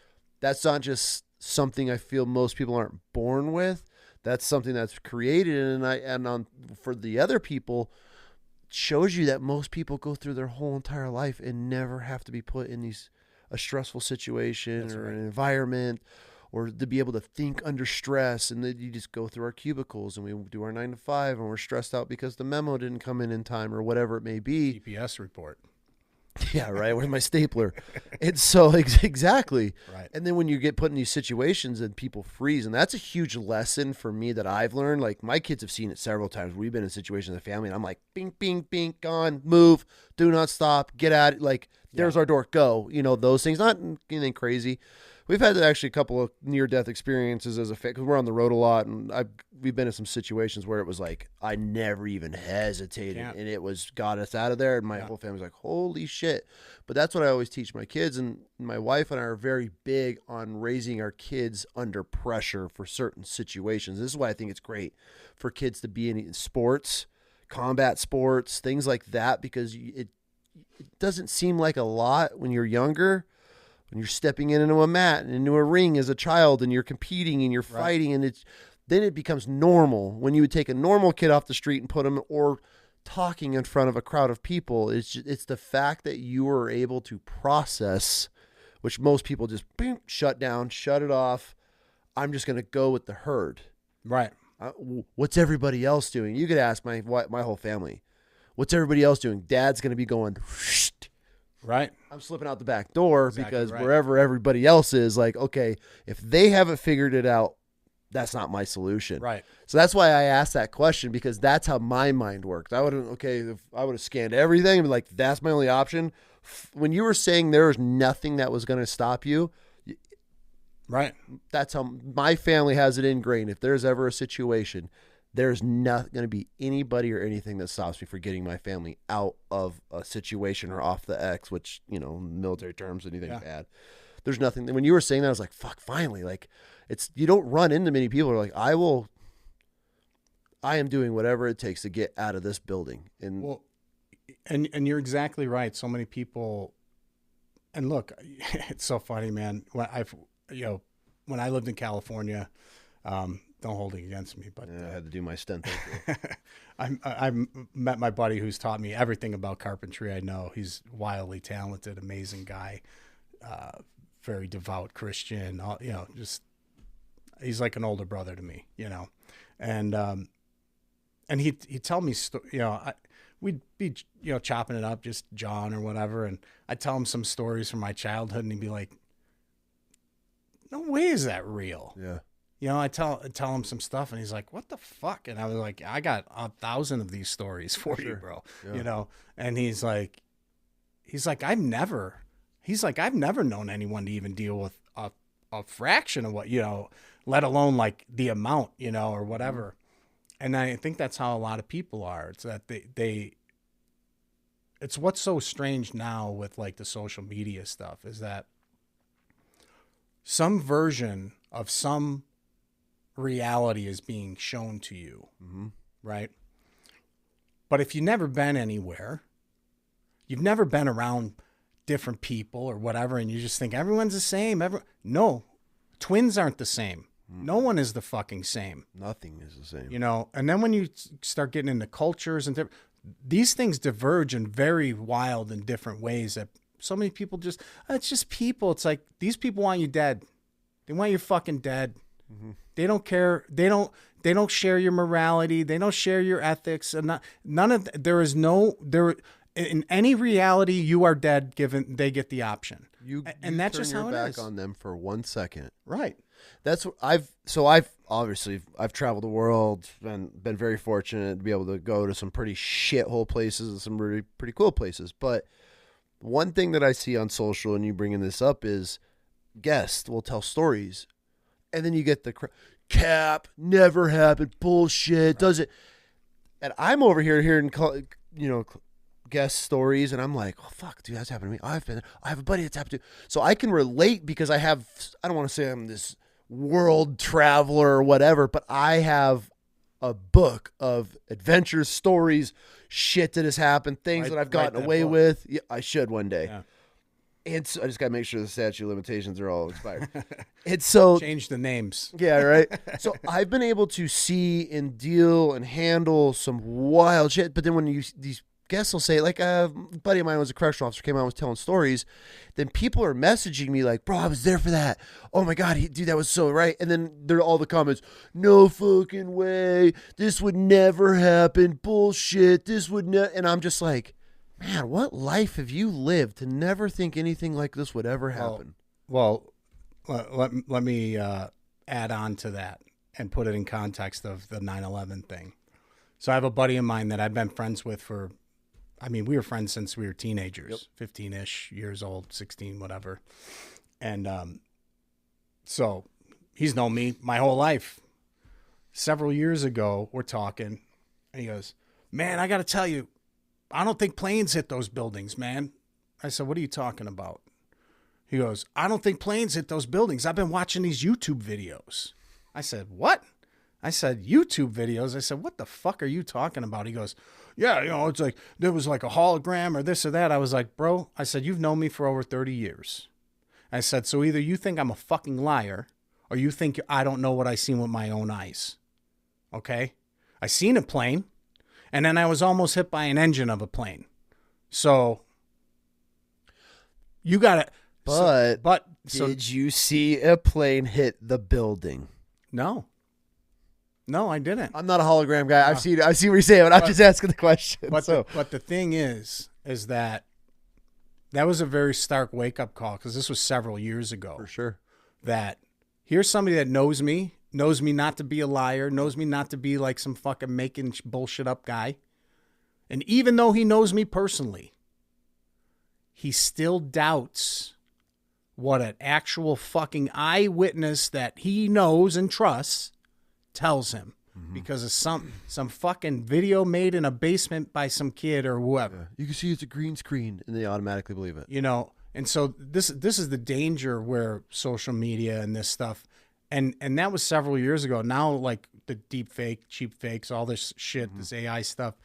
not just something I feel most people aren't born with. That's something that's created, for the other people, shows you that most people go through their whole entire life and never have to be put in a stressful situation That's or right. an environment, or to be able to think under stress. And then you just go through our cubicles and we do our 9 to 5 and we're stressed out because the memo didn't come in time or whatever it may be. GPS report. Yeah, right. With my stapler. It's so exactly. Right. And then when you get put in these situations and people freeze, and that's a huge lesson for me that I've learned. Like my kids have seen it several times. We've been in situations as a family and I'm like, bing, bing, bing, gone, move, do not stop, get at it. Like there's our door, go, you know, those things, not anything crazy. We've had actually a couple of near-death experiences as a family because we're on the road a lot, and we've been in some situations where it was like I never even hesitated, and it got us out of there, and my whole family's like, holy shit. But that's what I always teach my kids, and my wife and I are very big on raising our kids under pressure for certain situations. This is why I think it's great for kids to be in sports, combat sports, things like that, because it doesn't seem like a lot when you're younger, when you're stepping into a mat and into a ring as a child and you're competing and you're fighting, and then it becomes normal. When you would take a normal kid off the street and put him, or talking in front of a crowd of people, it's the fact that you are able to process, which most people just boom, shut down, shut it off. I'm just going to go with the herd. Right. What's everybody else doing? You could ask my whole family. What's everybody else doing? Dad's going to be going, right. I'm slipping out the back door, exactly because right. wherever everybody else is, like, okay, if they haven't figured it out, that's not my solution. Right. So that's why I asked that question, because that's how my mind worked. If I would have scanned everything and be like, that's my only option. When you were saying there was nothing that was going to stop you, right. That's how my family has it ingrained. If there's ever a situation, there's not going to be anybody or anything that stops me from getting my family out of a situation or off the X, which, military terms, anything bad. There's nothing. When you were saying that, I was like, fuck, finally. Like, you don't run into many people who are like, I am doing whatever it takes to get out of this building. And and you're exactly right. So many people, and look, it's so funny, man. When I lived in California, don't hold it against me, but I had to do my stunt. I met my buddy who's taught me everything about carpentry I know. He's wildly talented, amazing guy, very devout Christian. Just he's like an older brother to me, and he'd tell me, we'd be chopping it up, just John or whatever, and I'd tell him some stories from my childhood, and he'd be like, "No way is that real?" Yeah. I tell him some stuff, and he's like, "What the fuck?" And I was like, "I got 1,000 of these stories for you, bro." Yeah. And he's like, I've never known anyone to even deal with a fraction of what, let alone like the amount, or whatever. And I think that's how a lot of people are. It's that it's what's so strange now with like the social media stuff is that some version of some reality is being shown to you, right? But if you've never been anywhere, you've never been around different people or whatever, and you just think everyone's the same. No, twins aren't the same. No one is the fucking same. Nothing is the same. And then when you start getting into cultures and these things diverge in very wild and different ways that so many people it's just people. It's like these people want you dead. They want you fucking dead. Mm-hmm. They don't care. They don't share your morality. They don't share your ethics. And in any reality, you are dead. Given they get the option, and that's just how it is. Back on them for 1 second, right? That's what I've traveled the world and been very fortunate to be able to go to some pretty shithole places and some really pretty cool places. But one thing that I see on social, and you bringing this up, is guests will tell stories, and then you get the cap, never happened, bullshit, does it? And I'm over here hearing, guest stories, and I'm like, oh, fuck, dude, that's happened to me. I have a buddy that's happened to. So I can relate because I don't want to say I'm this world traveler or whatever, but I have a book of adventures, stories, shit that has happened, things that I've gotten away with. Yeah, I should one day. Yeah. And so I just got to make sure the statute of limitations are all expired. And so change the names. Yeah, right. So I've been able to see and deal and handle some wild shit. But then when these guests will say, like a buddy of mine was a correctional officer, came out and was telling stories, then people are messaging me like, bro, I was there for that. Oh my God, dude, that was so right. And then there are all the comments, no fucking way. This would never happen. Bullshit. This would never. And I'm just like, man, what life have you lived to never think anything like this would ever happen? Well, let me add on to that and put it in context of the 9/11 thing. So I have a buddy of mine that I've been friends with we were friends since we were teenagers, 15-ish years old, 16, whatever. And so he's known me my whole life. Several years ago, we're talking, and he goes, man, I got to tell you, I don't think planes hit those buildings, man. I said, what are you talking about? He goes, I don't think planes hit those buildings. I've been watching these YouTube videos. I said, what? I said, YouTube videos? I said, what the fuck are you talking about? He goes, yeah, you know, it's like, there was like a hologram or this or that. I was like, bro, I said, you've known me for over 30 years. I said, so either you think I'm a fucking liar or you think I don't know what I seen with my own eyes. Okay? I seen a plane, and then I was almost hit by an engine of a plane. So you got to... But did you see a plane hit the building? No. No, I didn't. I'm not a hologram guy. I see what you're saying, but I'm just asking the question. But the thing is that was a very stark wake-up call, because this was several years ago. For sure. That here's somebody that knows me not to be a liar, knows me not to be like some fucking making bullshit up guy. And even though he knows me personally, he still doubts what an actual fucking eyewitness that he knows and trusts tells him, because of some fucking video made in a basement by some kid or whoever. Yeah. You can see it's a green screen, and they automatically believe it. You know, and so this is the danger where social media and this stuff, and that was several years ago. Now, like the deep fake, cheap fakes, all this shit, this AI stuff,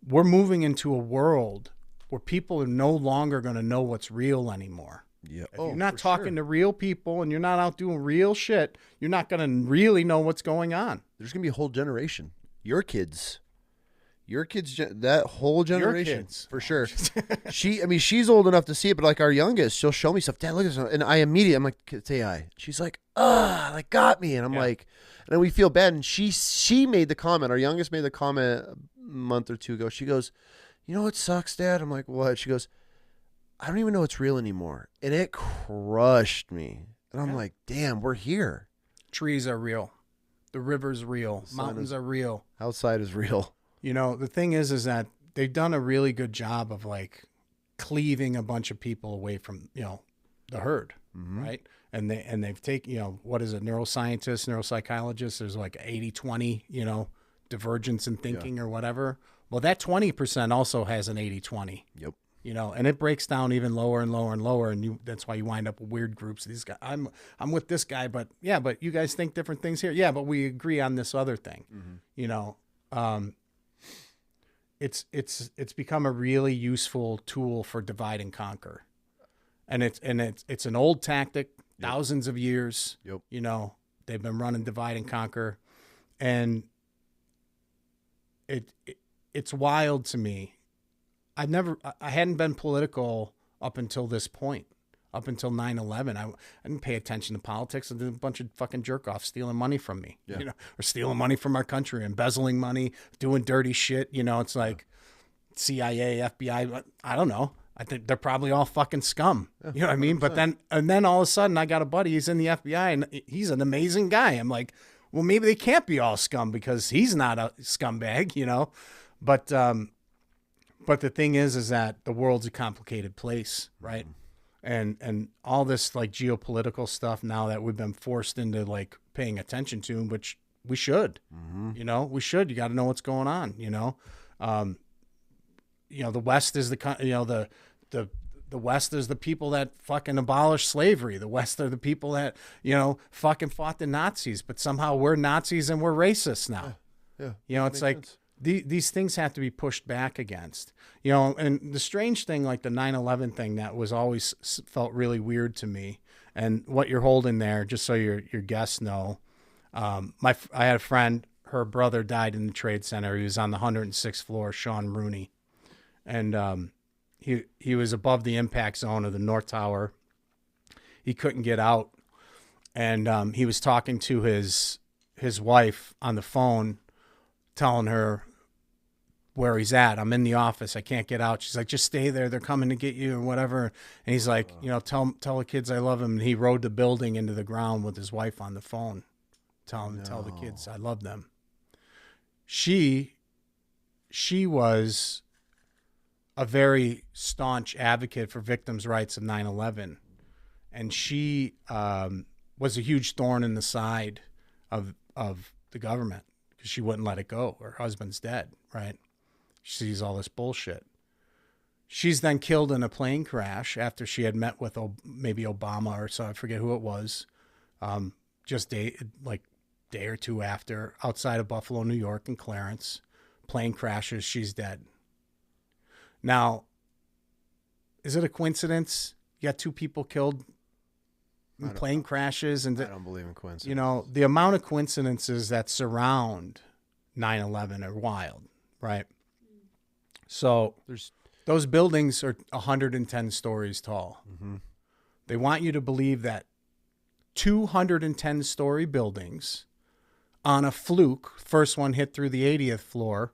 we're moving into a world where people are no longer going to know what's real anymore. Yeah. If you're not talking to real people and you're not out doing real shit, you're not going to really know what's going on. There's going to be a whole generation. Your kids, that whole generation, for sure. She's old enough to see it, but like our youngest, she'll show me stuff. Dad, look at this. And I'm like, it's AI. She's like, like got me. And I'm like, and then we feel bad. And she made the comment. Our youngest made the comment a month or two ago. She goes, you know what sucks, Dad? I'm like, what? She goes, I don't even know it's real anymore. And it crushed me. And I'm like, damn, we're here. Trees are real. The river's real. Mountains are real. Outside is real. You know, the thing is that they've done a really good job of like cleaving a bunch of people away from, you know, the herd, right? And they've taken, you know, what is it, neuroscientists, neuropsychologists, there's like 80-20, you know, divergence in thinking or whatever. Well, that 20% also has an 80-20. Yep. You know, and it breaks down even lower and lower and lower, and that's why you wind up with weird groups. These guys, I'm with this guy, but you guys think different things here. Yeah, but we agree on this other thing. You know, it's become a really useful tool for divide and conquer, and it's an old tactic, thousands of years. Yep. You know, they've been running divide and conquer, and it's wild to me. I hadn't been political up until this point, up until 9/11. I didn't pay attention to politics. I did a bunch of fucking jerk-offs stealing money from me, you know, or stealing money from our country, embezzling money, doing dirty shit. You know, it's like CIA, FBI, I don't know. I think they're probably all fucking scum. You know what I mean? 100%. But then all of a sudden I got a buddy, he's in the FBI and he's an amazing guy. I'm like, well, maybe they can't be all scum because he's not a scumbag, you know? But the thing is that the world's a complicated place, right? And all this like geopolitical stuff now that we've been forced into like paying attention to, which we should, you know, you got to know what's going on, you know? You know, the West is the West is the people that fucking abolished slavery. The West are the people that, you know, fucking fought the Nazis, but somehow we're Nazis and we're racist now. Yeah. You know, it's like sense. These things have to be pushed back against, you know, and the strange thing, like the 9/11 thing that was always felt really weird to me, and what you're holding there, just so your guests know, I had a friend, her brother died in the Trade Center. He was on the 106th floor, Sean Rooney. And he was above the impact zone of the North Tower. He couldn't get out. And he was talking to his wife on the phone, telling her where he's at. I'm in the office. I can't get out. She's like, just stay there. They're coming to get you or whatever. And he's like, you know, tell the kids I love them. And he rode the building into the ground with his wife on the phone. Tell the kids I love them. She was a very staunch advocate for victims' rights of 9/11. And she was a huge thorn in the side of the government because she wouldn't let it go. Her husband's dead, right? She sees all this bullshit. She's then killed in a plane crash after she had met with maybe Obama or so, I forget who it was, just like day or two after, outside of Buffalo, New York, in Clarence. Plane crashes. She's dead. Now, is it a coincidence? You got 2 people killed in plane crashes, and I don't believe in coincidence. You know, the amount of coincidences that surround 9/11 are wild, right? So those buildings are 110 stories tall. Mm-hmm. They want you to believe that 210-story buildings on a fluke, first one hit through the 80th floor,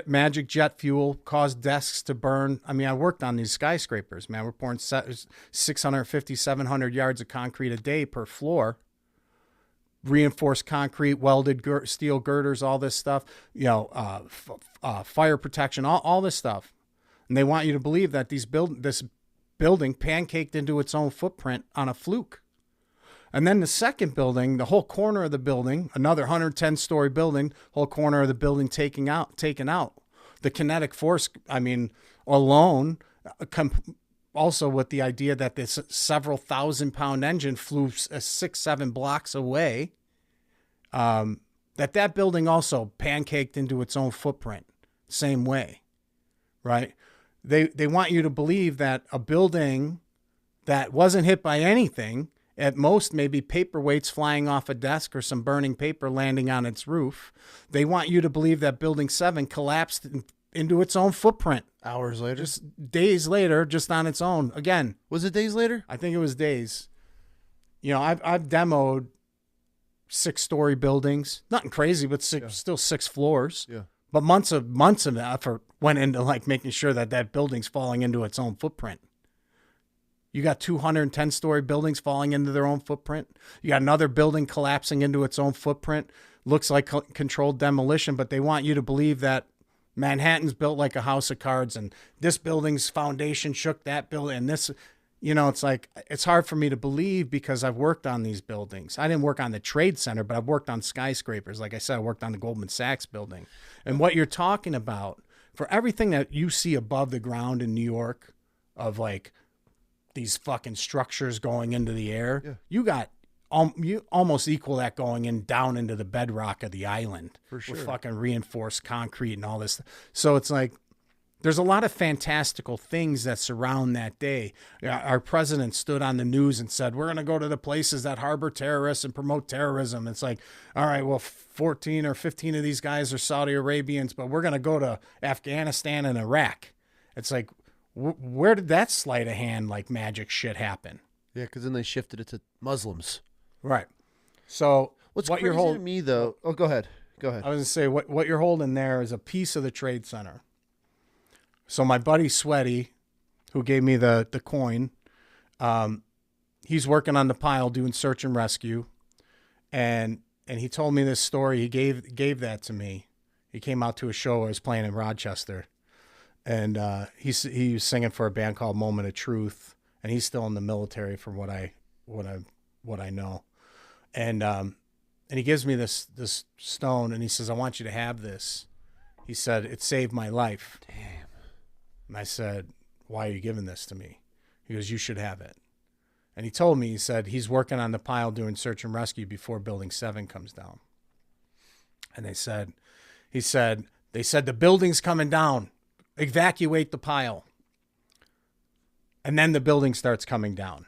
magic jet fuel caused desks to burn. I mean, I worked on these skyscrapers, man. We're pouring 650, 700 yards of concrete a day per floor. Reinforced concrete, welded steel girders, all this stuff, you know, fire protection, all this stuff. And they want you to believe that this building pancaked into its own footprint on a fluke. And then the second building, the whole corner of the building, another 110-story building, whole corner of the building taken out. The kinetic force, I mean, alone, also with the idea that this several thousand-pound engine flew 6-7 blocks away, that building also pancaked into its own footprint, same way, right? They want you to believe that a building that wasn't hit by anything, at most maybe paperweights flying off a desk or some burning paper landing on its roof. They want you to believe that Building 7 collapsed into its own footprint. Hours later? Just days later, just on its own. Again. Was it days later? I think it was days. You know, I've demoed 6-story buildings. Nothing crazy, but still 6 floors. Yeah. But months of effort went into like making sure that building's falling into its own footprint. You got 210-story buildings falling into their own footprint. You got another building collapsing into its own footprint. Looks like controlled demolition, but they want you to believe that Manhattan's built like a house of cards, and this building's foundation shook that building, and this, you know, it's like, it's hard for me to believe because I've worked on these buildings. I didn't work on the Trade Center, but I've worked on skyscrapers. Like I said, I worked on the Goldman Sachs building. And what you're talking about, for everything that you see above the ground in New York, of like these fucking structures going into the air, yeah, you almost equal that going in down into the bedrock of the island. For sure. With fucking reinforced concrete and all this. So it's like, there's a lot of fantastical things that surround that day. Our president stood on the news and said, we're going to go to the places that harbor terrorists and promote terrorism. It's like, all right, well, 14 or 15 of these guys are Saudi Arabians, but we're going to go to Afghanistan and Iraq. It's like, where did that sleight of hand, like magic shit happen? Yeah, because then they shifted it to Muslims. Right. So what crazy you're holding to me, though. Oh, go ahead. I was going to say, what you're holding there is a piece of the Trade Center. So my buddy Sweaty, who gave me the coin, he's working on the pile doing search and rescue, and he told me this story. He gave that to me. He came out to a show I was playing in Rochester, and he was singing for a band called Moment of Truth, and he's still in the military from what I know, and he gives me this stone, and he says, I want you to have this. He said, it saved my life. Damn. And I said, why are you giving this to me? He goes, you should have it. And he told me, he said, he's working on the pile doing search and rescue before Building 7 comes down. And they said, the building's coming down. Evacuate the pile. And then the building starts coming down.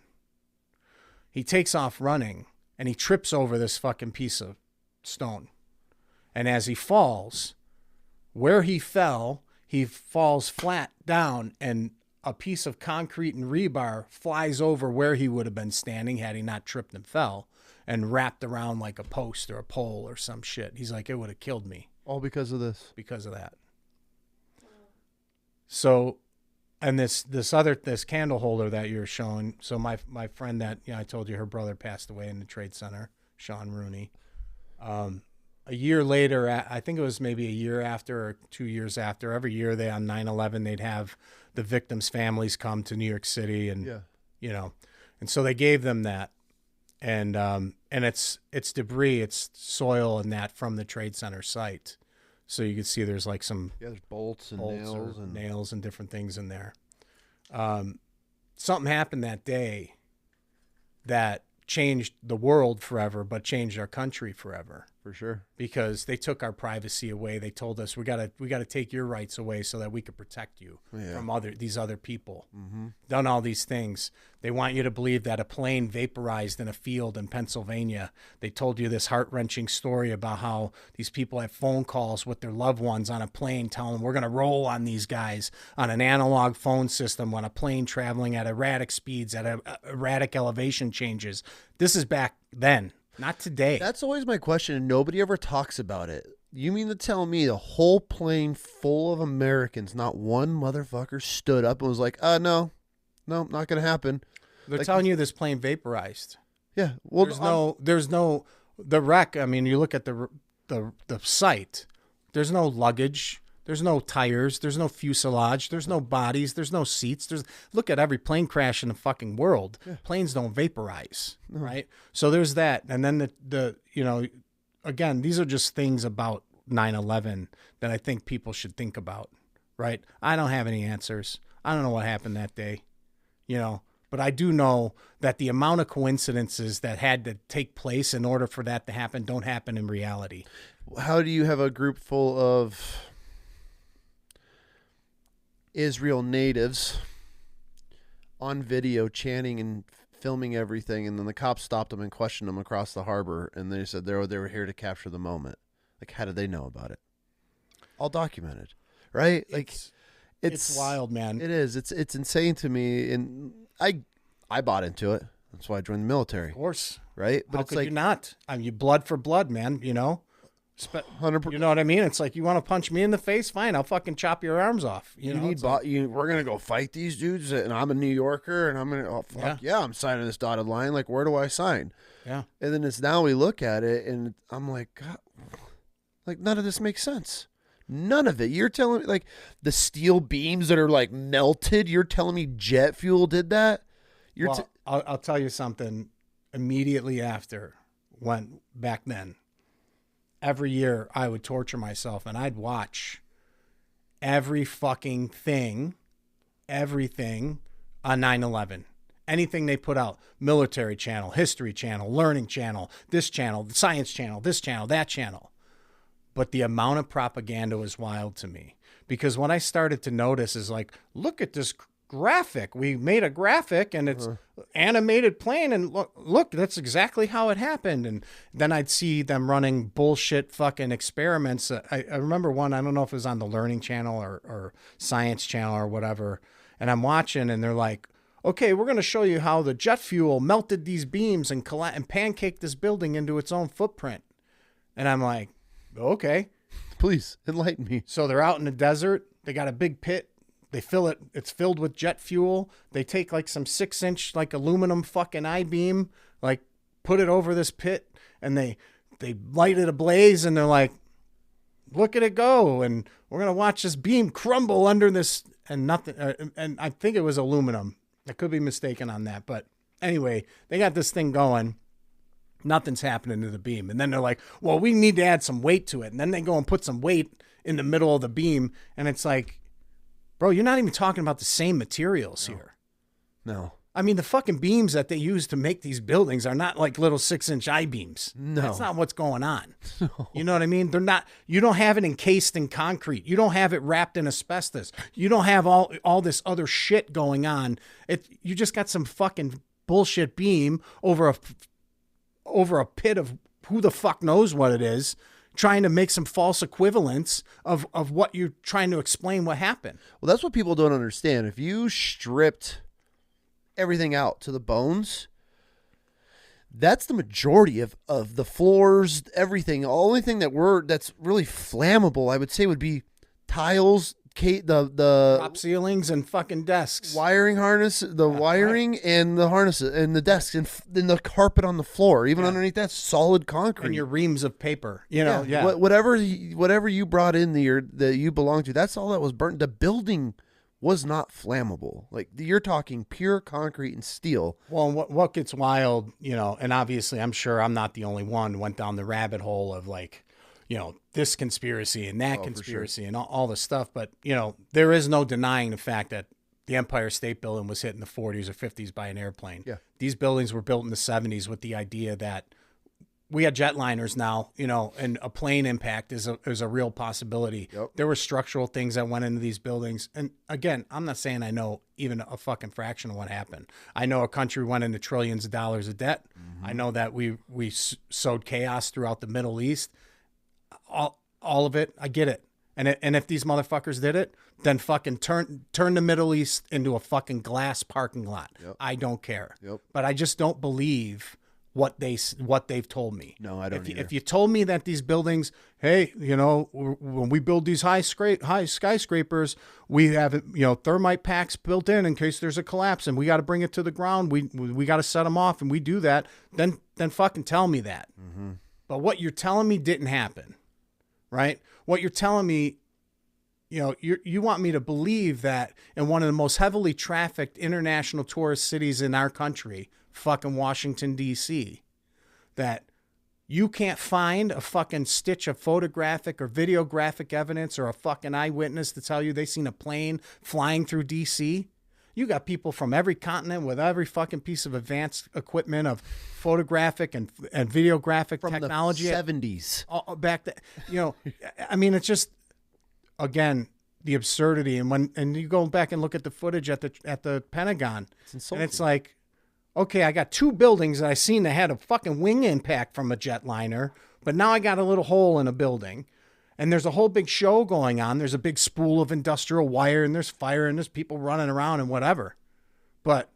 He takes off running, and he trips over this fucking piece of stone. And as he falls, where he fell, he falls flat down, and a piece of concrete and rebar flies over where he would have been standing had he not tripped and fell, and wrapped around like a post or a pole or some shit. He's like, it would have killed me. All because of this? Because of that. So, and this candle holder that you're showing, so my friend that, I told you her brother passed away in the Trade Center, Sean Rooney. A year later, I think it was maybe a year after or 2 years after, every year on 9/11, they'd have the victims' families come to New York City, and, and so they gave them that. And it's debris, it's soil and that from the Trade Center site. So you can see there's like some there's bolts and nails and different things in there. Something happened that day that changed the world forever, but changed our country forever. For sure. Because they took our privacy away. They told us we gotta take your rights away so that we could protect you from these other people. Done all these things. They want you to believe that a plane vaporized in a field in Pennsylvania. They told you this heart-wrenching story about how these people have phone calls with their loved ones on a plane telling them we're going to roll on these guys on an analog phone system on a plane traveling at erratic speeds, at erratic elevation changes. This is back then, not today. That's always my question, and nobody ever talks about it. You mean to tell me the whole plane full of Americans, not one motherfucker stood up and was like, no, not going to happen. They're telling you this plane vaporized. Yeah. Well, there's no the wreck. I mean, you look at the site. There's no luggage. There's no tires. There's no fuselage. There's no bodies. There's no seats. Look at every plane crash in the fucking world. Yeah. Planes don't vaporize, right? So there's that. And then again, these are just things about 9/11 that I think people should think about, right? I don't have any answers. I don't know what happened that day, but I do know that the amount of coincidences that had to take place in order for that to happen don't happen in reality. How do you have a group full of Israel natives on video chanting and filming everything, and then the cops stopped them and questioned them across the harbor, and they said they were here to capture the moment? Like, how did they know about it? All documented, right? Like, it's wild, man. It is. It's insane to me, and I bought into it. That's why I joined the military. Of course, right? But how it's could like, you not? I mean, you blood for blood, man. 100%. You know what I mean? It's like, you want to punch me in the face? Fine, I'll fucking chop your arms off. We're gonna go fight these dudes, and I'm a New Yorker, and I'm gonna I'm signing this dotted line. Like, where do I sign? Yeah. And then now we look at it, and I'm like, God, like, none of this makes sense. None of it. You're telling me, like, the steel beams that are like melted. You're telling me jet fuel did that? I'll tell you something. Immediately after, back then, every year I would torture myself and I'd watch every fucking thing, everything on 9/11. Anything they put out, Military Channel, History Channel, Learning Channel, this channel, Science Channel, this channel, that channel. But the amount of propaganda was wild to me, because what I started to notice is, like, look at this graphic. We made a graphic and it's animated plane, and look, that's exactly how it happened. And then I'd see them running bullshit fucking experiments. I remember one, I don't know if it was on the Learning Channel or Science Channel or whatever, and I'm watching and they're like, okay, we're going to show you how the jet fuel melted these beams and pancaked this building into its own footprint. And I'm like, okay, please enlighten me. So they're out in the desert. They got a big pit. They fill it. It's filled with jet fuel. They take like some 6-inch like aluminum fucking I-beam, like put it over this pit, and they light it ablaze, and they're like, look at it go. And we're going to watch this beam crumble under this, and nothing. And I think it was aluminum. I could be mistaken on that. But anyway, they got this thing going. Nothing's happening to the beam. And then they're like, well, we need to add some weight to it. And then they go and put some weight in the middle of the beam. And it's like, bro, you're not even talking about the same materials here. No. I mean, the fucking beams that they use to make these buildings are not like little 6-inch I-beams. No. That's not what's going on. No. You know what I mean? They're not, you don't have it encased in concrete. You don't have it wrapped in asbestos. You don't have all this other shit going on. You just got some fucking bullshit beam over a pit of who the fuck knows what it is, trying to make some false equivalence of what you're trying to explain what happened. Well, that's what people don't understand. If you stripped everything out to the bones, that's the majority of the floors, everything. The only thing that's really flammable, I would say, would be tiles, the drop ceilings and fucking desks, wiring harness, wiring and the harnesses and the desks and the carpet on the floor, even underneath that solid concrete, and your reams of paper, whatever you brought in that you belong to, that's all that was burnt. The building was not flammable. Like, you're talking pure concrete and steel. Well, what gets wild, and obviously I'm sure I'm not the only one who went down the rabbit hole of, like, this conspiracy and that conspiracy and all this stuff. But, there is no denying the fact that the Empire State Building was hit in the 40s or 50s by an airplane. Yeah. These buildings were built in the 70s with the idea that we had jetliners now, you know, and a plane impact is a real possibility. Yep. There were structural things that went into these buildings. And again, I'm not saying I know even a fucking fraction of what happened. I know a country went into trillions of dollars of debt. I know that we sowed chaos throughout the Middle East. All of it, I get it. And if these motherfuckers did it, then fucking turn the Middle East into a fucking glass parking lot. Yep. I don't care. Yep. But I just don't believe what they've told me. No, I don't either. If you told me that these buildings, hey, you know, when we build these high skyscrapers, we have, you know, thermite packs built in case there's a collapse and we got to bring it to the ground. We got to set them off and we do that. Then fucking tell me that. Mm-hmm. But what you're telling me didn't happen, right? What you're telling me, you know, you want me to believe that in one of the most heavily trafficked international tourist cities in our country, fucking Washington, D.C., that you can't find a fucking stitch of photographic or videographic evidence or a fucking eyewitness to tell you they seen a plane flying through D.C.? You got people from every continent with every fucking piece of advanced equipment of photographic and videographic From technology. the 70s. Back then, you know, I mean, it's just, again, the absurdity. And you go back and look at the footage at the Pentagon, It's insulting. and it's like, okay, I got two buildings that I seen that had a fucking wing impact from a jetliner, but now I got a little hole in a building. And there's a whole big show going on. There's a big spool of industrial wire, and there's fire, and there's people running around and whatever. But,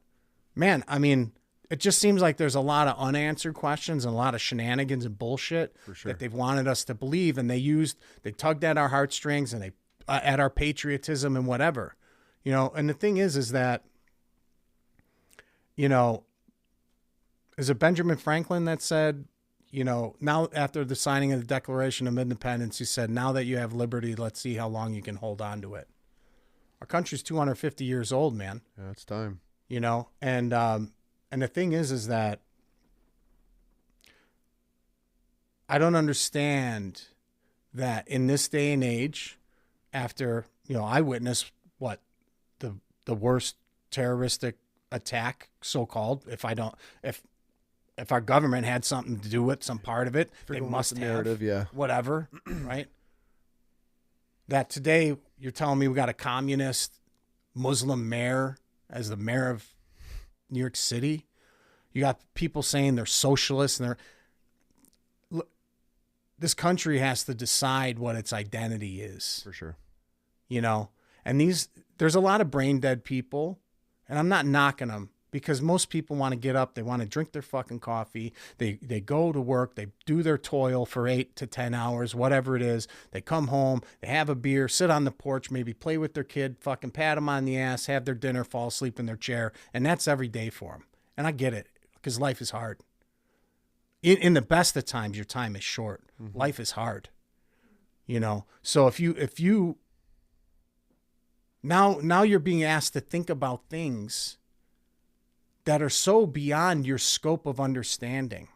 man, I mean, it just seems like there's a lot of unanswered questions and a lot of shenanigans and bullshit that they've wanted us to believe. And they tugged at our heartstrings and they at our patriotism and whatever. You know, and the thing is that, you know, is it Benjamin Franklin that said, you know, now after the signing of the Declaration of Independence, he said, now that you have liberty, let's see how long you can hold on to it. Our country's 250 years old, man. Yeah, it's time. You know, and the thing is that I don't understand that in this day and age, after, you know, I witnessed the worst terroristic attack, so-called, if our government had something to do with some part of it, they must have narrative, yeah. Whatever, right? That today you're telling me we got a communist Muslim mayor as the mayor of New York City. You got people saying they're socialists and this country has to decide what its identity is. For sure. You know, and there's a lot of brain dead people, and I'm not knocking them, because most people want to get up, they want to drink their fucking coffee, they go to work, they do their toil for 8 to 10 hours, whatever it is. They come home, they have a beer, sit on the porch, maybe play with their kid, fucking pat them on the ass, have their dinner, fall asleep in their chair, and that's every day for them. And I get it, because life is hard. In the best of times, your time is short. Mm-hmm. Life is hard. You know, so if you now you're being asked to think about things that are so beyond your scope of understanding.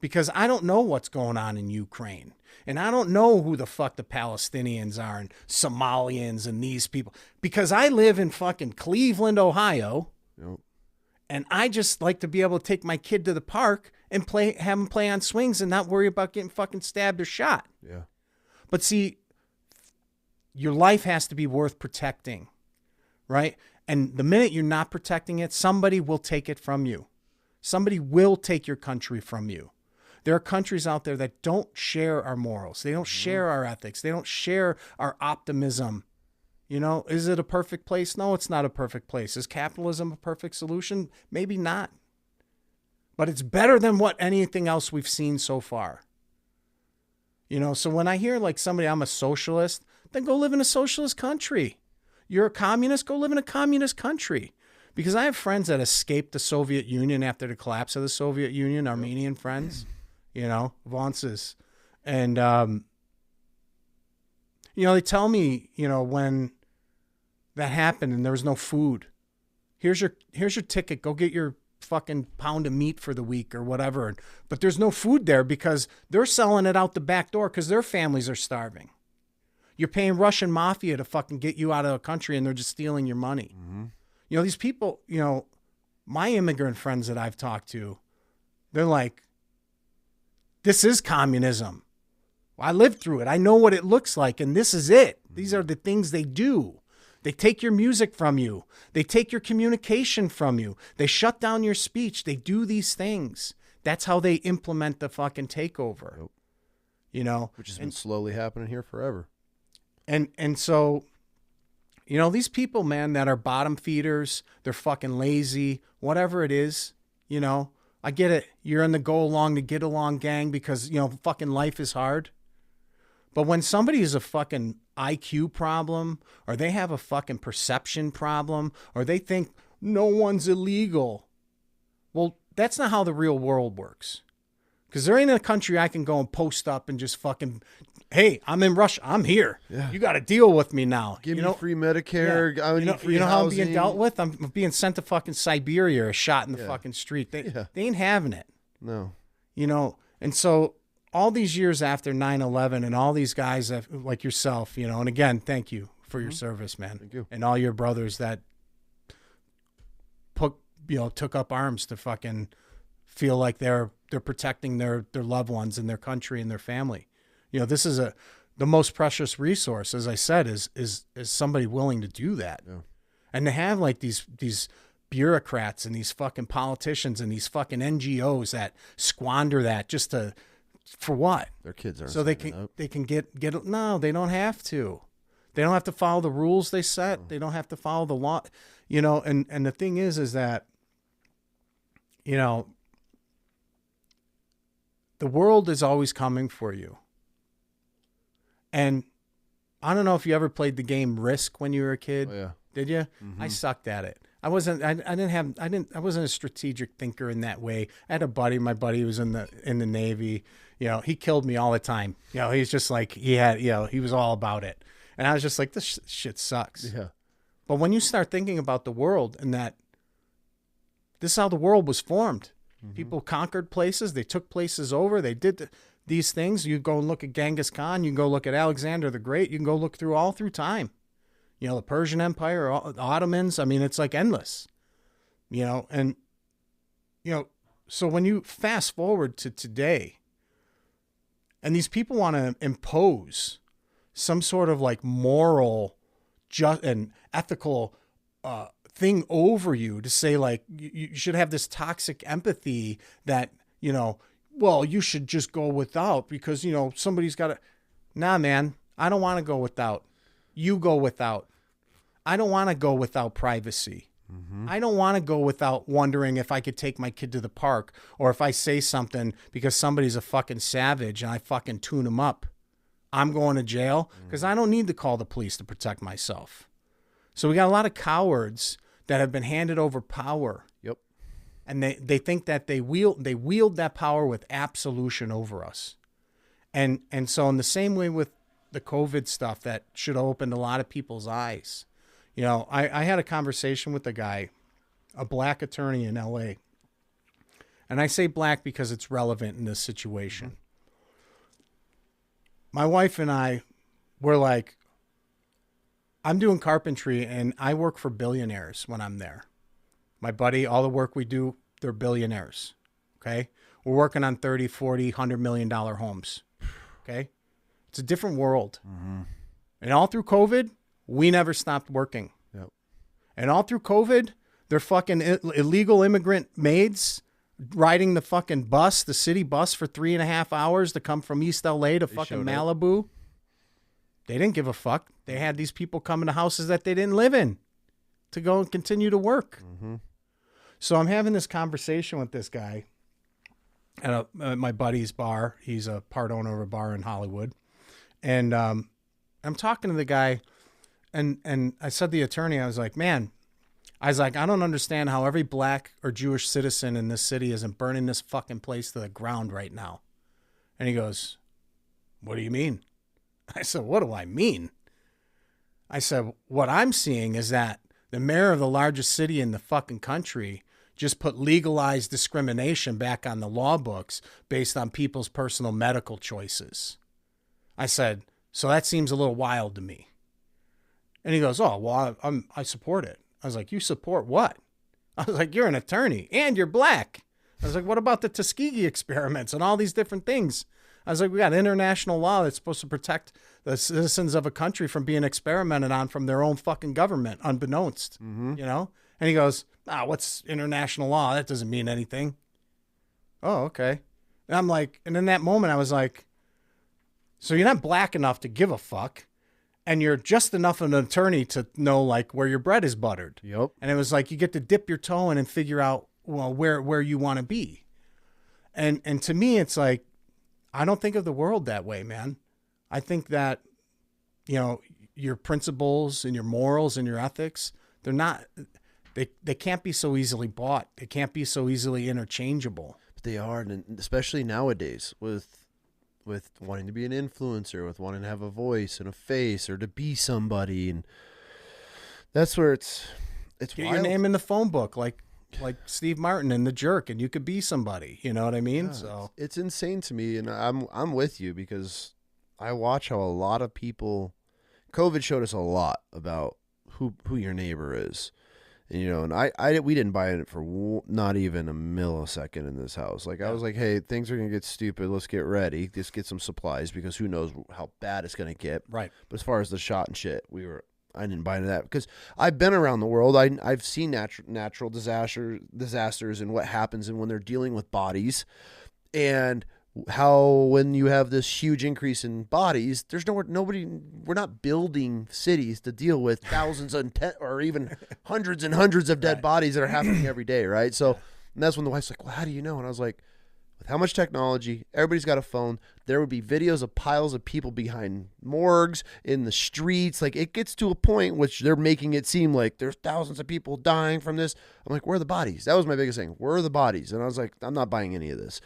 Because I don't know what's going on in Ukraine. And I don't know who the fuck the Palestinians are and Somalians and these people. Because I live in fucking Cleveland, Ohio. Yep. And I just like to be able to take my kid to the park and have him play on swings and not worry about getting fucking stabbed or shot. Yeah. But see, your life has to be worth protecting, right? And the minute you're not protecting it, somebody will take it from you. Somebody will take your country from you. There are countries out there that don't share our morals. They don't share our ethics. They don't share our optimism. You know, is it a perfect place? No, it's not a perfect place. Is capitalism a perfect solution? Maybe not. But it's better than what anything else we've seen so far. You know, so when I hear like somebody, I'm a socialist, then go live in a socialist country. You're a communist, go live in a communist country. Because I have friends that escaped the Soviet Union after the collapse of the Soviet Union, Armenian friends, you know, Vances. And, you know, they tell me, you know, when that happened and there was no food, here's your ticket, go get your fucking pound of meat for the week or whatever. But there's no food there because they're selling it out the back door because their families are starving. You're paying Russian mafia to fucking get you out of a country, and they're just stealing your money. Mm-hmm. You know, these people, you know, my immigrant friends that I've talked to, they're like, this is communism. I lived through it. I know what it looks like, and this is it. These are the things they do. They take your music from you. They take your communication from you. They shut down your speech. They do these things. That's how they implement the fucking takeover. Yep. You know? Which has been slowly happening here forever. And so, you know, these people, man, that are bottom feeders, they're fucking lazy, whatever it is, you know, I get it. You're in the go along to get along gang because, you know, fucking life is hard. But when somebody is a fucking IQ problem, or they have a fucking perception problem, or they think no one's illegal, well, that's not how the real world works. Because there ain't a country I can go and post up and just fucking, hey, I'm in Russia. I'm here. Yeah. You got to deal with me now. Give me free Medicare. Yeah. I would you know, need free you know how I'm housing. being dealt with? I'm being sent to fucking Siberia or shot in the fucking street. They ain't having it. No. You know, and so all these years after 9/11 and all these guys that, like yourself, you know, and again, thank you for your service, man. Thank you. And all your brothers that took up arms to fucking feel like they're protecting their loved ones and their country and their family. You know, this is the most precious resource, as I said, is somebody willing to do that. Yeah. And to have like these bureaucrats and these fucking politicians and these fucking NGOs that squander that just for what? Their kids aren't. So they can get no, they don't have to. They don't have to follow the rules they set. They don't have to follow the law. You know, and the thing is that, you know, the world is always coming for you. And I don't know if you ever played the game Risk when you were a kid. Oh, yeah. Did you? Mm-hmm. I sucked at it. I wasn't a strategic thinker in that way. I had a buddy, my buddy was in the Navy. You know, he killed me all the time. You know, he's just like, he was all about it. And I was just like, this shit sucks. Yeah. But when you start thinking about the world and that this is how the world was formed. Mm-hmm. People conquered places. They took places over. They did these things. You go and look at Genghis Khan. You can go look at Alexander the Great. You can go look through time. You know, the Persian Empire, the Ottomans. I mean, it's like endless. You know, and, you know, so when you fast forward to today and these people want to impose some sort of like moral and ethical thing over you to say like you should have this toxic empathy that, you know, well, you should just go without because, you know, somebody's got to. Nah, man, I don't want to go without. You go without. I don't want to go without privacy. Mm-hmm. I don't want to go without wondering if I could take my kid to the park or if I say something because somebody's a fucking savage and I fucking tune him up. I'm going to jail because I don't need to call the police to protect myself. So we got a lot of cowards that have been handed over power. Yep. And they think that they wield that power with absolution over us. And so in the same way with the COVID stuff, that should have opened a lot of people's eyes. You know, I had a conversation with a guy, a black attorney in LA. And I say black because it's relevant in this situation. Mm-hmm. My wife and I were like, I'm doing carpentry and I work for billionaires when I'm there. My buddy, all the work we do, they're billionaires. Okay. We're working on 30, 40, $100 million homes. Okay. It's a different world. Mm-hmm. And all through COVID, we never stopped working. Yep. And all through COVID, they're fucking illegal immigrant maids riding the fucking bus, the city bus for 3.5 hours to come from East LA to fucking Malibu. They didn't give a fuck. They had these people coming to houses that they didn't live in to go and continue to work. Mm-hmm. So I'm having this conversation with this guy at my buddy's bar. He's a part owner of a bar in Hollywood. And I'm talking to the guy, and I said to the attorney, I was like, I don't understand how every black or Jewish citizen in this city isn't burning this fucking place to the ground right now. And he goes, what do you mean? I said, what do I mean? I said, what I'm seeing is that the mayor of the largest city in the fucking country just put legalized discrimination back on the law books based on people's personal medical choices. I said, So that seems a little wild to me. And he goes, oh, well, I support it. I was like, you support what? I was like, you're an attorney and you're black. I was like, what about the Tuskegee experiments and all these different things? I was like, we got international law that's supposed to protect the citizens of a country from being experimented on from their own fucking government, unbeknownst, you know? And he goes, what's international law? That doesn't mean anything. Oh, okay. And I'm like, and in that moment, I was like, so you're not black enough to give a fuck, and you're just enough of an attorney to know, like, where your bread is buttered. Yep. And it was like, you get to dip your toe in and figure out, well, where you want to be. And to me, it's like, I don't think of the world that way, man. I think that, you know, your principles and your morals and your ethics, they're not, they can't be so easily bought. They can't be so easily interchangeable. But they are, and especially nowadays with wanting to be an influencer, with wanting to have a voice and a face or to be somebody. And that's where it's Get wild. your name in the phone book, like Steve Martin and The Jerk, and you could be somebody. You know what I mean? Yeah, so it's insane to me, and I'm with you because I watch how a lot of people. COVID showed us a lot about who your neighbor is, and, you know, and we didn't buy it for not even a millisecond in this house. Like, I was like, hey, things are gonna get stupid. Let's get ready. Just get some supplies because who knows how bad it's gonna get. right. But as far as the shot and shit, I didn't buy into that because I've been around the world. I've seen natural disasters and what happens and when they're dealing with bodies, and how when you have this huge increase in bodies, there's we're not building cities to deal with thousands or even hundreds and hundreds of dead bodies that are happening every day, right? So and that's when the wife's like, well, how do you know? And I was like, with how much technology, everybody's got a phone, there would be videos of piles of people behind morgues in the streets. Like, it gets to a point which they're making it seem like there's thousands of people dying from this. I'm like, where are the bodies? That was my biggest thing. Where are the bodies? And I was like, I'm not buying any of this.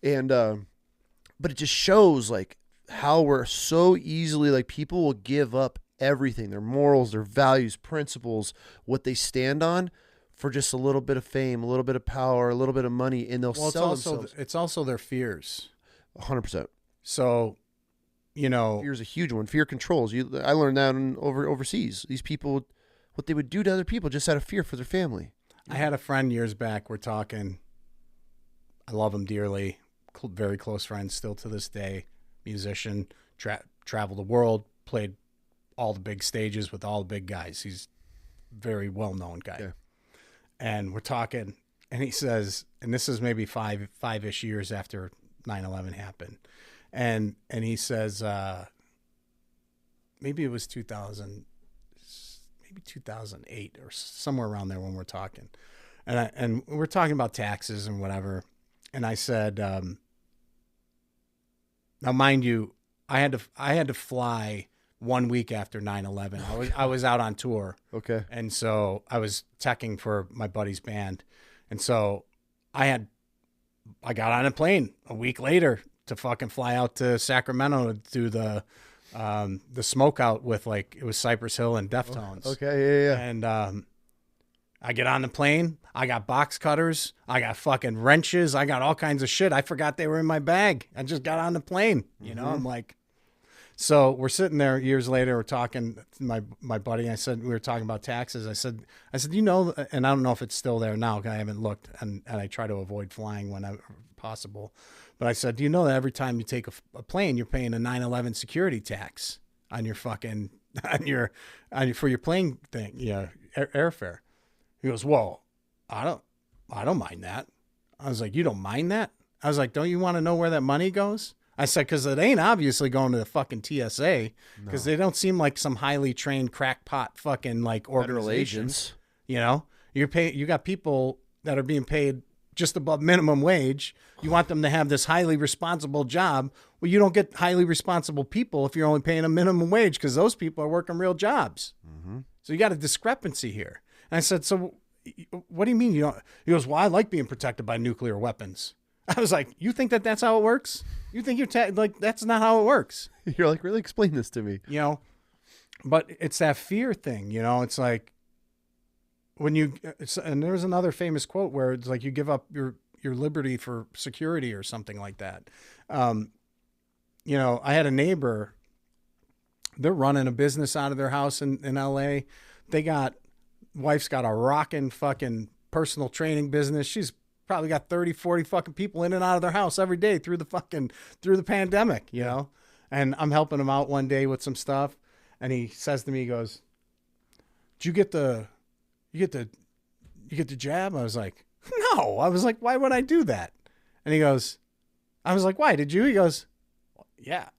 And, but it just shows like how we're so easily, like, people will give up everything, their morals, their values, principles, what they stand on, for just a little bit of fame, a little bit of power, a little bit of money, and they'll sell themselves. It's also their fears. 100%. So, you know, Fear is a huge one. Fear controls. I learned that overseas. These people, what they would do to other people just out of fear for their family. I had a friend years back. We're talking. I love him dearly. Very close friend still to this day. Musician, traveled the world, played all the big stages with all the big guys. He's a very well-known guy. Yeah. And we're talking, and he says, and this is maybe five-ish years after 9/11 happened. And he says, maybe it was 2000, maybe 2008 or somewhere around there when we're talking. And we're talking about taxes and whatever. And I said, now mind you, I had to fly 1 week after 9/11. I was out on tour. Okay. And so I was teching for my buddy's band. And so I got on a plane a week later to fucking fly out to Sacramento to do the smoke out with, like, it was Cypress Hill and Deftones. Okay. Yeah. And I get on the plane. I got box cutters. I got fucking wrenches. I got all kinds of shit. I forgot they were in my bag. I just got on the plane. You know, I'm like, so we're sitting there years later. We're talking, my buddy, I said, we were talking about taxes. I said, you know, and I don't know if it's still there now because I haven't looked, and I try to avoid flying whenever possible. But I said, do you know that every time you take a plane, you're paying a 9/11 security tax on your fucking, for your plane thing, airfare. He goes, well, I don't mind that. I was like, you don't mind that? I was like, don't you want to know where that money goes? I said, because it ain't obviously going to the fucking TSA, because they don't seem like some highly trained crackpot fucking, like, organizations. You know, you got people that are being paid just above minimum wage. You want them to have this highly responsible job. Well, you don't get highly responsible people if you're only paying a minimum wage, because those people are working real jobs. Mm-hmm. So you got a discrepancy here. And I said, so what do you mean you don't? He goes, well, I like being protected by nuclear weapons. I was like, you think that's how it works? You think like, that's not how it works. You're like, really explain this to me. You know, but it's that fear thing, you know, it's like and there's another famous quote where it's like, you give up your liberty for security or something like that. You know, I had a neighbor They're running a business out of their house in LA. Wife's got a rockin' fucking personal training business. She's probably got 30, 40 fucking people in and out of their house every day through the pandemic, you know? And I'm helping him out one day with some stuff. And he says to me, he goes, "Did you get the jab?" I was like, "No." I was like, "Why would I do that?" And he goes, I was like, "Why did you?" He goes, Yeah.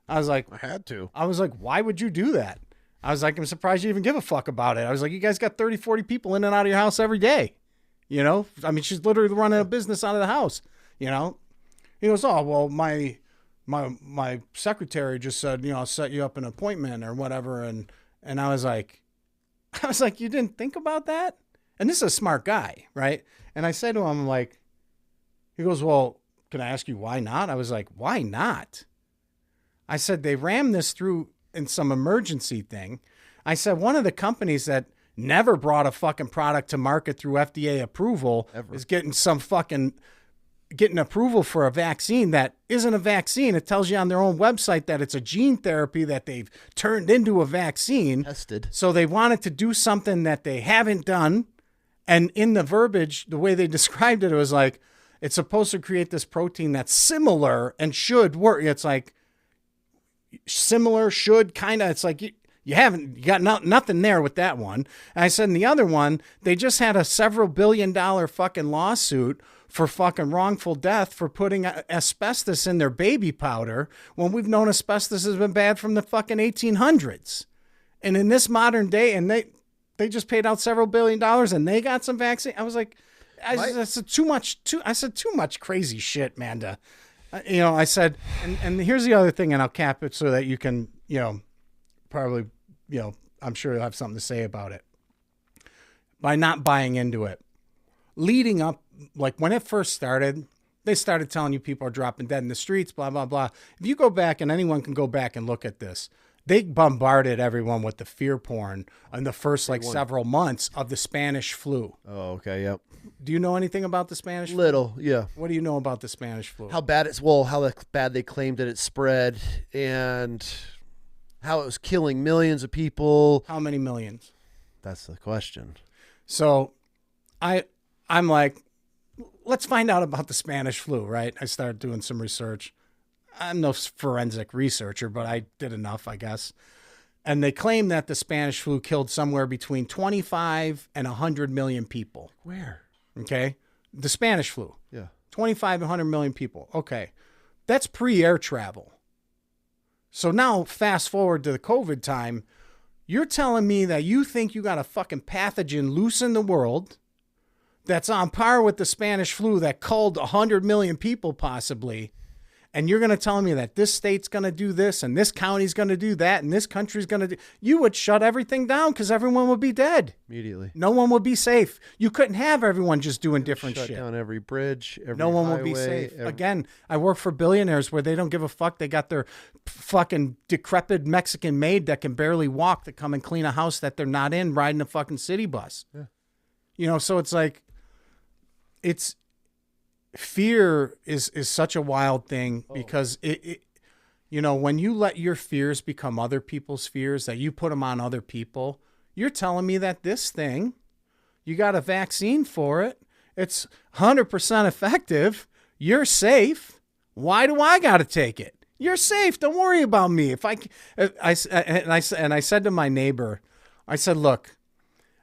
I was like, I had to. I was like, "Why would you do that?" I was like, "I'm surprised you even give a fuck about it." I was like, "You guys got 30, 40 people in and out of your house every day. You know, I mean, she's literally running a business out of the house, you know?" He goes, "Oh, well, my secretary just said, you know, I'll set you up an appointment or whatever." And I was like, "You didn't think about that?" And this is a smart guy, right? And I said to him, like, he goes, "Well, can I ask you why not?" I was like, "Why not?" I said, "They rammed this through in some emergency thing." I said, "One of the companies that never brought a fucking product to market through FDA approval is getting approval for a vaccine that isn't a vaccine. It tells you on their own website that it's a gene therapy that they've turned into a vaccine. Tested. So they wanted to do something that they haven't done. And in the verbiage, the way they described it, it was like, it's supposed to create this protein that's similar and should work. It's like similar, should, kind of, it's like you got nothing there with that one." And I said, in the other one, they just had a several $billion fucking lawsuit for fucking wrongful death for putting asbestos in their baby powder when we've known asbestos has been bad from the fucking 1800s. And in this modern day, and they just paid out several $1 billion and they got some vaccine. I was like, I said too much crazy shit, man. You know, I said, and here's the other thing, and I'll cap it so that you can, you know, probably, you know, I'm sure you'll have something to say about it. By not buying into it. Leading up, like when it first started, they started telling you people are dropping dead in the streets, blah, blah, blah. If you go back, and anyone can go back and look at this, they bombarded everyone with the fear porn in the first several months of the Spanish flu. Oh, okay, yep. Do you know anything about the Spanish flu? Little, yeah. What do you know about the Spanish flu? How bad they claimed that it spread and how it was killing millions of people. How many millions? That's the question. So I'm like, let's find out about the Spanish flu, right? I started doing some research. I'm no forensic researcher, but I did enough, I guess. And they claim that the Spanish flu killed somewhere between 25 and 100 million people. Where? Okay. The Spanish flu. Yeah. 25 and 100 million people. Okay. That's pre-air travel. So now fast forward to the COVID time. You're telling me that you think you got a fucking pathogen loose in the world that's on par with the Spanish flu that culled 100 million people possibly. And you're going to tell me that this state's going to do this and this county's going to do that and this country's going to do... You would shut everything down because everyone would be dead. Immediately. No one would be safe. You couldn't have everyone just doing different shit. Shut down every bridge, every No one highway, would be safe. Again, I work for billionaires where they don't give a fuck. They got their fucking decrepit Mexican maid that can barely walk to come and clean a house that they're not in, riding a fucking city bus. Yeah. You know, so it's like... It's... Fear is such a wild thing because it, you know, when you let your fears become other people's fears, that you put them on other people, you're telling me that this thing, you got a vaccine for it. It's 100% effective. You're safe. Why do I got to take it? You're safe. Don't worry about me. I said to my neighbor, I said, look,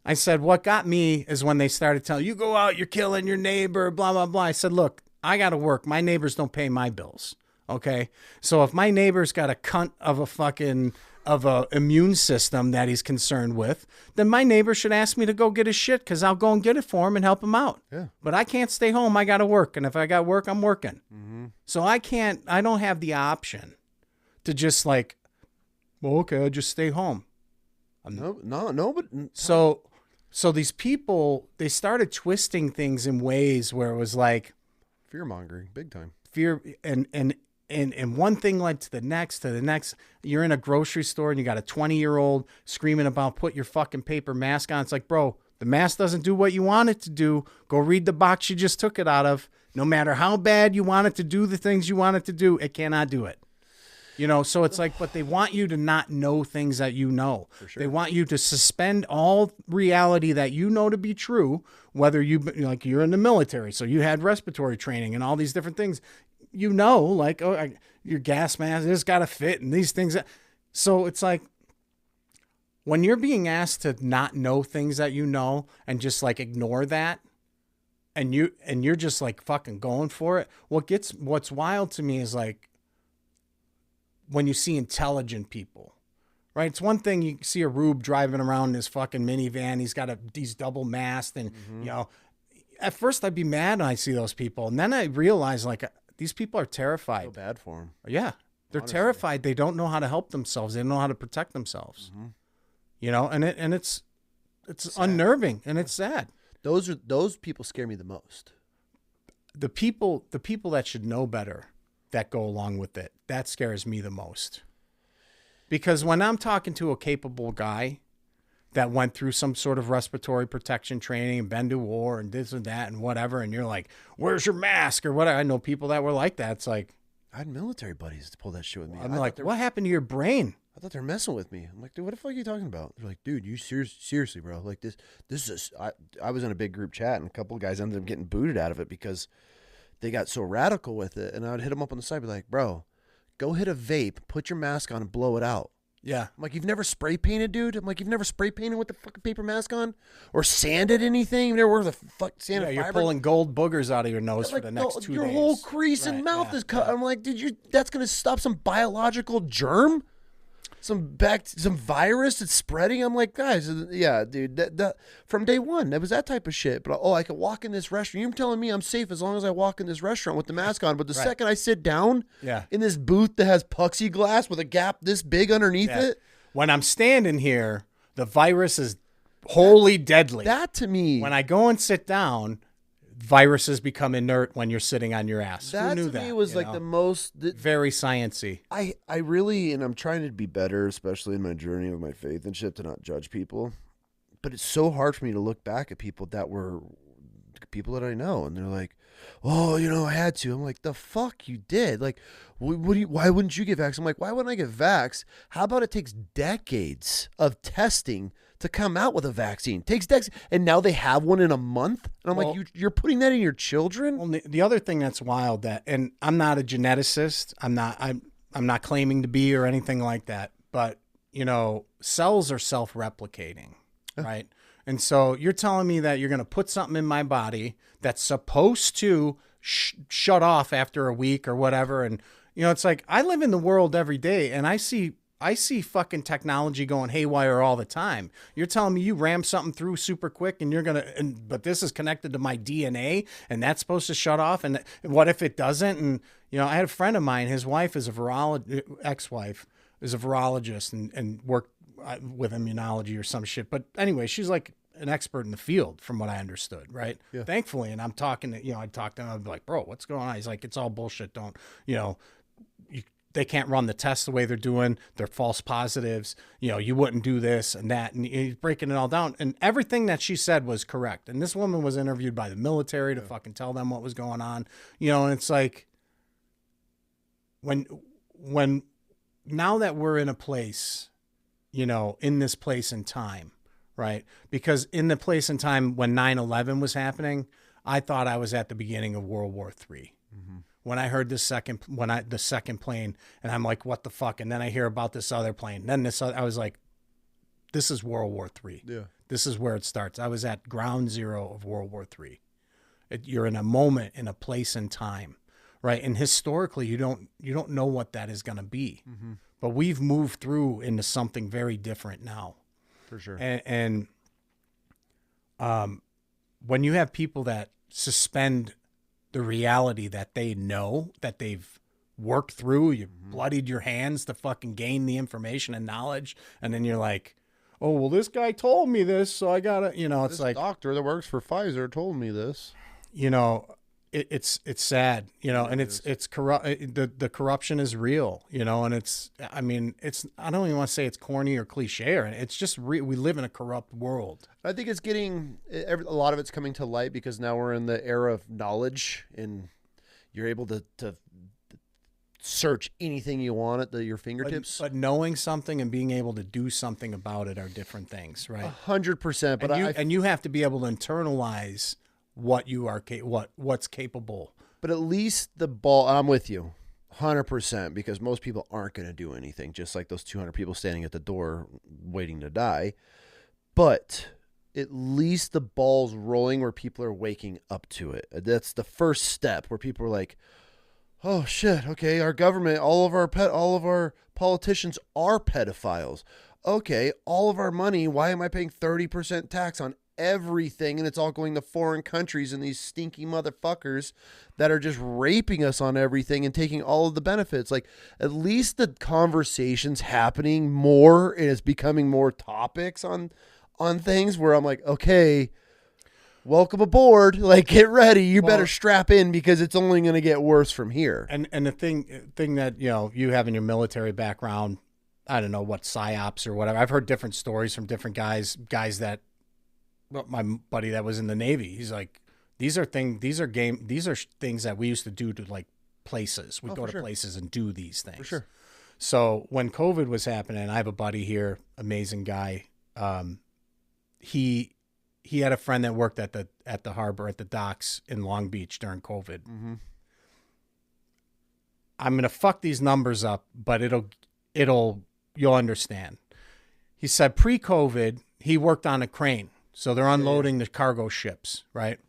I said, what got me is when they started telling you go out, you're killing your neighbor, blah, blah, blah. I said, look, I got to work. My neighbors don't pay my bills. Okay. So if my neighbor's got a cunt of a immune system that he's concerned with, then my neighbor should ask me to go get his shit because I'll go and get it for him and help him out. Yeah. But I can't stay home. I got to work. And if I got work, I'm working. Mm-hmm. So I don't have the option to just like, well, okay, I'll just stay home. No, but So these people, they started twisting things in ways where it was like fear mongering, big time. Fear and one thing led to the next. You're in a grocery store and you got a 20-year-old screaming about put your fucking paper mask on. It's like, bro, the mask doesn't do what you want it to do. Go read the box you just took it out of. No matter how bad you want it to do the things you want it to do, it cannot do it. So it's like, but they want you to not know things that you know. For sure. They want you to suspend all reality that you know to be true, whether like you're in the military, so you had respiratory training and all these different things, like, your gas mask has got to fit and these things. So it's like, when you're being asked to not know things that you know and just like ignore that, and you're just like fucking going for it. What's wild to me is like when you see intelligent people, right? It's one thing you see a rube driving around in his fucking minivan. He's double masked, and at first I'd be mad when I see those people, and then I realize like these people are terrified. I feel bad for them. Yeah, they're honestly terrified. They don't know how to help themselves. They don't know how to protect themselves. And it's unnerving and it's sad. Those people scare me the most. The people that should know better that go along with it, that scares me the most. Because when I'm talking to a capable guy that went through some sort of respiratory protection training and been to war and this and that and whatever, and you're like, where's your mask or whatever. I know people that were like that. It's like, I had military buddies to pull that shit with me. I'm like, what happened to your brain? I thought they were messing with me. I'm like, dude, what the fuck are you talking about? They're like, dude, you seriously, bro. Like this is, I was in a big group chat and a couple of guys ended up getting booted out of it because they got so radical with it. And I would hit them up on the side, be like, bro, go hit a vape, put your mask on and blow it out. Yeah. I'm like, you've never spray painted, dude? I'm like, you've never spray painted with the fucking paper mask on? Or sanded anything? You've never worked with a fuck sanded fiber? You're pulling gold boogers out of your nose for the next 2 days. Your whole crease and mouth is cut. Yeah. I'm like, that's going to stop some biological germ? Some virus that's spreading. I'm like, guys, yeah, dude, that from day one, that was that type of shit. But I could walk in this restaurant. You're telling me I'm safe as long as I walk in this restaurant with the mask on. But the second I sit down in this booth that has plexiglass with a gap this big underneath it. When I'm standing here, the virus is wholly deadly. That to me. When I go and sit down, viruses become inert when you're sitting on your ass. That Who knew to that? Me was like the most very sciencey. I really, and I'm trying to be better, especially in my journey with my faith and shit, to not judge people. But it's so hard for me to look back at people that were people that I know, and they're like, "Oh, I had to." I'm like, "The fuck you did? Like, why wouldn't you get vaxxed?" I'm like, "Why wouldn't I get vaxxed? How about it takes decades of testing to come out with a vaccine? Takes decades, and now they have one in a month." And I'm like, "You're putting that in your children?" Well, the other thing that's wild and I'm not a geneticist. I'm not claiming to be or anything like that. But cells are self-replicating, right? And so you're telling me that you're going to put something in my body that's supposed to shut off after a week or whatever. And, it's like I live in the world every day and I see fucking technology going haywire all the time. You're telling me you ram something through super quick and but this is connected to my DNA and that's supposed to shut off. And what if it doesn't? And, I had a friend of mine, his wife is ex-wife is a virologist and worked with immunology or some shit. But anyway, she's like an expert in the field from what I understood. Right. Yeah. Thankfully. And I'm talking to, I'd talk to him. I'd be like, bro, what's going on? He's like, it's all bullshit. Don't, they can't run the tests the way they're doing. They're false positives. You wouldn't do this and that. And he's breaking it all down. And everything that she said was correct. And this woman was interviewed by the military to fucking tell them what was going on. And it's like, when now that we're in a place, in this place and time, right? Because in the place and time when 9/11 was happening, I thought I was at the beginning of World War III. Mm-hmm. When I heard the second plane, and I'm like, what the fuck? And then I hear about this other plane. Then I was like, this is World War III. Yeah. This is where it starts. I was at ground zero of World War III. You're in a moment, in a place and time, right? And historically, you don't know what that is going to be. Mm-hmm. But we've moved through into something very different now. For sure. And when you have people that suspend the reality that they know, that they've worked through, you've bloodied your hands to fucking gain the information and knowledge, and then you're like, oh, well, this guy told me this, so I gotta, it's this like, doctor that works for Pfizer told me this. It's sad, and it's corrupt. The corruption is real, and it's I don't even want to say it's corny or cliche, or it's just we live in a corrupt world. I think it's a lot of it's coming to light because now we're in the era of knowledge and you're able to search anything you want at your fingertips. But knowing something and being able to do something about it are different things, right? 100%. But and you have to be able to internalize what you are what's capable. But at least the ball, I'm with you 100%, because most people aren't going to do anything, just like those 200 people standing at the door waiting to die. But at least the ball's rolling where people are waking up to it. That's the first step, where people are like, oh shit, okay, our government, all of our politicians are pedophiles. Okay, all of our money, why am I paying 30% tax on everything, and it's all going to foreign countries and these stinky motherfuckers that are just raping us on everything and taking all of the benefits? Like, at least the conversation's happening more, and it's becoming more topics on things where I'm like, okay, welcome aboard. Like, get ready. You better strap in, because it's only going to get worse from here. And the thing that, you know, you have in your military background, I don't know what psyops or whatever. I've heard different stories from different guys that, well, my buddy that was in the Navy, he's like, these are things that we used to do to like places. We'd go to places and do these things. For sure. So when COVID was happening, I have a buddy here, amazing guy. He had a friend that worked at the harbor, at the docks in Long Beach during COVID. Mm-hmm. I'm going to fuck these numbers up, but you'll understand. He said pre-COVID, he worked on a crane. So they're unloading the cargo ships, right?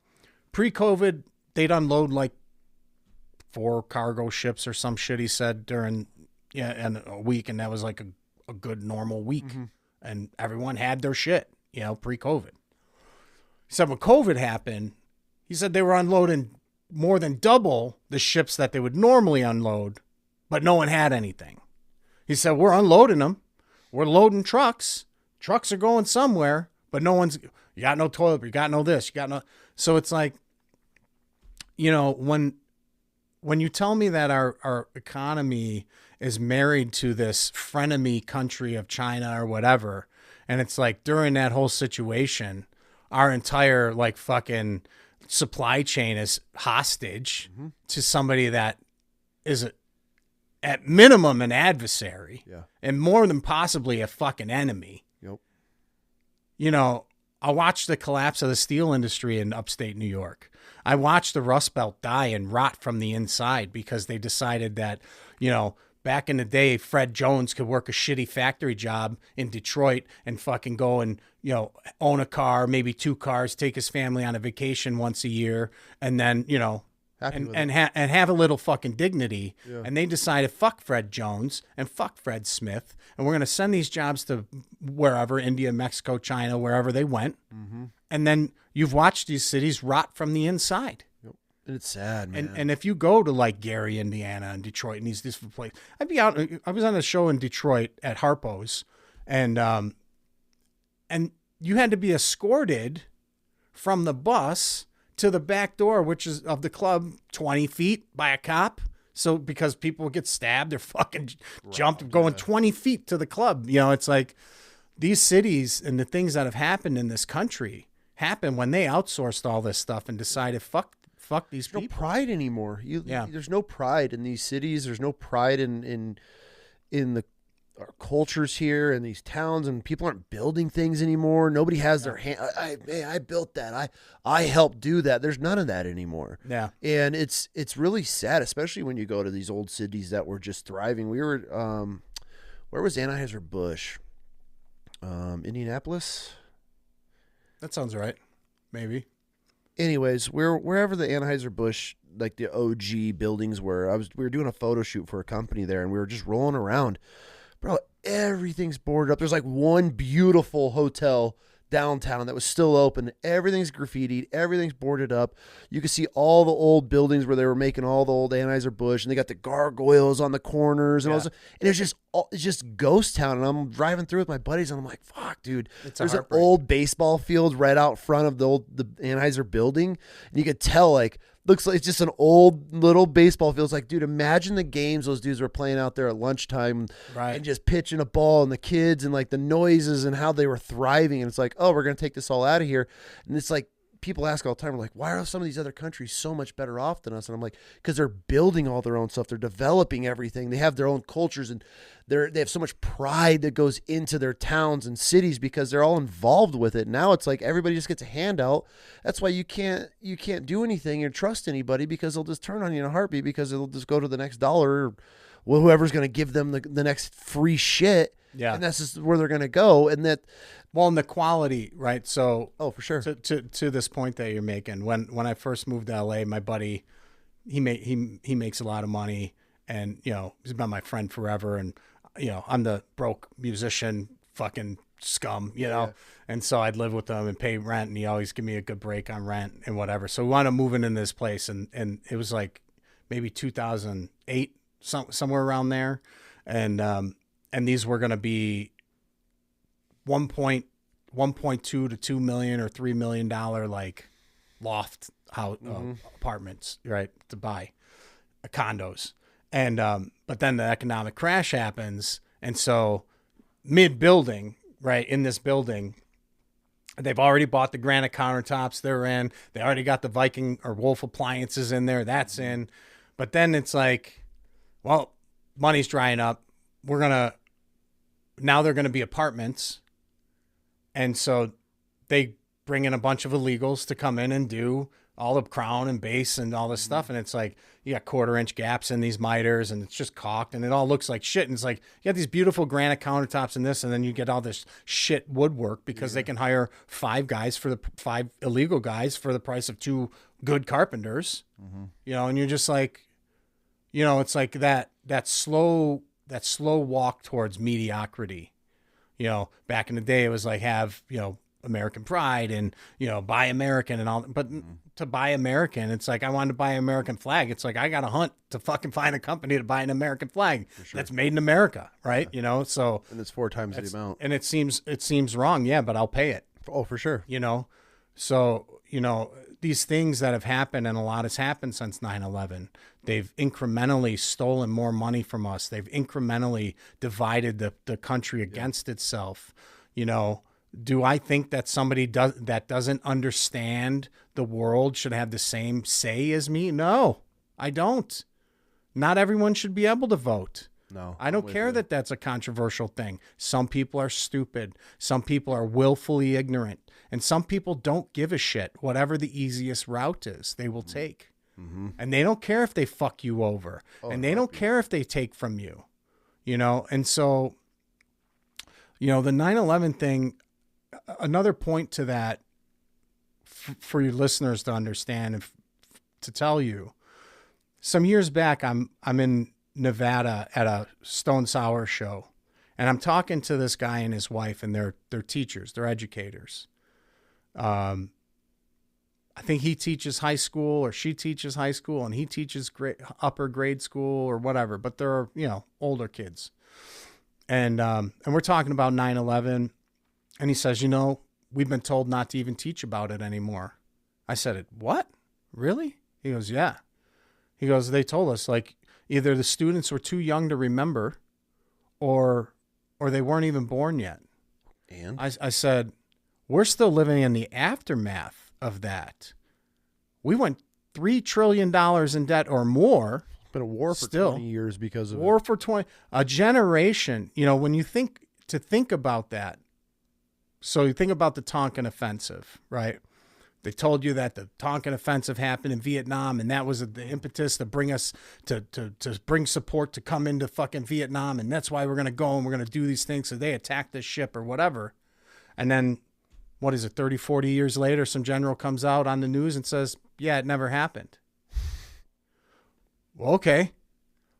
Pre-COVID, they'd unload like 4 cargo ships or some shit, he said, in a week. And that was like a good normal week. Mm-hmm. And everyone had their shit, you know, pre-COVID. He said when COVID happened, he said they were unloading more than double the ships that they would normally unload, but no one had anything. He said, we're unloading them. We're loading trucks. Trucks are going somewhere, but no one's, you got no toilet, you got no this, you got no. So it's like, you know, when you tell me that our economy is married to this frenemy country of China or whatever, and it's like during that whole situation, our entire like fucking supply chain is hostage to somebody that is at minimum an adversary, and more than possibly a fucking enemy. Yep. You know, I watched the collapse of the steel industry in upstate New York. I watched the Rust Belt die and rot from the inside because they decided that, you know, back in the day, Fred Jones could work a shitty factory job in Detroit and fucking go and, you know, own a car, maybe 2 cars, take his family on a vacation once a year, and then, you know, and have a little fucking dignity. Yeah. And they decided, fuck Fred Jones and fuck Fred Smith, and we're going to send these jobs to wherever, India, Mexico, China, wherever they went. Mm-hmm. And then you've watched these cities rot from the inside. Yep. And it's sad, man. And if you go to like Gary, Indiana, and Detroit, and these different places, I was on a show in Detroit at Harpo's, and you had to be escorted from the bus to the back door, which is of the club, 20 feet by a cop. So because people get stabbed, they're fucking jumped, going 20 feet to the club. You know, it's like these cities and the things that have happened in this country happened when they outsourced all this stuff and decided, fuck these people. There's no pride anymore. There's no pride in these cities. There's no pride in our cultures here in these towns, and people aren't building things anymore. Nobody has their hand. I built that. I helped do that. There's none of that anymore. Yeah. And it's really sad, especially when you go to these old cities that were just thriving. We were, where was Anheuser-Busch? Indianapolis? That sounds right. Maybe. Anyways, wherever the Anheuser-Busch, like the OG buildings were, we were doing a photo shoot for a company there, and we were just rolling around. Bro, everything's boarded up. There's like one beautiful hotel downtown that was still open. Everything's graffitied. Everything's boarded up. You can see all the old buildings where they were making all the old Anheuser-Busch, and they got the gargoyles on the corners. And, and it's just ghost town. And I'm driving through with my buddies, and I'm like, fuck, dude. There's an old baseball field right out front of the Anheuser building. And you could tell, like, looks like it's just an old little baseball field. It's like, dude, imagine the games those dudes were playing out there at lunchtime, and just pitching a ball, and the kids and like the noises and how they were thriving. And it's like, oh, we're going to take this all out of here. And it's like people ask all the time, like, why are some of these other countries so much better off than us? And I'm like, because they're building all their own stuff. They're developing everything. They have their own cultures, and they have so much pride that goes into their towns and cities because they're all involved with it. Now it's like everybody just gets a handout. That's why you can't do anything or trust anybody, because they'll just turn on you in a heartbeat, because it'll just go to the next dollar, or whoever's going to give them the next free shit. Yeah. And that's just where they're going to go. And that, well, and the quality, right? So, oh, for sure. To this point that you're making, when I first moved to LA, my buddy, he makes a lot of money, and, you know, he's been my friend forever. And, you know, I'm the broke musician, fucking scum, you know? Yeah. And so I'd live with him and pay rent, and he always give me a good break on rent and whatever. So we wound up moving in this place, and it was like maybe 2008, somewhere around there. And these were going to be 1.2 to 2 million or $3 million like loft house apartments, right, to buy condos. And but then the economic crash happens, and so mid building, right, in this building, they've already bought the granite countertops. They're in. They already got the Viking or Wolf appliances in there. That's in. But then it's like, well, money's drying up. Now they're going to be apartments. And so they bring in a bunch of illegals to come in and do all the crown and base and all this stuff. And it's like, you got 1/4-inch gaps in these miters, and it's just caulked, and it all looks like shit. And it's like, you got these beautiful granite countertops and this, and then you get all this shit woodwork because they can hire 5 illegal guys for the price of 2 good carpenters, you know, and you're just like, you know, it's like that slow walk towards mediocrity. You know, back in the day, it was like, have, you know, American pride and, you know, buy American and all. But to buy American, it's like, I wanted to buy an American flag. It's like, I got to hunt to fucking find a company to buy an American flag that's made in America, right? Yeah. You know, so. And it's 4 times the amount. And it seems wrong, yeah, but I'll pay it. Oh, for sure. You know, so, you know, these things that have happened, and a lot has happened since 9/11. They've incrementally stolen more money from us. They've incrementally divided the country against itself. You know, do I think that somebody that doesn't understand the world should have the same say as me? No, I don't. Not everyone should be able to vote. No, I don't care that that's a controversial thing. Some people are stupid. Some people are willfully ignorant. And some people don't give a shit. Whatever the easiest route is, they will take. And they don't care if they fuck you over. And they don't care if they take from you. You know, and so, you know, the 9/11 thing, another point to that for your listeners to understand and to tell you, some years back, I'm in Nevada at a Stone Sour show, and I'm talking to this guy and his wife, and they're teachers, they're educators. I think he teaches high school, or she teaches high school, and he teaches upper grade school or whatever, but they're, you know, older kids. And we're talking about 9/11, and he says, you know, we've been told not to even teach about it anymore. I said, what? Really? He goes, yeah. He goes, they told us, like, either the students were too young to remember, or they weren't even born yet. And I said, we're still living in the aftermath of that. We went $3 trillion in debt or more. Been a war for 20 years because of war for 20, a generation. You know, when you think about that, so you think about the Tonkin Offensive, right? They told you that the Tonkin Offensive happened in Vietnam, and that was the impetus to bring us to bring support to come into fucking Vietnam, and that's why we're going to go and we're going to do these things. So they attacked this ship or whatever. And then, what is it, 30, 40 years later, some general comes out on the news and says, yeah, it never happened. Well, okay.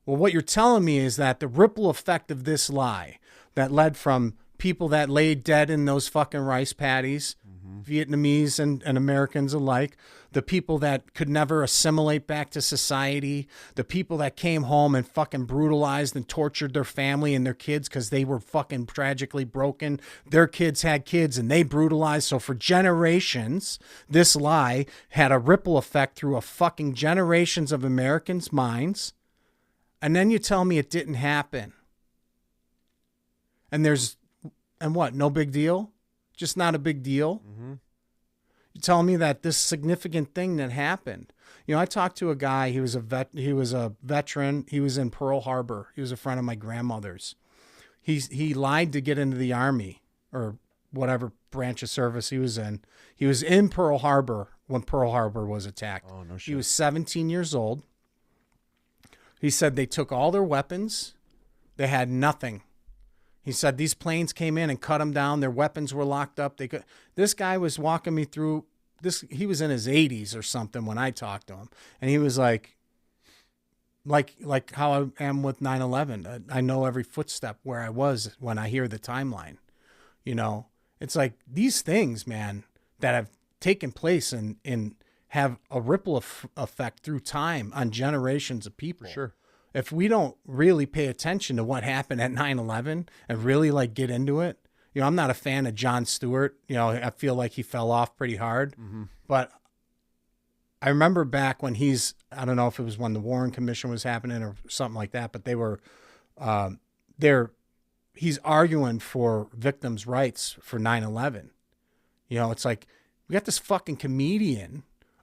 Well, what you're telling me is that the ripple effect of this lie that led from people that lay dead in those fucking rice paddies, Vietnamese and Americans alike, the people that could never assimilate back to society, the people that came home and fucking brutalized and tortured their family and their kids because they were fucking tragically broken. Their kids had kids and they brutalized. So for generations, this lie had a ripple effect through a fucking generations of Americans' minds. And then you tell me it didn't happen. And what? No big deal? Just not a big deal? You're telling me that this significant thing that happened. You know, I talked to a guy, he was a veteran. He was in Pearl Harbor. He was a friend of my grandmother's. He lied to get into the Army or whatever branch of service he was in. He was in Pearl Harbor when Pearl Harbor was attacked. Oh, no shit. He was 17 years old. He said they took all their weapons. They had nothing. He said these planes came in and cut them down. Their weapons were locked up. This guy was walking me through this. He was in his 80s or something when I talked to him. And he was like how I am with 9/11. I know every footstep where I was when I hear the timeline. You know, it's like these things, man, that have taken place and have a ripple effect through time on generations of people. Sure. If we don't really pay attention to what happened at 9/11 and really like get into it, you know, I'm not a fan of Jon Stewart. You know, I feel like he fell off pretty hard, but I remember back when I don't know if it was when the Warren Commission was happening or something like that, but they were, he's arguing for victims' rights for 9/11. You know, it's like, we got this fucking comedian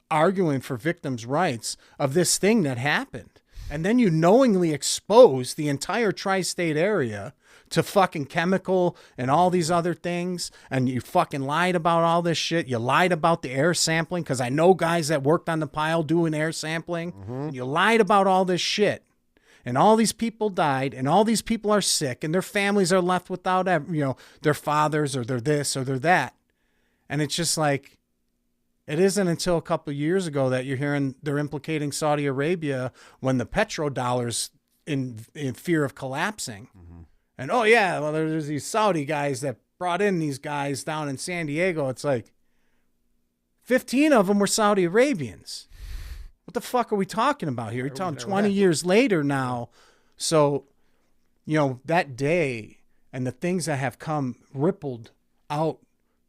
arguing for victims' rights of this thing that happened. And then you knowingly expose the entire tri-state area to fucking chemical and all these other things. And you fucking lied about all this shit. You lied about the air sampling, because I know guys that worked on the pile doing air sampling. You lied about all this shit. And all these people died, and all these people are sick, and their families are left without, you know, their fathers, or they're this or they're that. And it's just like, it isn't until a couple of years ago that you're hearing they're implicating Saudi Arabia when the petrodollar's in fear of collapsing. And, oh, yeah, well, there's these Saudi guys that brought in these guys down in San Diego. It's like 15 of them were Saudi Arabians. What the fuck are we talking about here? You're talking 20 years later now. So, you know, that day and the things that have come rippled out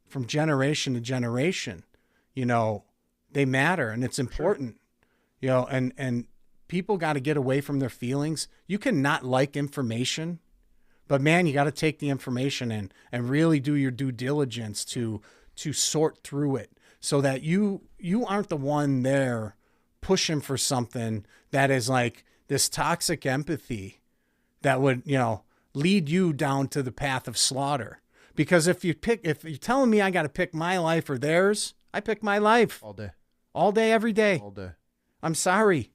from generation to generation, you know, they matter, and it's important, you know, and people got to get away from their feelings. You can not like information, but man, you got to take the information and really do your due diligence to sort through it, so that you aren't the one there pushing for something that is like this toxic empathy that would, you know, lead you down to the path of slaughter. Because if you're telling me I got to pick my life or theirs, I pick my life. All day, every day. All day. I'm sorry.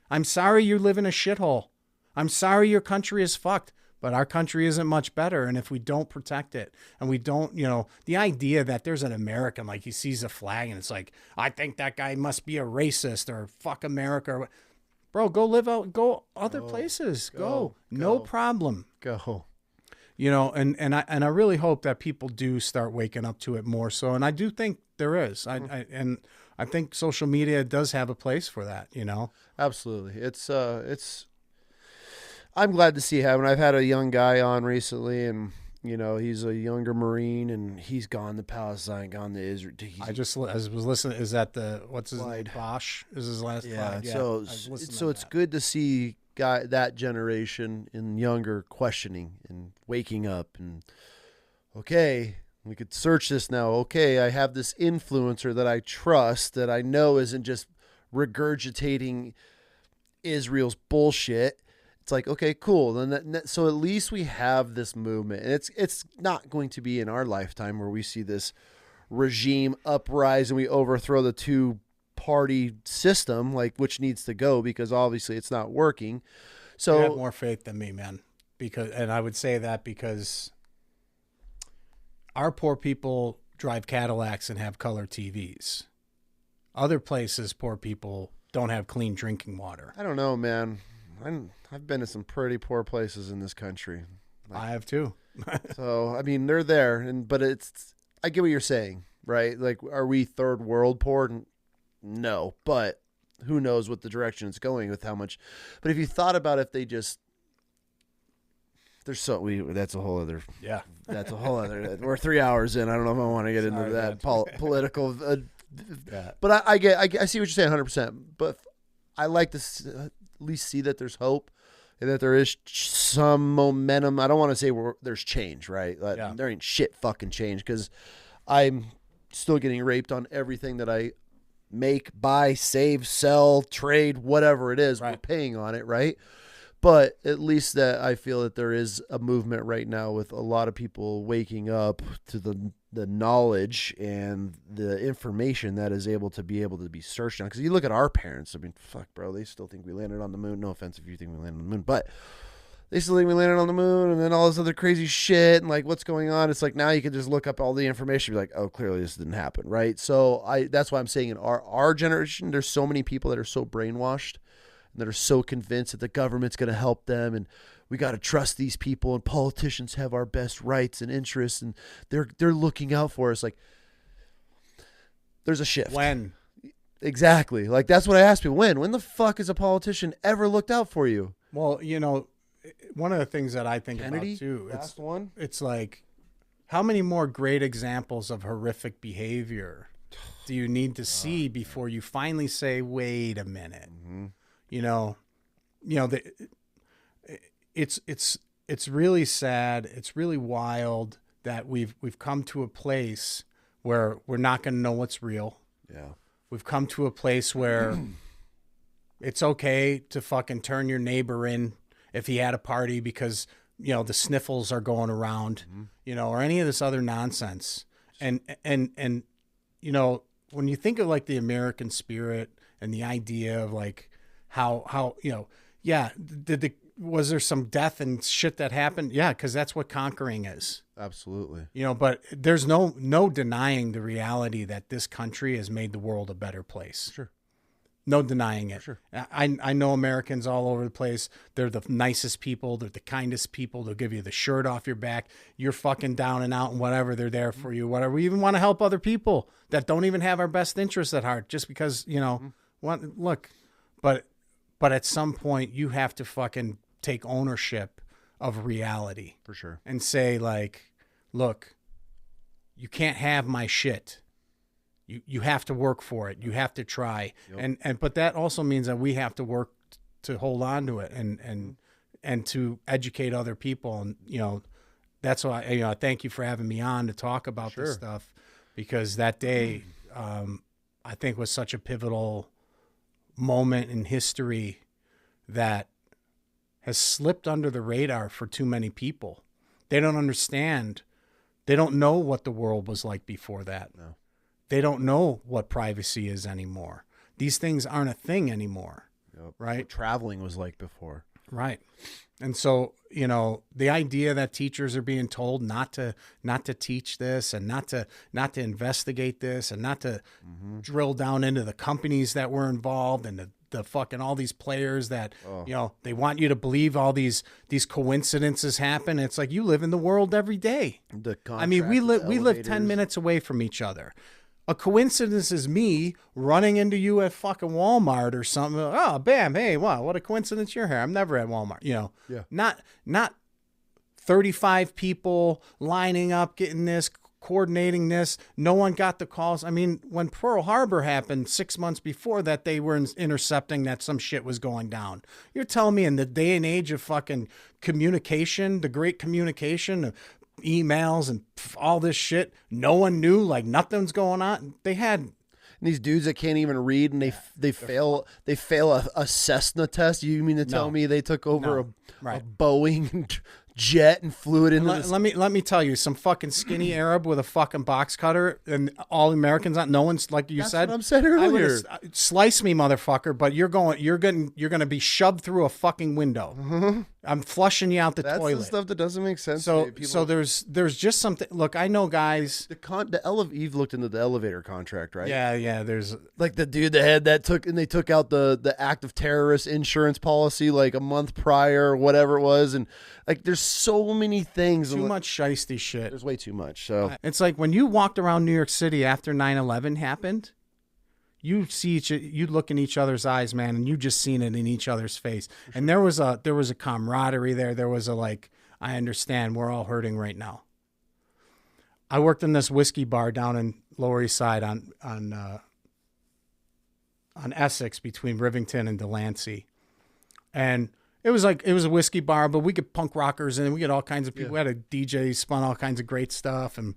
I'm sorry you live in a shithole. I'm sorry your country is fucked, but our country isn't much better. And if we don't protect it, and we don't, you know, the idea that there's an American, like he sees a flag and it's like, I think that guy must be a racist, or fuck America. Or, bro, go live out, go other places. Go. No problem. Go. You know, and I really hope that people do start waking up to it more so. And I do think there is. I think social media does have a place for that, you know? Absolutely. It's I'm glad to see him. I've had a young guy on recently, and, you know, he's a younger Marine, and he's gone to Palestine, gone to Israel. I was listening. Is that what's his name? Bosch is his last flight. Yeah. So it's good to see that generation and younger questioning and waking up, and okay, we could search this now. Okay, I have this influencer that I trust, that I know isn't just regurgitating Israel's bullshit. It's like, okay, cool. Then so at least we have this movement, and it's not going to be in our lifetime where we see this regime uprise and we overthrow the two-party system, like, which needs to go, because obviously it's not working. So you have more faith than me, man. And I would say that because our poor people drive Cadillacs and have color TVs. Other places, poor people don't have clean drinking water. I don't know, man. I've been to some pretty poor places in this country. I have too. So, I mean, they're there, but I get what you're saying, right? Like, are we third world poor? No, but who knows what the direction it's going with how much. But if you thought about if they just, that's a whole other, that's a whole other, we're 3 hours in. I don't know if I want to get into that political, but I see what you're saying 100%, but I like to at least see that there's hope and that there is some momentum. I don't want to say there's change, right? There ain't shit fucking change, because I'm still getting raped on everything that I make, buy, save, sell, trade, whatever it is. We're paying on it, right? But at least that I feel that there is a movement right now with a lot of people waking up to the knowledge and the information that is able to be searched on. Because you look at our parents, I mean, fuck, bro, they still think we landed on the moon. No offense if you think we landed on the moon, but they still think we landed on the moon, and then all this other crazy shit and like what's going on. It's like now you can just look up all the information, be like, oh, clearly this didn't happen, right? So that's why I'm saying in our generation, there's so many people that are so brainwashed that are so convinced that the government's going to help them and we got to trust these people and politicians have our best rights and interests and they're looking out for us. Like there's a shift. When? Exactly. Like that's what I ask people. When the fuck has a politician ever looked out for you? Well, you know, one of the things that I think Kennedy, about too, it's like, how many more great examples of horrific behavior do you need to see before you finally say, wait a minute? Mm-hmm. You know, it's really sad. It's really wild that we've come to a place where we're not going to know what's real. Yeah. We've come to a place where it's okay to fucking turn your neighbor in if he had a party because, you know, the sniffles are going around, you know, or any of this other nonsense. And, you know, when you think of like the American spirit and the idea of like, how you know, yeah, was there some death and shit that happened? Yeah, because that's what conquering is. Absolutely. You know, but there's no denying the reality that this country has made the world a better place. Sure. No denying it. Sure. I know Americans all over the place. They're the nicest people. They're the kindest people. They'll give you the shirt off your back. You're fucking down and out and whatever. They're there for you. Whatever. We even want to help other people that don't even have our best interests at heart just because, you know, look, but at some point you have to fucking take ownership of reality. For sure. And say like, look, you can't have my shit. You have to work for it. You have to try. Yep. But that also means that we have to work to hold on to it and to educate other people. And, you know, that's why, you know, thank you for having me on to talk about this stuff, because that day, I think was such a pivotal moment in history that has slipped under the radar for too many people. They don't understand. They don't know what the world was like before that. No. They don't know what privacy is anymore. These things aren't a thing anymore. Yep. Right? What traveling was like before. Right. And so, you know, the idea that teachers are being told not to teach this and not to investigate this and not to drill down into the companies that were involved and the fucking all these players that, you know, they want you to believe all these coincidences happen. It's like you live in the world every day. I mean, we live 10 minutes away from each other. A coincidence is me running into you at fucking Walmart or something. Oh, bam. Hey, wow. What a coincidence you're here. I'm never at Walmart, you know, not 35 people lining up, getting this, coordinating this. No one got the calls. I mean, when Pearl Harbor happened 6 months before that, they were intercepting that some shit was going down. You're telling me in the day and age of fucking communication, the great communication, emails and all this shit, no one knew, like nothing's going on. They had these dudes that can't even read and they fail a Cessna test. You mean to tell me they took over a Boeing jet and flew it into let me tell you, some fucking skinny Arab with a fucking box cutter and all Americans on, no one's like you said. What I'm saying earlier. Slice me, motherfucker, but you're gonna be shoved through a fucking window. Mm-hmm. I'm flushing you out the toilet. That's the stuff that doesn't make sense. So there's just something. Look, I know guys. You've looked into the elevator contract, right? Yeah. There's like the dude that took out the active terrorist insurance policy like a month prior or whatever it was, and like there's so many things. Too much shiesty shit. There's way too much. So it's like when you walked around New York City after 9/11 happened. You look in each other's eyes, man, and you just seen it in each other's face. Sure. And there was a camaraderie there. There was a like, I understand, we're all hurting right now. I worked in this whiskey bar down in Lower East Side on Essex between Rivington and Delancey, and it was a whiskey bar, but we get punk rockers and we get all kinds of people. Yeah. We had a DJ spun all kinds of great stuff, and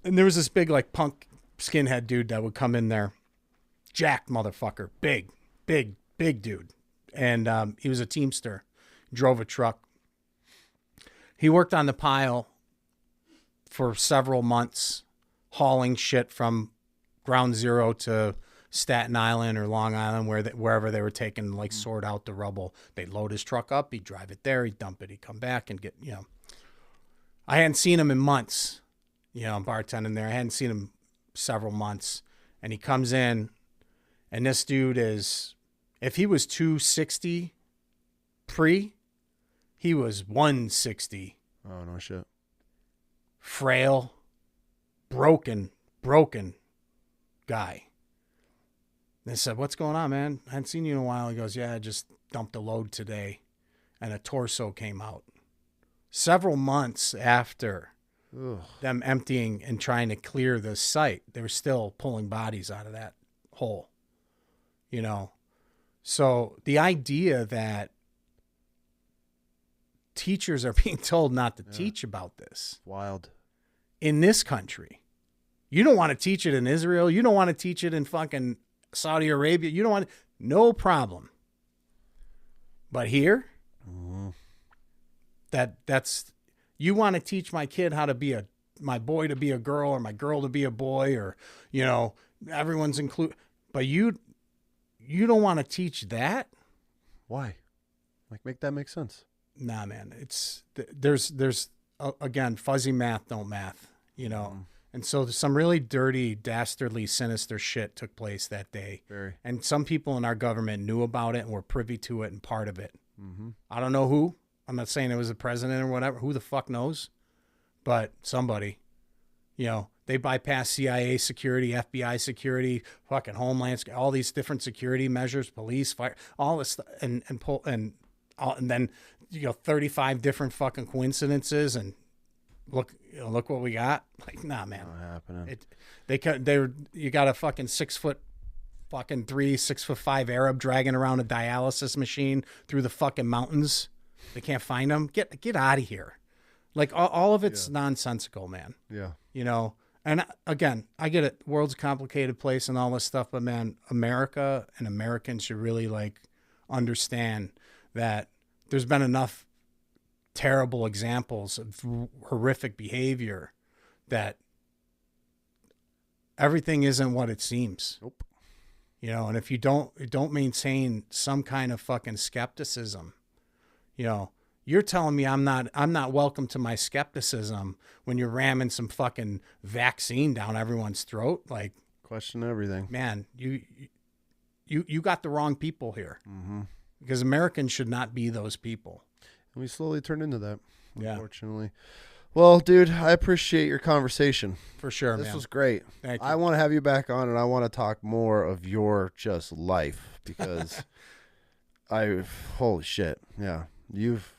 And there was this big, like, punk skinhead dude that would come in there. Jacked motherfucker. Big dude. And he was a Teamster. Drove a truck. He worked on the pile for several months, hauling shit from Ground Zero to Staten Island or Long Island, wherever they were taking, like, sort out the rubble. They'd load his truck up. He'd drive it there. He'd dump it. He'd come back and get, I hadn't seen him in months. I'm bartending there. I hadn't seen him several months. And he comes in, and this dude is, if he was 260 pre, he was 160. Oh, no shit. Frail, broken guy. They said, "What's going on, man? I hadn't seen you in a while." He goes, "Yeah, I just dumped a load today, and a torso came out." Several months after them emptying and trying to clear the site, they were still pulling bodies out of that hole. So the idea that teachers are being told not to teach about this. Wild. In this country. You don't want to teach it in Israel. You don't want to teach it in fucking Saudi Arabia. You don't want to, no problem. But here, that's, you want to teach my kid how to be my boy to be a girl or my girl to be a boy, or, everyone's included. But you don't want to teach that? Why? Like, make that make sense. Nah, man. There's again, fuzzy math don't math, And so some really dirty, dastardly, sinister shit took place that day. Very. And some people in our government knew about it and were privy to it and part of it. Mm-hmm. I don't know who. I'm not saying it was the president or whatever. Who the fuck knows? But somebody, they bypassed CIA security, FBI security, fucking Homeland, all these different security measures, police, fire, all this stuff, and then 35 different fucking coincidences, and look what we got. Like, nah, man. Not happening. You got a fucking 6 foot, fucking 6'5" Arab dragging around a dialysis machine through the fucking mountains. They can't find him. Get out of here. Like, all of it's nonsensical, man. Yeah. And again, I get it. World's a complicated place and all this stuff, but man, America and Americans should really, like, understand that there's been enough terrible examples of horrific behavior that everything isn't what it seems. Nope. And if you don't maintain some kind of fucking skepticism, you're telling me I'm not welcome to my skepticism when you're ramming some fucking vaccine down everyone's throat. Like, question everything. Man, you got the wrong people here. Mm-hmm. Because Americans should not be those people. And we slowly turned into that, unfortunately. Yeah. Well, dude, I appreciate your conversation. For sure, This man. was great. Thank you. I want to have you back on, and I want to talk more of your just life, because holy shit. Yeah. You've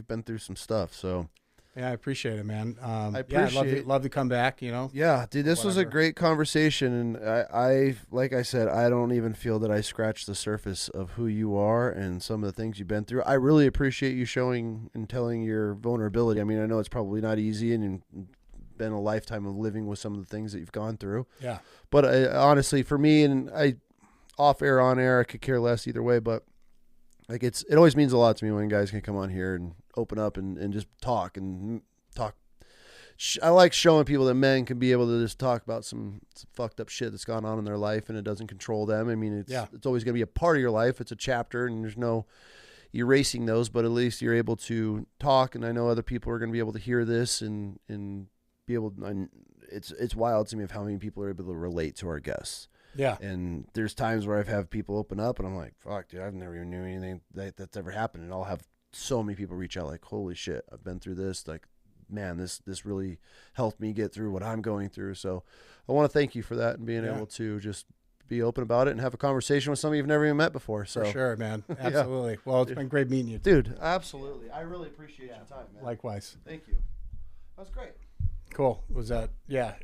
been through some stuff, so. Yeah, I appreciate it, man. I appreciate I'd love to come back, Yeah, dude, this was a great conversation, and I like I said, I don't even feel that I scratched the surface of who you are and some of the things you've been through. I really appreciate you showing and telling your vulnerability. I mean, I know it's probably not easy, and been a lifetime of living with some of the things that you've gone through. Yeah. But honestly, for me, and I off air, on air, I could care less either way, but like it always means a lot to me when guys can come on here and open up and just talk. I like showing people that men can be able to just talk about some fucked up shit that's gone on in their life, and it doesn't control them. I mean, it's always going to be a part of your life. It's a chapter, and there's no erasing those, but at least you're able to talk. And I know other people are going to be able to hear this and be able to, it's wild to me of how many people are able to relate to our guests. Yeah. And there's times where I've had people open up and I'm like, fuck, dude, I've never even knew anything that's ever happened. And I'll have so many people reach out like, holy shit, I've been through this. Like, man, this really helped me get through what I'm going through. So I want to thank you for that and being able to just be open about it and have a conversation with somebody you've never even met before. So for sure, man. Absolutely. Well, it's been great meeting you. Dude, absolutely. I really appreciate your time, man. Likewise. Thank you. That was great. Cool. Was that? Yeah.